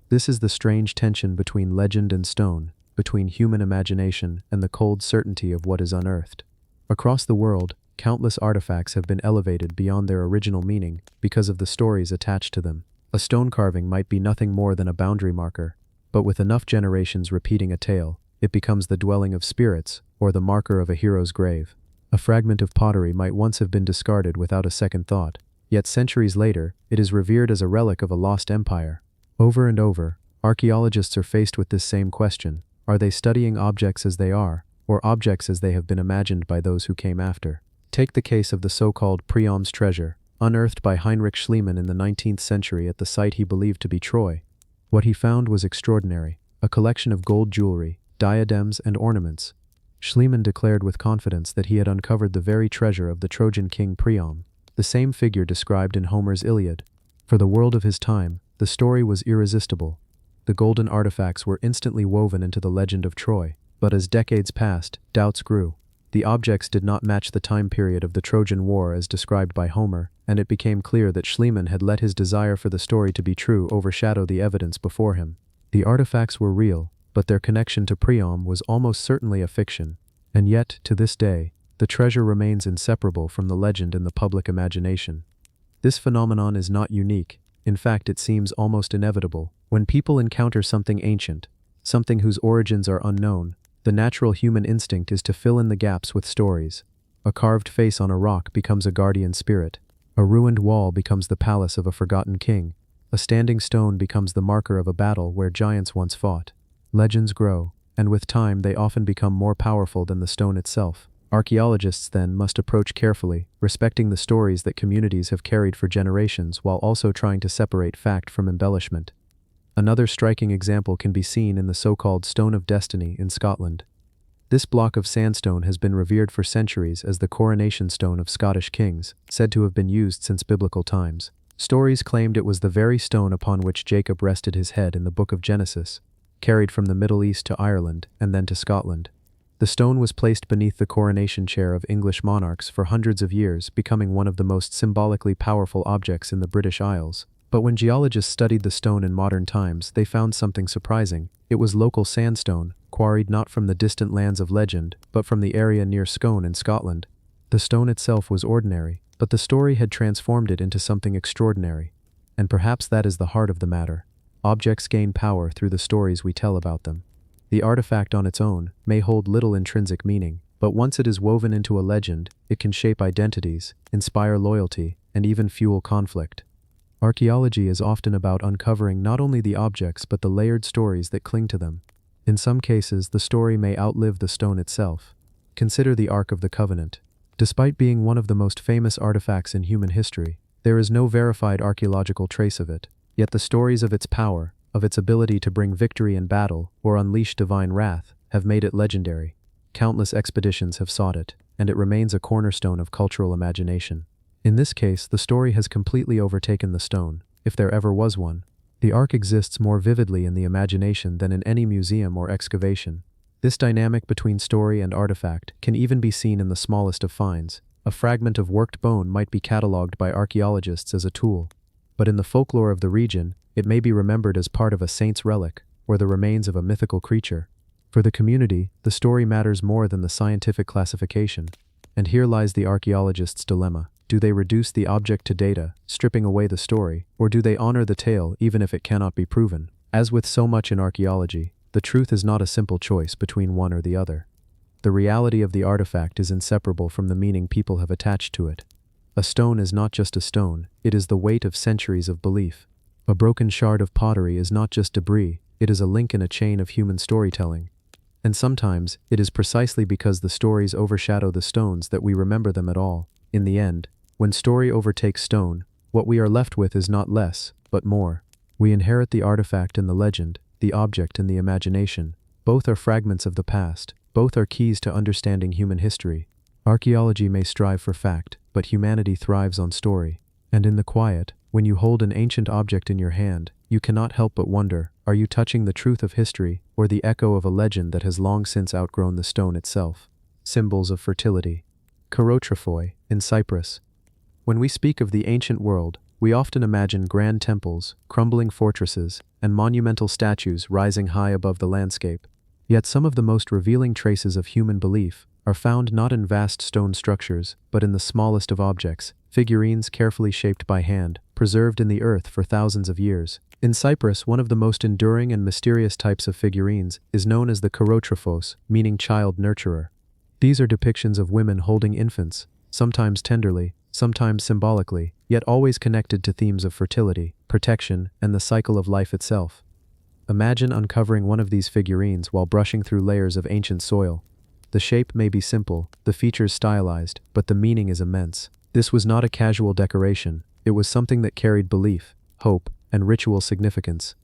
This is the strange tension between legend and stone, between human imagination and the cold certainty of what is unearthed. Across the world, countless artifacts have been elevated beyond their original meaning because of the stories attached to them. A stone carving might be nothing more than a boundary marker, but with enough generations repeating a tale, it becomes the dwelling of spirits or the marker of a hero's grave. A fragment of pottery might once have been discarded without a second thought, yet centuries later, it is revered as a relic of a lost empire. Over and over, archaeologists are faced with this same question. Are they studying objects as they are, or objects as they have been imagined by those who came after? Take the case of the so-called Priam's treasure, unearthed by Heinrich Schliemann in the 19th century at the site he believed to be Troy. What he found was extraordinary, a collection of gold jewelry, diadems, and ornaments. Schliemann declared with confidence that he had uncovered the very treasure of the Trojan king Priam, the same figure described in Homer's Iliad. For the world of his time, the story was irresistible. The golden artifacts were instantly woven into the legend of Troy. But as decades passed, doubts grew. The objects did not match the time period of the Trojan War as described by Homer, and it became clear that Schliemann had let his desire for the story to be true overshadow the evidence before him. The artifacts were real, but their connection to Priam was almost certainly a fiction. And yet, to this day, the treasure remains inseparable from the legend in the public imagination. This phenomenon is not unique. In fact, it seems almost inevitable. When people encounter something ancient, something whose origins are unknown, the natural human instinct is to fill in the gaps with stories. A carved face on a rock becomes a guardian spirit. A ruined wall becomes the palace of a forgotten king. A standing stone becomes the marker of a battle where giants once fought. Legends grow, and with time they often become more powerful than the stone itself. Archaeologists then must approach carefully, respecting the stories that communities have carried for generations while also trying to separate fact from embellishment. Another striking example can be seen in the so-called Stone of Destiny in Scotland. This block of sandstone has been revered for centuries as the coronation stone of Scottish kings, said to have been used since biblical times. Stories claimed it was the very stone upon which Jacob rested his head in the book of Genesis, carried from the Middle East to Ireland and then to Scotland. The stone was placed beneath the coronation chair of English monarchs for hundreds of years, becoming one of the most symbolically powerful objects in the British Isles. But when geologists studied the stone in modern times, they found something surprising. It was local sandstone, quarried not from the distant lands of legend, but from the area near Scone in Scotland. The stone itself was ordinary, but the story had transformed it into something extraordinary. And perhaps that is the heart of the matter. Objects gain power through the stories we tell about them. The artifact on its own may hold little intrinsic meaning, but once it is woven into a legend, it can shape identities, inspire loyalty, and even fuel conflict. Archaeology is often about uncovering not only the objects but the layered stories that cling to them. In some cases, the story may outlive the stone itself. Consider the Ark of the Covenant. Despite being one of the most famous artifacts in human history, there is no verified archaeological trace of it. Yet the stories of its power, of its ability to bring victory in battle or unleash divine wrath, have made it legendary. Countless expeditions have sought it, and it remains a cornerstone of cultural imagination. In this case, the story has completely overtaken the stone, if there ever was one. The Ark exists more vividly in the imagination than in any museum or excavation. This dynamic between story and artifact can even be seen in the smallest of finds. A fragment of worked bone might be catalogued by archaeologists as a tool, but in the folklore of the region, it may be remembered as part of a saint's relic, or the remains of a mythical creature. For the community, the story matters more than the scientific classification. And here lies the archaeologist's dilemma. Do they reduce the object to data, stripping away the story, or do they honor the tale even if it cannot be proven? As with so much in archaeology, the truth is not a simple choice between one or the other. The reality of the artifact is inseparable from the meaning people have attached to it. A stone is not just a stone, it is the weight of centuries of belief. A broken shard of pottery is not just debris, it is a link in a chain of human storytelling. And sometimes, it is precisely because the stories overshadow the stones that we remember them at all. In the end, when story overtakes stone, what we are left with is not less, but more. We inherit the artifact and the legend, the object and the imagination. Both are fragments of the past, both are keys to understanding human history. Archaeology may strive for fact, but humanity thrives on story. And in the quiet, when you hold an ancient object in your hand, you cannot help but wonder, are you touching the truth of history, or the echo of a legend that has long since outgrown the stone itself? Symbols of fertility. Chorotrophoi, in Cyprus. When we speak of the ancient world, we often imagine grand temples, crumbling fortresses, and monumental statues rising high above the landscape. Yet some of the most revealing traces of human belief are found not in vast stone structures, but in the smallest of objects, figurines carefully shaped by hand, preserved in the earth for thousands of years. In Cyprus, one of the most enduring and mysterious types of figurines is known as the chorotrophos, meaning child nurturer. These are depictions of women holding infants, sometimes tenderly, sometimes symbolically, yet always connected to themes of fertility, protection, and the cycle of life itself. Imagine uncovering one of these figurines while brushing through layers of ancient soil. The shape may be simple, the features stylized, but the meaning is immense. This was not a casual decoration, it was something that carried belief, hope, and ritual significance.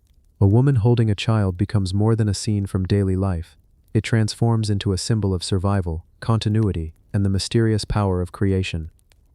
A woman holding a child becomes more than a scene from daily life. It transforms into a symbol of survival, continuity, and the mysterious power of creation.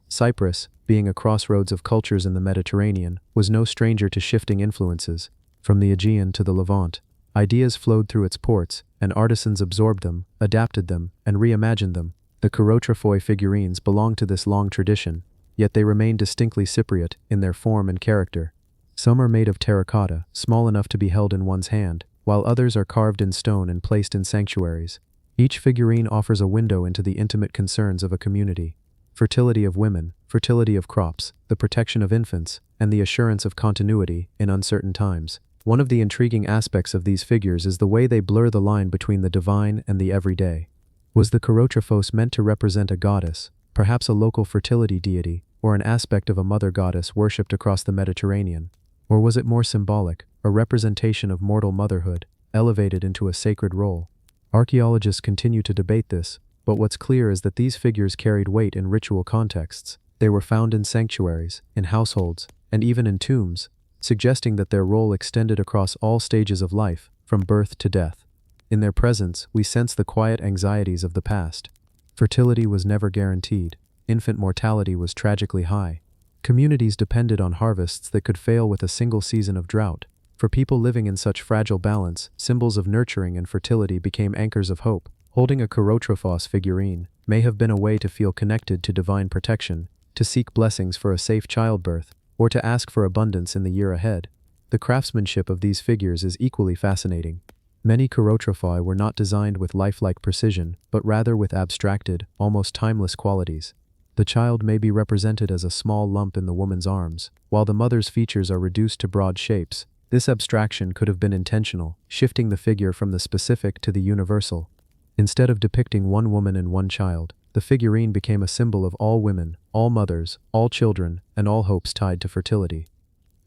Cyprus, being a crossroads of cultures in the Mediterranean, was no stranger to shifting influences. From the Aegean to the Levant, ideas flowed through its ports, and artisans absorbed them, adapted them, and reimagined them. The chirotropoi figurines belong to this long tradition, yet they remain distinctly Cypriot in their form and character. Some are made of terracotta, small enough to be held in one's hand, while others are carved in stone and placed in sanctuaries. Each figurine offers a window into the intimate concerns of a community. Fertility of women, fertility of crops, the protection of infants, and the assurance of continuity in uncertain times. One of the intriguing aspects of these figures is the way they blur the line between the divine and the everyday. Was the chirotrophos meant to represent a goddess, perhaps a local fertility deity, or an aspect of a mother goddess worshipped across the Mediterranean? Or was it more symbolic, a representation of mortal motherhood, elevated into a sacred role? Archaeologists continue to debate this, but what's clear is that these figures carried weight in ritual contexts. They were found in sanctuaries, in households, and even in tombs, suggesting that their role extended across all stages of life, from birth to death. In their presence, we sense the quiet anxieties of the past. Fertility was never guaranteed. Infant mortality was tragically high. Communities depended on harvests that could fail with a single season of drought. For people living in such fragile balance, symbols of nurturing and fertility became anchors of hope. Holding a chirotrophos figurine may have been a way to feel connected to divine protection, to seek blessings for a safe childbirth, or to ask for abundance in the year ahead. The craftsmanship of these figures is equally fascinating. Many chirotrophoi were not designed with lifelike precision, but rather with abstracted, almost timeless qualities. The child may be represented as a small lump in the woman's arms, while the mother's features are reduced to broad shapes. This abstraction could have been intentional, shifting the figure from the specific to the universal. Instead of depicting one woman and one child, the figurine became a symbol of all women, all mothers, all children, and all hopes tied to fertility.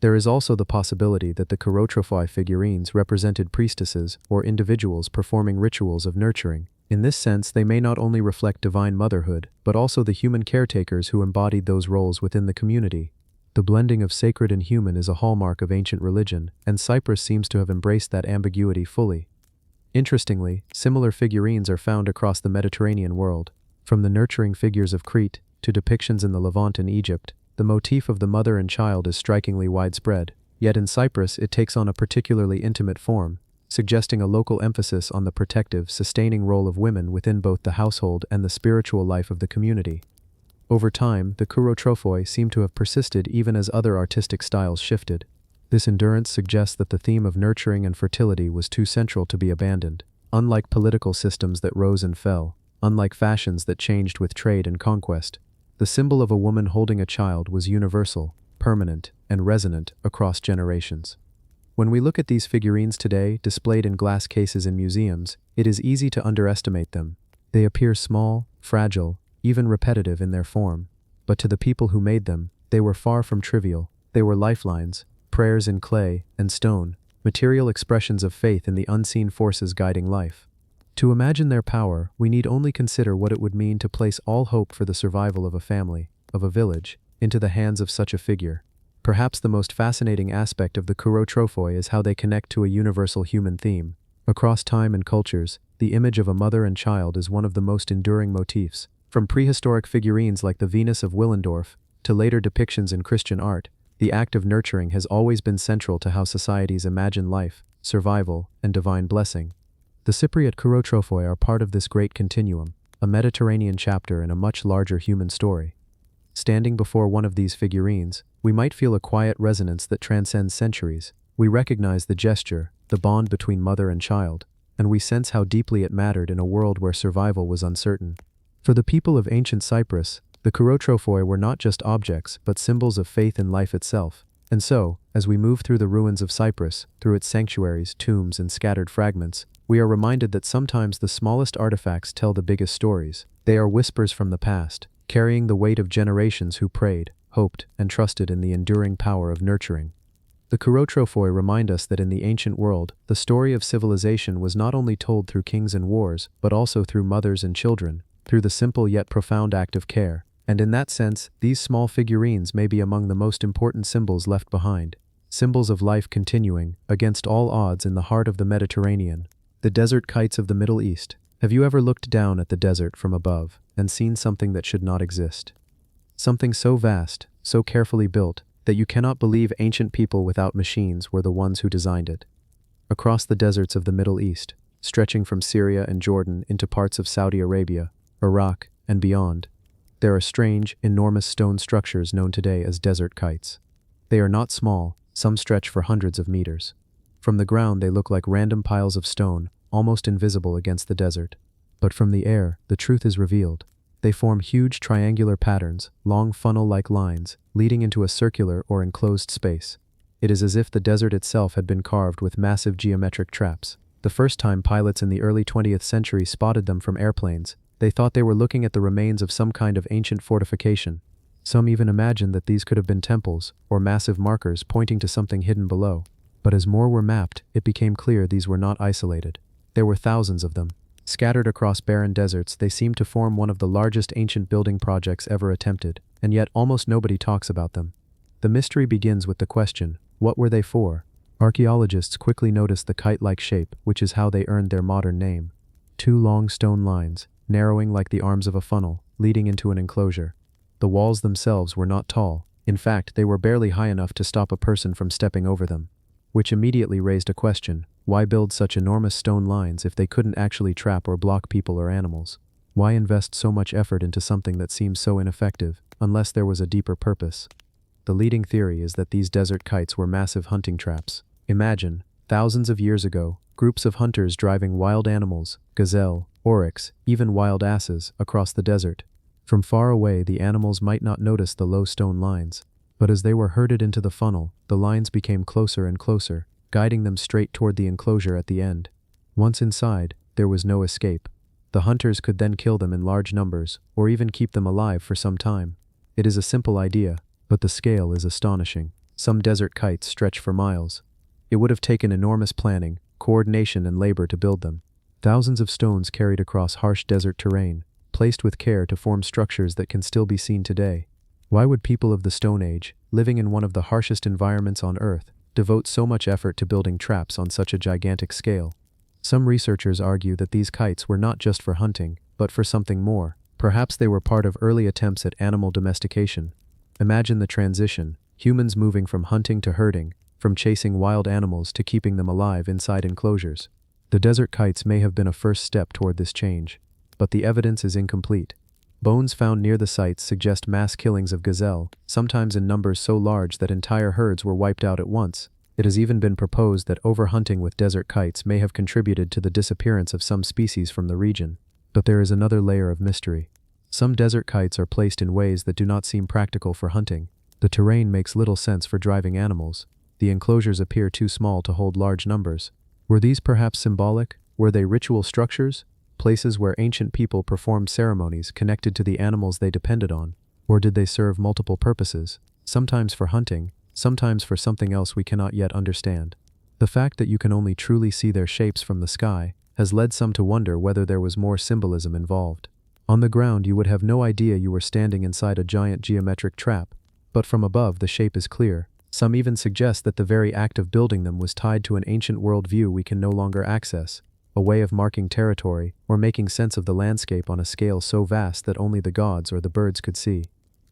There is also the possibility that the chirotrophoi figurines represented priestesses or individuals performing rituals of nurturing. In this sense, they may not only reflect divine motherhood, but also the human caretakers who embodied those roles within the community. The blending of sacred and human is a hallmark of ancient religion, and Cyprus seems to have embraced that ambiguity fully. Interestingly, similar figurines are found across the Mediterranean world. From the nurturing figures of Crete to depictions in the Levant and Egypt, the motif of the mother and child is strikingly widespread. Yet in Cyprus it takes on a particularly intimate form, suggesting a local emphasis on the protective, sustaining role of women within both the household and the spiritual life of the community. Over time, the chirotrophoi seem to have persisted even as other artistic styles shifted. This endurance suggests that the theme of nurturing and fertility was too central to be abandoned. Unlike political systems that rose and fell, unlike fashions that changed with trade and conquest, the symbol of a woman holding a child was universal, permanent, and resonant across generations. When we look at these figurines today, displayed in glass cases in museums, it is easy to underestimate them. They appear small, fragile, even repetitive in their form. But to the people who made them, they were far from trivial. They were lifelines, prayers in clay and stone, material expressions of faith in the unseen forces guiding life. To imagine their power, we need only consider what it would mean to place all hope for the survival of a family, of a village, into the hands of such a figure. Perhaps the most fascinating aspect of the chirotrophoi is how they connect to a universal human theme. Across time and cultures, the image of a mother and child is one of the most enduring motifs. From prehistoric figurines like the Venus of Willendorf to later depictions in Christian art, the act of nurturing has always been central to how societies imagine life, survival, and divine blessing. The Cypriot chirotrophoi are part of this great continuum, a Mediterranean chapter in a much larger human story. Standing before one of these figurines, we might feel a quiet resonance that transcends centuries. We recognize the gesture, the bond between mother and child, and we sense how deeply it mattered in a world where survival was uncertain. For the people of ancient Cyprus, the chirotrophoi were not just objects, but symbols of faith in life itself. And so, as we move through the ruins of Cyprus, through its sanctuaries, tombs, and scattered fragments, we are reminded that sometimes the smallest artifacts tell the biggest stories. They are whispers from the past, carrying the weight of generations who prayed, hoped, and trusted in the enduring power of nurturing. The chirotrophoi remind us that in the ancient world, the story of civilization was not only told through kings and wars, but also through mothers and children, through the simple yet profound act of care. And in that sense, these small figurines may be among the most important symbols left behind. Symbols of life continuing, against all odds, in the heart of the Mediterranean. The desert kites of the Middle East. Have you ever looked down at the desert from above and seen something that should not exist? Something so vast, so carefully built, that you cannot believe ancient people without machines were the ones who designed it. Across the deserts of the Middle East, stretching from Syria and Jordan into parts of Saudi Arabia, Iraq, and beyond, there are strange, enormous stone structures known today as desert kites. They are not small, some stretch for hundreds of meters. From the ground they look like random piles of stone, almost invisible against the desert. But from the air, the truth is revealed. They form huge triangular patterns, long funnel-like lines, leading into a circular or enclosed space. It is as if the desert itself had been carved with massive geometric traps. The first time pilots in the early 20th century spotted them from airplanes, they thought they were looking at the remains of some kind of ancient fortification. Some even imagined that these could have been temples, or massive markers pointing to something hidden below. But as more were mapped, it became clear these were not isolated. There were thousands of them. Scattered across barren deserts, they seemed to form one of the largest ancient building projects ever attempted, and yet almost nobody talks about them. The mystery begins with the question, what were they for? Archaeologists quickly noticed the kite-like shape, which is how they earned their modern name. Two long stone lines, narrowing like the arms of a funnel, leading into an enclosure. The walls themselves were not tall. In fact, they were barely high enough to stop a person from stepping over them. Which immediately raised a question. Why build such enormous stone lines if they couldn't actually trap or block people or animals? Why invest so much effort into something that seems so ineffective, unless there was a deeper purpose? The leading theory is that these desert kites were massive hunting traps. Imagine, thousands of years ago, groups of hunters driving wild animals, gazelle, oryx, even wild asses, across the desert. From far away, the animals might not notice the low stone lines. But as they were herded into the funnel, the lines became closer and closer, guiding them straight toward the enclosure at the end. Once inside, there was no escape. The hunters could then kill them in large numbers, or even keep them alive for some time. It is a simple idea, but the scale is astonishing. Some desert kites stretch for miles. It would have taken enormous planning, coordination, and labor to build them. Thousands of stones carried across harsh desert terrain, placed with care to form structures that can still be seen today. Why would people of the Stone Age, living in one of the harshest environments on Earth, devote so much effort to building traps on such a gigantic scale? Some researchers argue that these kites were not just for hunting, but for something more. Perhaps they were part of early attempts at animal domestication. Imagine the transition, humans moving from hunting to herding, from chasing wild animals to keeping them alive inside enclosures. The desert kites may have been a first step toward this change, but the evidence is incomplete. Bones found near the sites suggest mass killings of gazelle, sometimes in numbers so large that entire herds were wiped out at once. It has even been proposed that overhunting with desert kites may have contributed to the disappearance of some species from the region. But there is another layer of mystery. Some desert kites are placed in ways that do not seem practical for hunting. The terrain makes little sense for driving animals. The enclosures appear too small to hold large numbers. Were these perhaps symbolic? Were they ritual structures? Places where ancient people performed ceremonies connected to the animals they depended on? Or did they serve multiple purposes, sometimes for hunting, sometimes for something else we cannot yet understand? The fact that you can only truly see their shapes from the sky has led some to wonder whether there was more symbolism involved. On the ground you would have no idea you were standing inside a giant geometric trap, but from above the shape is clear. Some even suggest that the very act of building them was tied to an ancient worldview we can no longer access. A way of marking territory, or making sense of the landscape on a scale so vast that only the gods or the birds could see.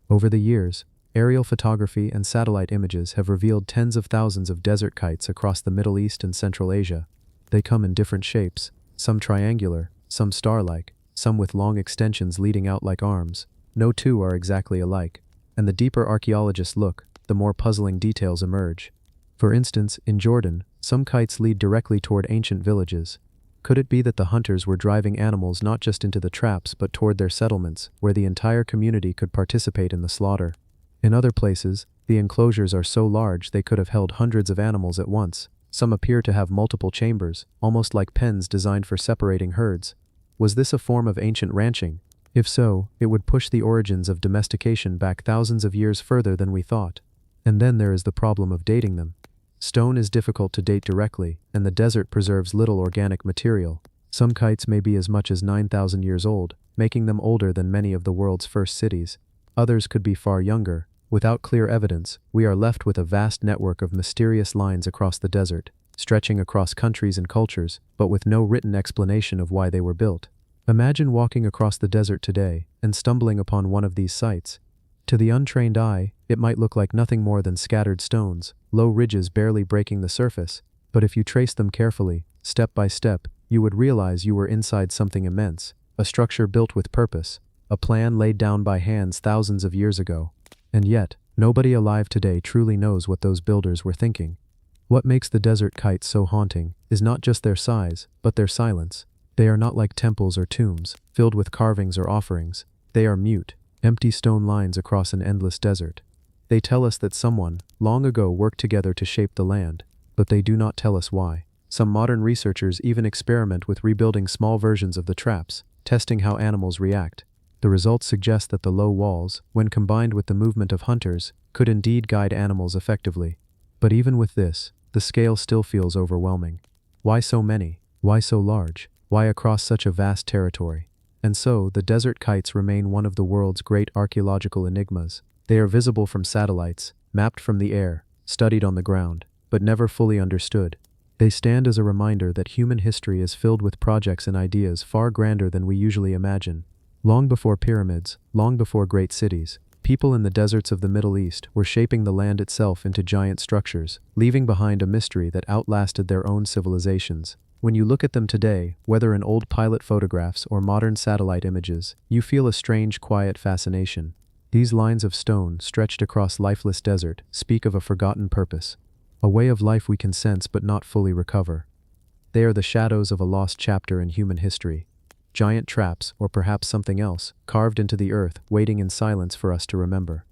Over the years, aerial photography and satellite images have revealed tens of thousands of desert kites across the Middle East and Central Asia. They come in different shapes, some triangular, some star-like, some with long extensions leading out like arms. No two are exactly alike, and the deeper archaeologists look, the more puzzling details emerge. For instance, in Jordan, some kites lead directly toward ancient villages. Could it be that the hunters were driving animals not just into the traps but toward their settlements, where the entire community could participate in the slaughter? In other places, the enclosures are so large they could have held hundreds of animals at once. Some appear to have multiple chambers, almost like pens designed for separating herds. Was this a form of ancient ranching? If so, it would push the origins of domestication back thousands of years further than we thought. And then there is the problem of dating them. Stone is difficult to date directly, and the desert preserves little organic material. Some kites may be as much as 9,000 years old, making them older than many of the world's first cities. Others could be far younger. Without clear evidence, we are left with a vast network of mysterious lines across the desert, stretching across countries and cultures, but with no written explanation of why they were built. Imagine walking across the desert today and stumbling upon one of these sites. To the untrained eye, it might look like nothing more than scattered stones, low ridges barely breaking the surface, but if you trace them carefully, step by step, you would realize you were inside something immense, a structure built with purpose, a plan laid down by hands thousands of years ago. And yet, nobody alive today truly knows what those builders were thinking. What makes the desert kites so haunting is not just their size, but their silence. They are not like temples or tombs, filled with carvings or offerings. They are mute, empty stone lines across an endless desert. They tell us that someone, long ago, worked together to shape the land, but they do not tell us why. Some modern researchers even experiment with rebuilding small versions of the traps, testing how animals react. The results suggest that the low walls, when combined with the movement of hunters, could indeed guide animals effectively. But even with this, the scale still feels overwhelming. Why so many? Why so large? Why across such a vast territory? And so, the desert kites remain one of the world's great archaeological enigmas. They are visible from satellites, mapped from the air, studied on the ground, but never fully understood. They stand as a reminder that human history is filled with projects and ideas far grander than we usually imagine. Long before pyramids, long before great cities, people in the deserts of the Middle East were shaping the land itself into giant structures, leaving behind a mystery that outlasted their own civilizations. When you look at them today, whether in old pilot photographs or modern satellite images, you feel a strange, quiet fascination. These lines of stone, stretched across lifeless desert, speak of a forgotten purpose, a way of life we can sense but not fully recover. They are the shadows of a lost chapter in human history. Giant traps, or perhaps something else, carved into the earth, waiting in silence for us to remember.